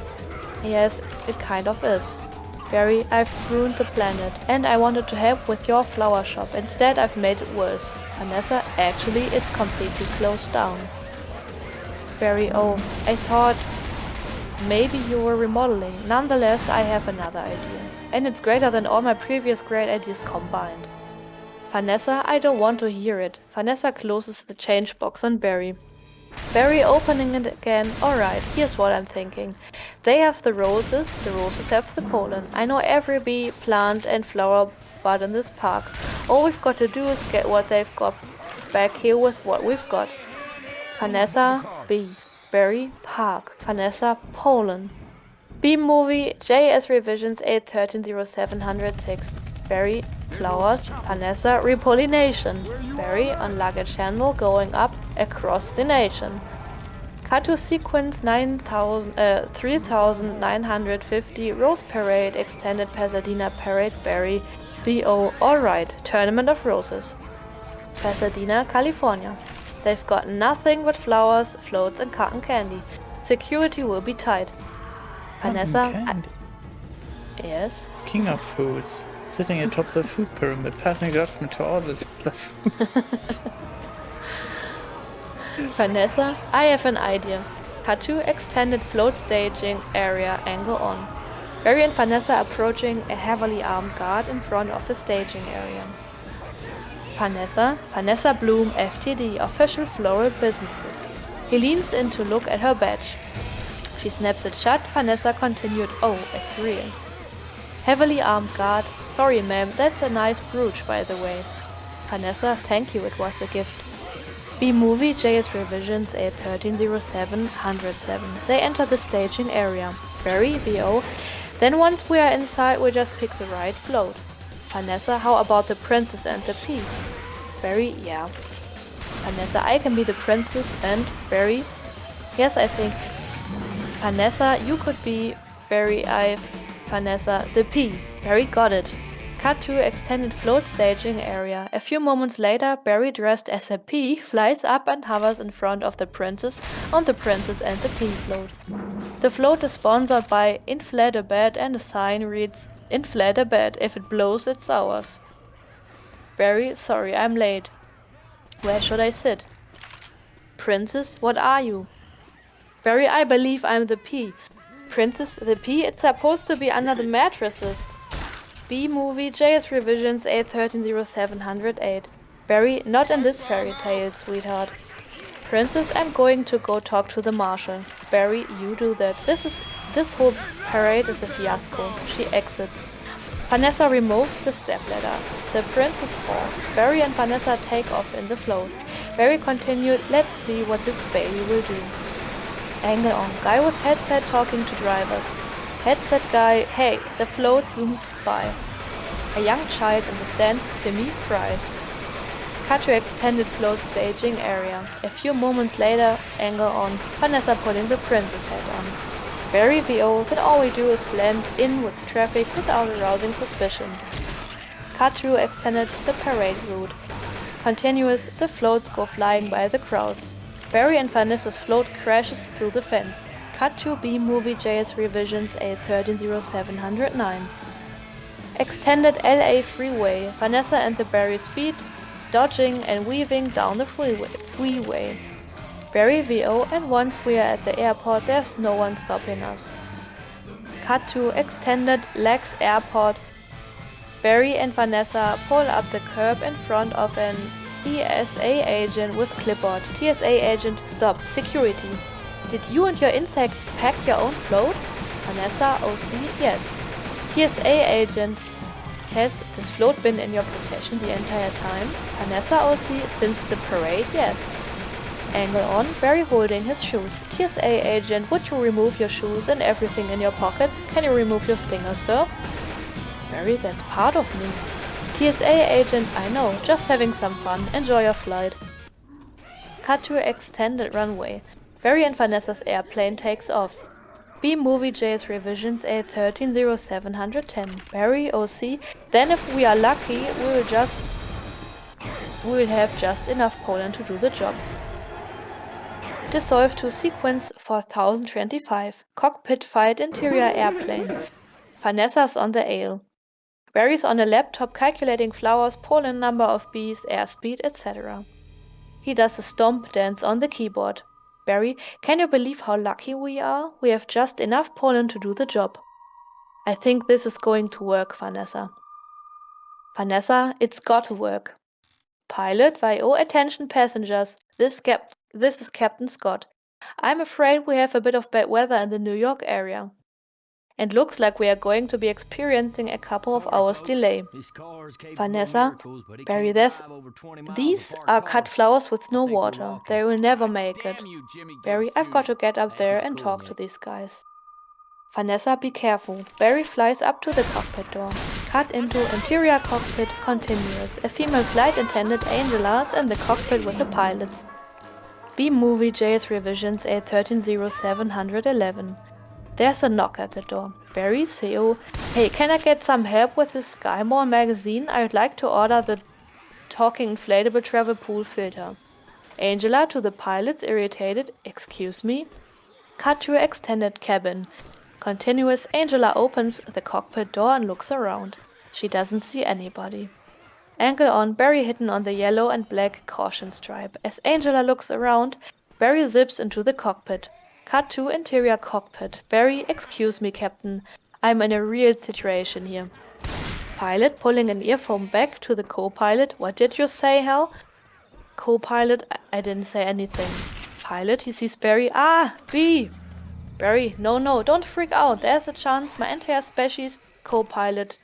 yes, it kind of is. Barry, I've ruined the planet and I wanted to help with your flower shop. Instead, I've made it worse. Vanessa, actually, it's completely closed down. Barry, oh, I thought maybe you were remodeling. Nonetheless, I have another idea. And it's greater than all my previous great ideas combined. Vanessa, I don't want to hear it. Vanessa closes the change box on Barry. Barry opening it again. Alright, here's what I'm thinking. They have the roses have the pollen. I know every bee, plant and flower bud in this park. All we've got to do is get what they've got back here with what we've got. Vanessa, bees. Barry, park. Vanessa, pollen. B-movie JS Revisions A1307-106. Barry, flowers. Vanessa, repollination. Barry, on luggage handle going up across the nation. Cut to sequence 3950 Rose Parade extended Pasadena Parade. Barry, VO, alright, Tournament of Roses. Pasadena, California. They've got nothing but flowers, floats and cotton candy. Security will be tight. Vanessa, yes? King of foods, sitting atop the food pyramid, passing judgment to all the stuff. Vanessa, I have an idea. Cut to extended float staging area angle on. Barry and Vanessa approaching a heavily armed guard in front of the staging area. Vanessa Bloom, FTD, official floral businesses. He leans in to look at her badge. She snaps it shut. Vanessa continued, oh, it's real. Heavily armed guard, sorry ma'am, that's a nice brooch by the way. Vanessa, thank you, it was a gift. B-movie JS Revisions A1307-107. They enter the staging area. Barry, VO. Then once we are inside, we just pick the right float. Vanessa, how about the princess and the pea? Barry, yeah. Vanessa, I can be the princess and Barry. Yes, I think. Vanessa, you could be Barry, Vanessa, the pea. Barry got it. Cut to extended float staging area. A few moments later, Barry, dressed as a pea, flies up and hovers in front of the princess on the princess and the pea float. The float is sponsored by Inflatable and a sign reads, Inflatable, if it blows, it's ours. Barry, sorry, I'm late. Where should I sit? Princess, what are you? Barry, I believe I'm the P. Princess, the P? It's supposed to be under the mattresses. B movie, JS Revisions 8130708. Barry, not in this fairy tale, sweetheart. Princess, I'm going to go talk to the marshal. Barry, you do that. This whole parade is a fiasco. She exits. Vanessa removes the stepladder. The princess falls. Barry and Vanessa take off in the float. Barry continued, let's see what this baby will do. Angle on. Guy with headset talking to drivers. Headset guy, hey, the float zooms by. A young child in the stands, Timmy, cries. Cut to extended float staging area. A few moments later, angle on. Vanessa putting the princess hat on. Barry VO, then all we do is blend in with traffic without arousing suspicion. Cut to extended the parade route. Continuous, the floats go flying by the crowds. Barry and Vanessa's float crashes through the fence. Cut to B movie JS Revisions 8130709. Extended LA freeway. Vanessa and the Barry speed, dodging and weaving down the freeway. Barry VO, and once we are at the airport, there's no one stopping us. Cut to extended Lex Airport. Barry and Vanessa pull up the curb in front of an TSA agent with clipboard. TSA agent, stop. Security. Did you and your insect pack your own float? Vanessa, OC, yes. TSA agent, has this float been in your possession the entire time? Vanessa, OC, since the parade, yes. Angle on, Barry holding his shoes. TSA agent, would you remove your shoes and everything in your pockets? Can you remove your stinger, sir? Barry, that's part of me. TSA agent, I know, just having some fun. Enjoy your flight. Cut to extended runway. Barry and Vanessa's airplane takes off. B movie JS Revisions 8130710. Barry, OC, then if we are lucky, we will have just enough pollen to do the job. Dissolve to sequence 4025. Cockpit fight interior airplane. Vanessa's on the ale. Barry's on a laptop calculating flowers, pollen number of bees, airspeed, etc. He does a stomp dance on the keyboard. Barry, can you believe how lucky we are? We have just enough pollen to do the job. I think this is going to work, Vanessa. Vanessa, it's got to work. Pilot, VO, attention passengers. This is Captain Scott. I'm afraid we have a bit of bad weather in the New York area. And looks like we are going to be experiencing a couple of hours delay. Vanessa, Barry, these are cut flowers with no water. They will never make it. Barry, I've got to get up there and talk to these guys. Vanessa, be careful. Barry flies up to the cockpit door. Cut into interior cockpit, continuous. A female flight attendant, Angela's in the cockpit with the pilots. B movie JS Revisions 8130711. There's a knock at the door. Barry, CO. Hey, can I get some help with this Skymore magazine? I would like to order the talking inflatable travel pool filter. Angela to the pilots, irritated. Excuse me? Cut to extended cabin. Continuous, Angela opens the cockpit door and looks around. She doesn't see anybody. Angle on, Barry hidden on the yellow and black caution stripe. As Angela looks around, Barry zips into the cockpit. Cut to interior cockpit. Barry, excuse me, Captain. I'm in a real situation here. Pilot pulling an earphone back to the co-pilot. What did you say, Hal? Co-pilot, I didn't say anything. Pilot, he sees Barry. Ah, B! Barry, no, don't freak out. There's a chance my entire species. Co-pilot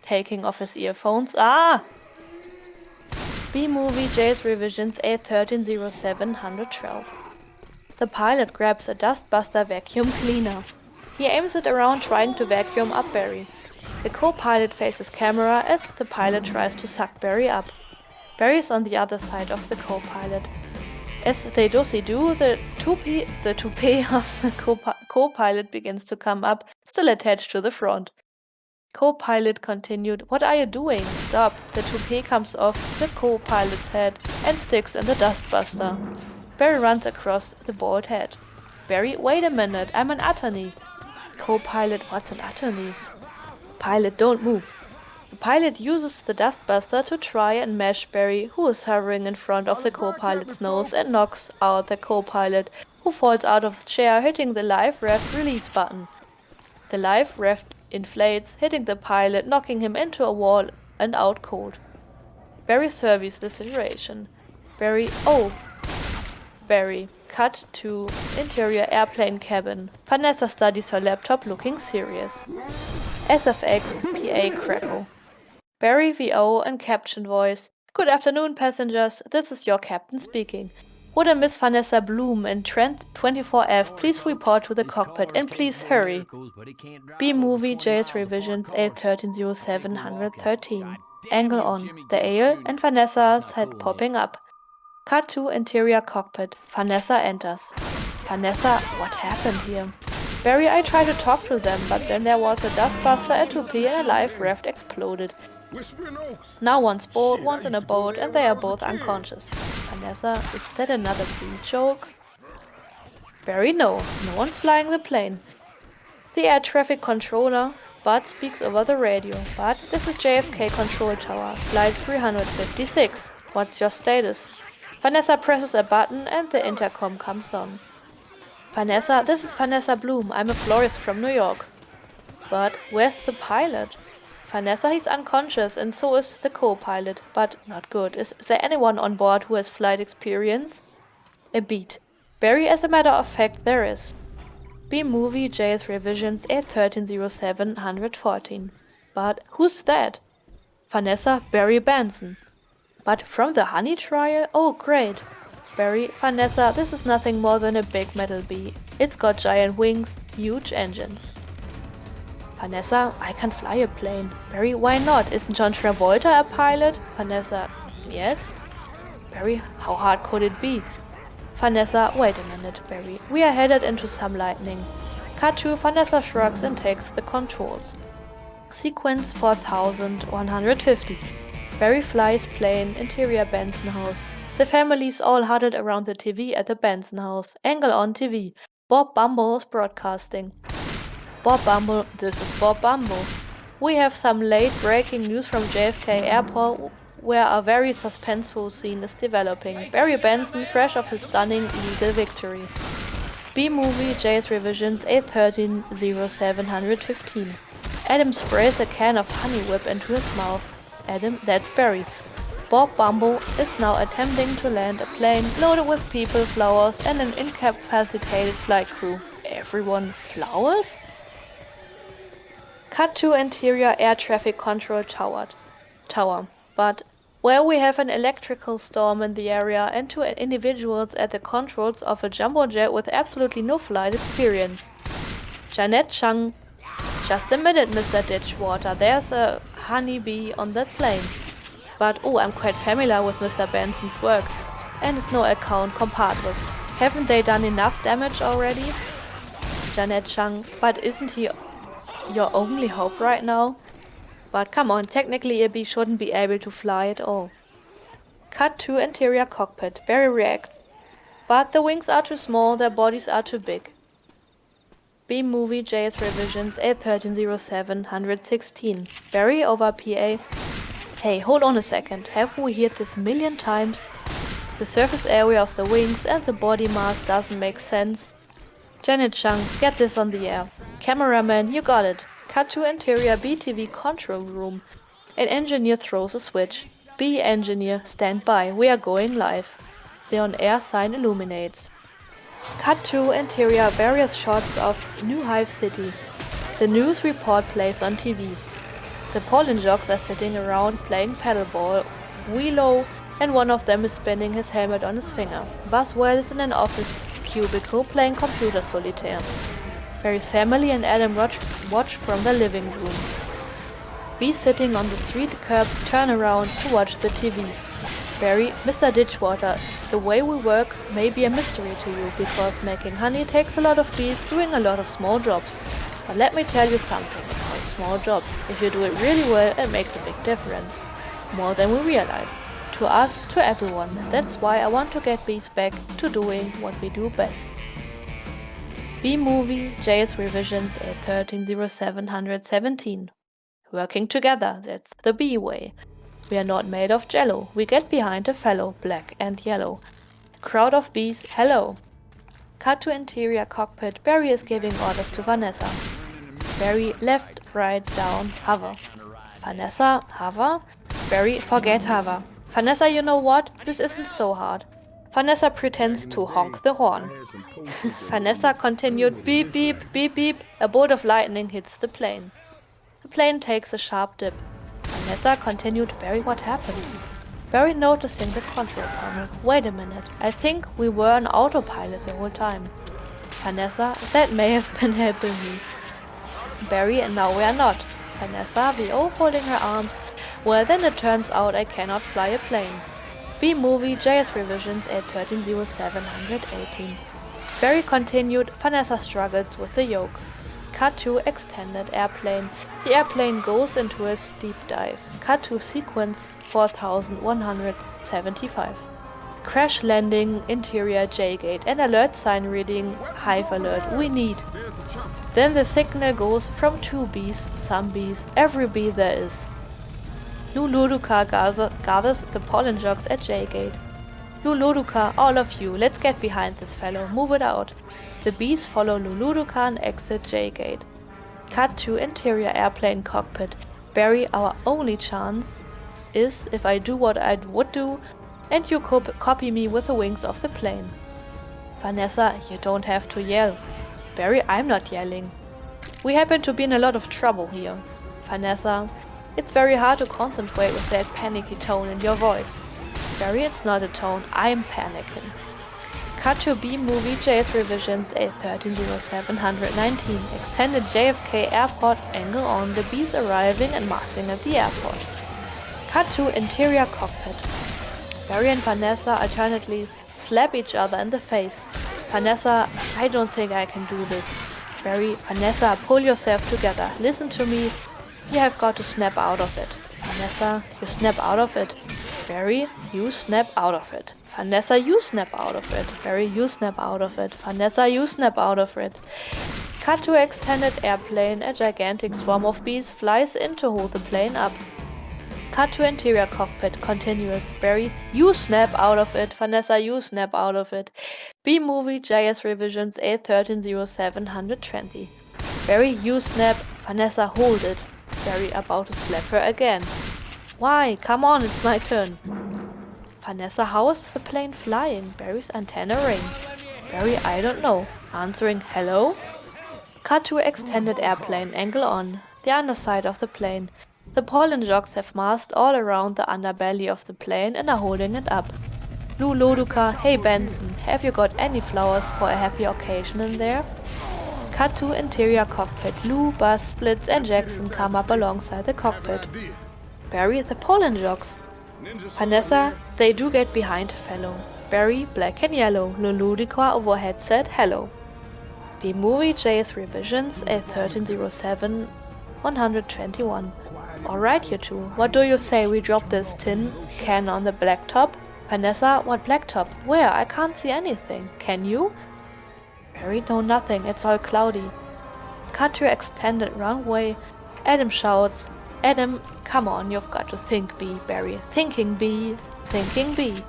taking off his earphones. Ah! B movie JS Revisions 8130712. The pilot grabs a dustbuster vacuum cleaner. He aims it around trying to vacuum up Barry. The co-pilot faces camera as the pilot tries to suck Barry up. Barry's on the other side of the co-pilot. As they do, the toupee of the co-pilot begins to come up, still attached to the front. Co-pilot continued, what are you doing? Stop. The toupee comes off the co-pilot's head and sticks in the dustbuster. Barry runs across the bald head. Barry, wait a minute, I'm an attorney. Co-pilot, what's an attorney? Pilot, don't move. The pilot uses the dustbuster to try and mash Barry, who is hovering in front of the co-pilot's nose, and knocks out the co-pilot, who falls out of the chair, hitting the life raft release button. The life raft inflates, hitting the pilot, knocking him into a wall and out cold. Barry surveys the situation. Barry, cut to interior airplane cabin. Vanessa studies her laptop, looking serious. SFX PA crackle. Barry VO and caption voice. Good afternoon, passengers. This is your captain speaking. Would a Miss Vanessa Bloom in Trent 24F please report to the cockpit and please hurry? B-Movie JS Revisions 81307-113. Angle on. The Ale and Vanessa's head popping up. Cut to interior cockpit. Vanessa enters. Vanessa, what happened here? Barry, I tried to talk to them, but then there was a dustbuster, a 2P, and a life raft exploded. Now one's bored, one's in a boat, and they are both unconscious. Vanessa, is that another B joke? Barry, no one's flying the plane. The air traffic controller, Bud, speaks over the radio. Bud, this is JFK Control Tower, flight 356. What's your status? Vanessa presses a button and the intercom comes on. Vanessa, this is Vanessa Bloom. I'm a florist from New York. But where's the pilot? Vanessa, he's unconscious, and so is the co-pilot, but not good. Is there anyone on board who has flight experience? A beat. Barry, as a matter of fact, there is. B-Movie JS Revisions 81307-114. But who's that? Vanessa, Barry Benson. But from the honey trial? Oh, great. Barry, Vanessa, this is nothing more than a big metal bee. It's got giant wings, huge engines. Vanessa, I can fly a plane. Barry, why not? Isn't John Travolta a pilot? Vanessa, yes. Barry, how hard could it be? Vanessa, wait a minute, Barry. We are headed into some lightning. Cut to Vanessa shrugs and takes the controls. Sequence 4150. Barry flies plane, interior Benson house. The family's all huddled around the TV at the Benson house. Angle on TV. Bob Bumble is broadcasting. Bob Bumble, this is Bob Bumble. We have some late breaking news from JFK Airport where a very suspenseful scene is developing. Barry Benson, fresh off his stunning legal victory. B-Movie JS Revisions 81307-115. Adam sprays a can of Honey Whip into his mouth. Adam, that's Barry. Bob Bumble is now attempting to land a plane loaded with people, flowers, and an incapacitated flight crew. Everyone flowers? Cut to interior air traffic control tower. But where we have an electrical storm in the area and two individuals at the controls of a jumbo jet with absolutely no flight experience. Janet Chung. Just a minute, Mr. Ditchwater. There's a honeybee on that plane. But I'm quite familiar with Mr. Benson's work and his no account compadres. Haven't they done enough damage already? Janet Chung. But isn't he your only hope right now? But come on, technically a bee shouldn't be able to fly at all. Cut to interior cockpit. Barry reacts. But the wings are too small, their bodies are too big. B-Movie JS Revisions 81307-116. Barry over PA. Hey, hold on a second. Have we heard this a million times? The surface area of the wings and the body mass doesn't make sense. Janet Chung, get this on the air. Cameraman, you got it. Cut to interior BTV control room. An engineer throws a switch. B engineer, stand by. We are going live. The on-air sign illuminates. Cut to interior various shots of New Hive City. The news report plays on TV. The pollen jocks are sitting around playing paddleball. Willow, and one of them is spinning his helmet on his finger. Boswell is in an office cubicle playing computer solitaire. Barry's family and Adam watch from the living room. B sitting on the street curb turn around to watch the TV. Barry, Mr. Ditchwater, the way we work may be a mystery to you because making honey takes a lot of bees doing a lot of small jobs. But let me tell you something about a small job. If you do it really well, it makes a big difference. More than we realize. To us, to everyone. That's why I want to get bees back to doing what we do best. B-Movie JS Revisions 81307-117. Working together, that's the bee way. We are not made of jello. We get behind a fellow, black and yellow. Crowd of bees, hello. Cut to interior cockpit. Barry is giving orders to Vanessa. Barry, left, right, down, hover. Vanessa, hover. Barry, forget hover. Vanessa, you know what? This isn't so hard. Vanessa pretends to honk the horn. Vanessa continued, beep, beep, beep, beep. A bolt of lightning hits the plane. The plane takes a sharp dip. Vanessa continued, Barry, what happened? Barry, noticing the control panel. Wait a minute, I think we were on autopilot the whole time. Vanessa, that may have been helping me. Barry, and now we are not. Vanessa, VO folding her arms. Well, then it turns out I cannot fly a plane. B-movie, JS revisions 8130718. Barry continued, Vanessa struggles with the yoke. Cut to extended airplane. The airplane goes into a steep dive. Cut to sequence 4175. Crash landing, interior J-gate, an alert sign reading hive alert, we need. Then the signal goes from 2 bees, some bees, every bee there is. Luluduka gathers the pollen jugs at J-gate. Luluduka, all of you, let's get behind this fellow, move it out. The bees follow Luluduka and exit J-gate. Cut to interior airplane cockpit. Barry, our only chance is if I do what I would do, and you copy me with the wings of the plane. Vanessa, you don't have to yell. Barry, I'm not yelling. We happen to be in a lot of trouble here. Vanessa, it's very hard to concentrate with that panicky tone in your voice. Barry, it's not a tone, I'm panicking. Cut to B-movie JS revisions 8130719. Extended JFK airport angle on, the bees arriving and marching at the airport. Cut to interior cockpit. Barry and Vanessa alternately slap each other in the face. Vanessa, I don't think I can do this. Barry, Vanessa, pull yourself together. Listen to me. You have got to snap out of it. Vanessa, you snap out of it. Barry, you snap out of it. Vanessa, you snap out of it. Barry, you snap out of it. Vanessa, you snap out of it. Cut to extended airplane. A gigantic swarm of bees flies in to hold the plane up. Cut to interior cockpit. Continuous. Barry, you snap out of it. Vanessa, you snap out of it. B-movie JS revisions 8130720. Barry, you snap. Vanessa, hold it. Barry, about to slap her again. Why? Come on, it's my turn. Vanessa, how is the plane flying? Barry's antenna ring. Barry, I don't know. Answering, hello? Cut to extended airplane, angle on. The underside of the plane. The pollen jugs have massed all around the underbelly of the plane and are holding it up. Lou Loduca, hey Benson, have you got any flowers for a happy occasion in there? Cut to interior cockpit. Lou, Buzz, Splits and Jackson come up alongside the cockpit. Barry, the pollen jugs. Vanessa, they do get behind a fellow. Barry, black and yellow. Luludica overhead said hello. B-movie JS revisions 81307-121. Alright, you two, what do you say we drop this tin can on the blacktop? Vanessa, what blacktop? Where? I can't see anything. Can you? Barry, no, nothing. It's all cloudy. Cut to extended runway. Adam shouts, Adam, come on, you've got to think B, Barry. Thinking B, thinking B.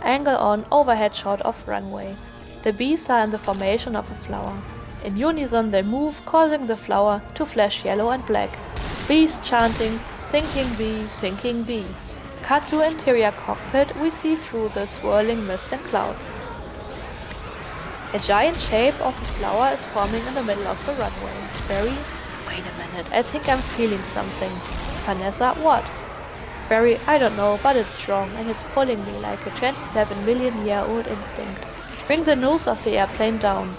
Angle on, overhead shot of runway. The bees are in the formation of a flower. In unison they move, causing the flower to flash yellow and black. Bees chanting, thinking B, thinking B. Cut to interior cockpit, we see through the swirling mist and clouds. A giant shape of a flower is forming in the middle of the runway. Barry, wait a minute, I think I'm feeling something. Vanessa, what? Barry, I don't know, but it's strong and it's pulling me like a 27-million-year-old instinct. Bring the nose of the airplane down.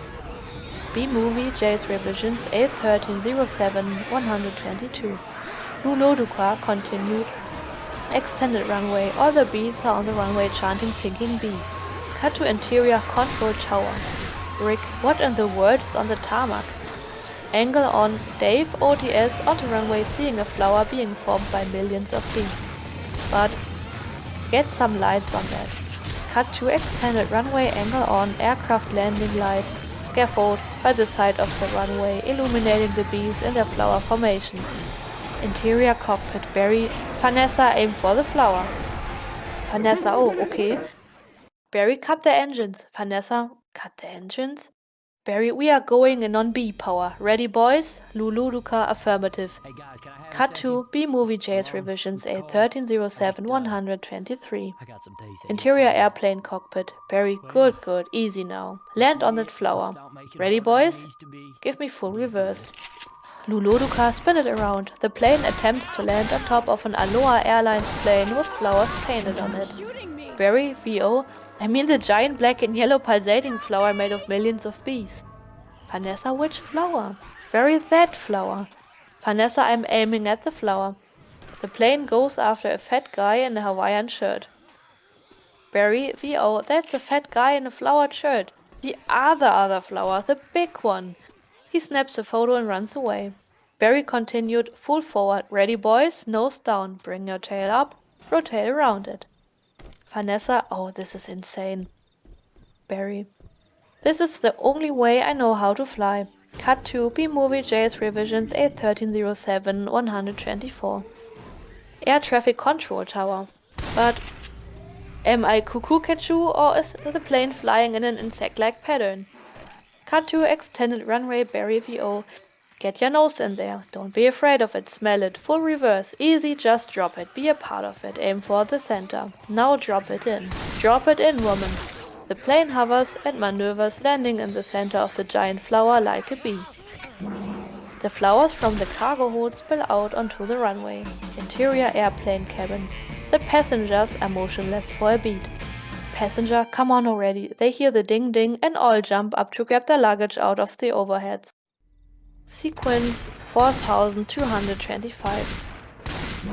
B-movie JS revisions 81307-122. Luluduca continued. Extended runway, all the bees are on the runway chanting thinking B. Cut to interior control tower. Rick, what in the world is on the tarmac? Angle on, Dave, ODS, on the runway seeing a flower being formed by millions of bees. But get some lights on that. Cut to extended runway, angle on, aircraft landing light, scaffold by the side of the runway, illuminating the bees in their flower formation. Interior cockpit, Barry. Vanessa, aim for the flower. Vanessa, oh, okay. Barry, cut the engines. Vanessa, cut the engines. Barry, we are going in on B power. Ready, boys? Lulu, Luca, affirmative. Hey guys, can I have Cut a to second? B-Movie JS Hello? revisions Who's calling? A1307 123. I got some things that Interior need to airplane cockpit. Barry, Well, good, easy now. you Land see on it? that flower. Stop making it Ready, harder than it boys? needs to be. Give me full We're good. reverse. Luluduka, spin it around. The plane attempts to land on top of an Aloha Airlines plane with flowers painted on it. Barry, VO, I mean the giant black and yellow pulsating flower made of millions of bees. Vanessa, which flower? Barry, that flower. Vanessa, I'm aiming at the flower. The plane goes after a fat guy in a Hawaiian shirt. Barry, VO, that's a fat guy in a flowered shirt. The other flower, the big one. He snaps a photo and runs away. Barry continued, full forward. Ready, boys? Nose down. Bring your tail up. Rotate around it. Vanessa, oh, this is insane. Barry, this is the only way I know how to fly. Cut to B-Movie JS Revisions A1307 124. Air Traffic Control Tower. But am I cuckoo catchoo or is the plane flying in an insect-like pattern? Cut to extended runway Barry VO. Get your nose in there. Don't be afraid of it. Smell it. Full reverse. Easy, just drop it. Be a part of it. Aim for the center. Now drop it in. Drop it in, woman. The plane hovers and maneuvers, landing in the center of the giant flower like a bee. The flowers from the cargo hold spill out onto the runway. Interior airplane cabin. The passengers are motionless for a beat. Passenger, come on already. They hear the ding ding and all jump up to grab their luggage out of the overheads. Sequence 4225.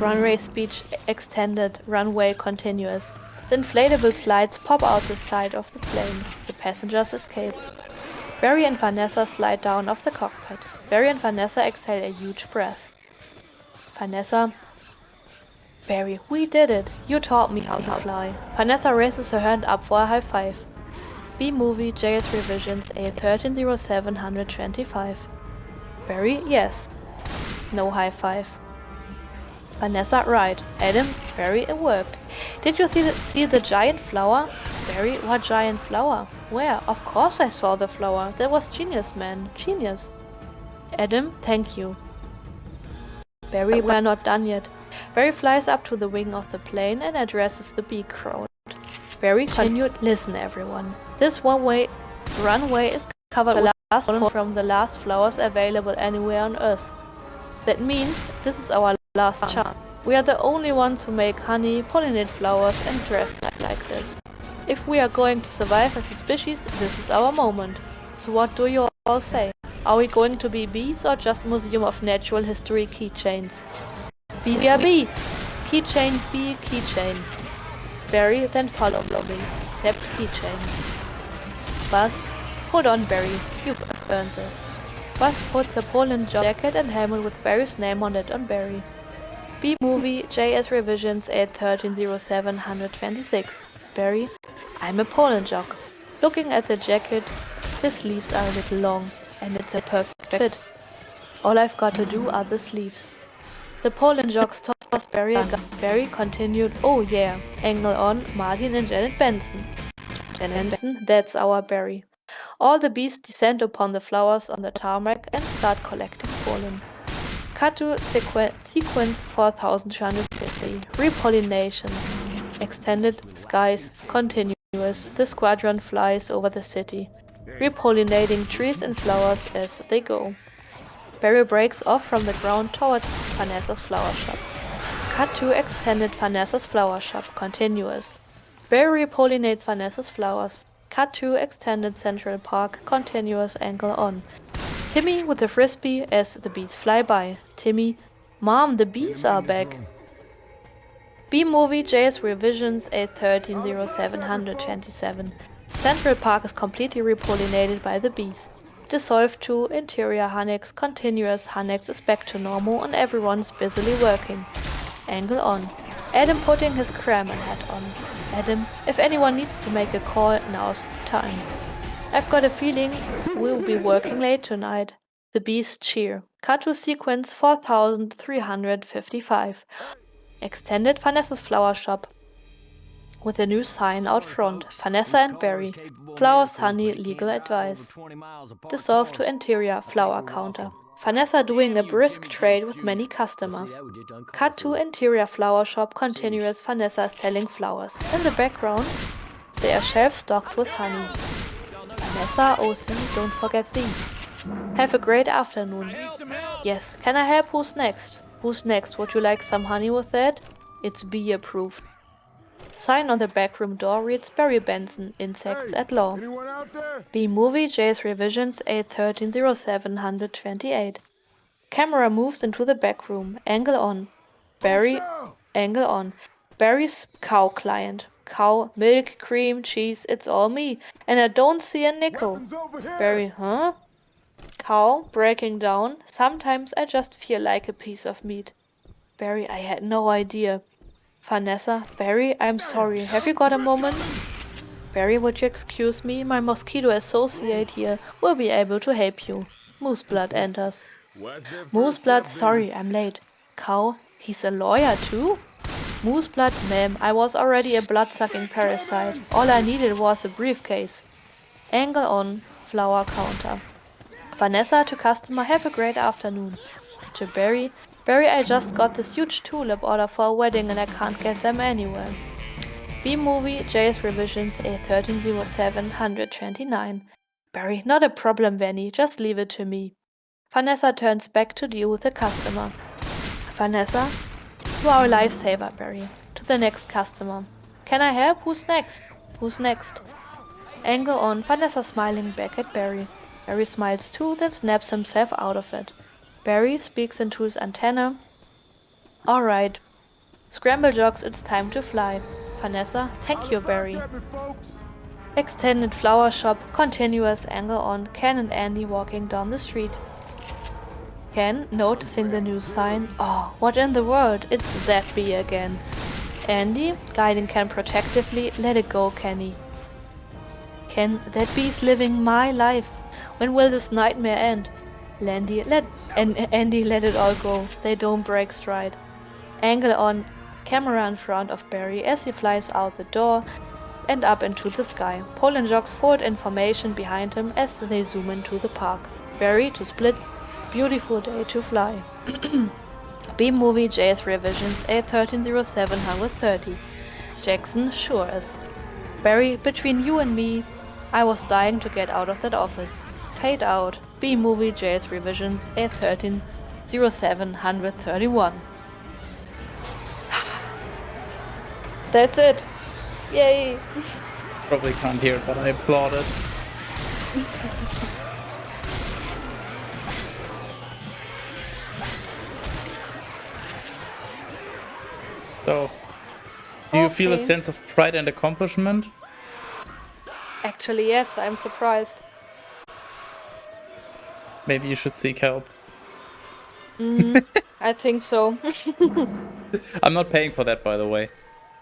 Runway speed extended, runway continuous. The inflatable slides pop out the side of the plane. The passengers escape. Barry and Vanessa slide down off the cockpit. Barry and Vanessa exhale a huge breath. Vanessa, Barry, we did it. You taught me how to fly. Vanessa raises her hand up for a high five. B-Movie JS Revisions A1307 125. Barry, yes. No high five. Vanessa, right. Adam, Barry, it worked. Did you see the giant flower? Barry, what giant flower? Where? Of course I saw the flower. That was genius, man. Genius. Adam, thank you. Barry, we're not done yet. Barry flies up to the wing of the plane and addresses the bee crowd. Barry continued, listen everyone. This runway is covered with last pollen from the last flowers available anywhere on Earth. That means this is our last chance. We are the only ones who make honey, pollinate flowers and dress like this. If we are going to survive as a species, this is our moment. So what do you all say? Are we going to be bees or just Museum of Natural History keychains? Bees are bees! Keychain, bee, keychain. Barry, then follow me. Except keychain. Buzz, hold on Barry, you've earned this. Buzz puts a Poland jacket and helmet with Barry's name on it on Barry. B-Movie JS Revisions A1307 126. Barry, I'm a Poland jock. Looking at the jacket, the sleeves are a little long, and it's a perfect fit. All I've got to do are the sleeves. The Poland jocks tossed Barry a gun. Barry continued, oh yeah, angle on, Martin and Janet Benson. Janet Benson, that's our Barry. All the bees descend upon the flowers on the tarmac and start collecting pollen. Cut to sequence 4250. Repollination. Extended skies continuous. The squadron flies over the city, repollinating trees and flowers as they go. Barry breaks off from the ground towards Vanessa's flower shop. Cut to extended Vanessa's flower shop continuous. Barry repollinates Vanessa's flowers. Cut to extended Central Park continuous angle on. Timmy with the frisbee as the bees fly by. Timmy, Mom, the bees are back. B-Movie JS Revisions A1307 127. Central Park is completely repollinated by the bees. Dissolved to interior Hanex continuous. Hanex is back to normal and everyone's busily working. Angle on. Adam putting his Kramer hat on. Adam, if anyone needs to make a call, now's the time. I've got a feeling we'll be working late tonight. The bees cheer. Cut to sequence 4355. Extended Vanessa's flower shop. With a new sign out front. Vanessa and Barry. Flowers, honey, legal advice. Dissolve to interior flower counter. Vanessa doing a brisk trade with many customers. Cut to interior flower shop continuous Vanessa selling flowers. In the background, they are shelves stocked with honey. Vanessa, OC, don't forget these. Have a great afternoon. Yes, can I help? Who's next? Who's next? Would you like some honey with that? It's bee approved. Sign on the backroom door reads Barry Benson, Insects at Law. B movie J's Revisions A1307-128. Camera moves into the backroom. Angle on. Barry. Angle on. Barry's cow client. Cow, milk, cream, cheese, it's all me. And I don't see a nickel. Barry, huh? Cow, breaking down. Sometimes I just feel like a piece of meat. Barry, I had no idea. Vanessa, Barry, I'm sorry. Have you got a moment? Barry, would you excuse me? My mosquito associate here will be able to help you. Mooseblood enters. Mooseblood, sorry, I'm late. Cow, he's a lawyer too? Mooseblood, ma'am, I was already a blood-sucking parasite. All I needed was a briefcase. Angle on, flower counter. Vanessa to customer, have a great afternoon. To Barry, Barry, I just got this huge tulip order for a wedding and I can't get them anywhere. B movie, J's Revisions A1307-129. Barry, not a problem, Vanny, just leave it to me. Vanessa turns back to deal with the customer. Vanessa, you are a lifesaver, Barry. To the next customer. Can I help? Who's next? Who's next? Angle on, Vanessa smiling back at Barry. Barry smiles too, then snaps himself out of it. Barry speaks into his antenna. Alright. Scramble jocks, it's time to fly. Vanessa, thank you, Barry. Extended flower shop, continuous angle on, Ken and Andy walking down the street. Ken, noticing the new sign. Oh, what in the world? It's that bee again. Andy, guiding Ken protectively. Let it go, Kenny. Ken, that bee's living my life. When will this nightmare end? Andy, let it all go. They don't break stride. Angle on, camera in front of Barry as he flies out the door and up into the sky. Poland jogs forward information behind him as they zoom into the park. Barry to splits, beautiful day to fly. B movie J's Revisions A1307-130. Jackson sure is. Barry, between you and me, I was dying to get out of that office. Fade out. B movie J's Revisions A1307-131. That's it. Yay. Probably can't hear it, but I applauded. So, do you feel a sense of pride and accomplishment? Actually, yes, I'm surprised. Maybe you should seek help. I think so. I'm not paying for that, by the way.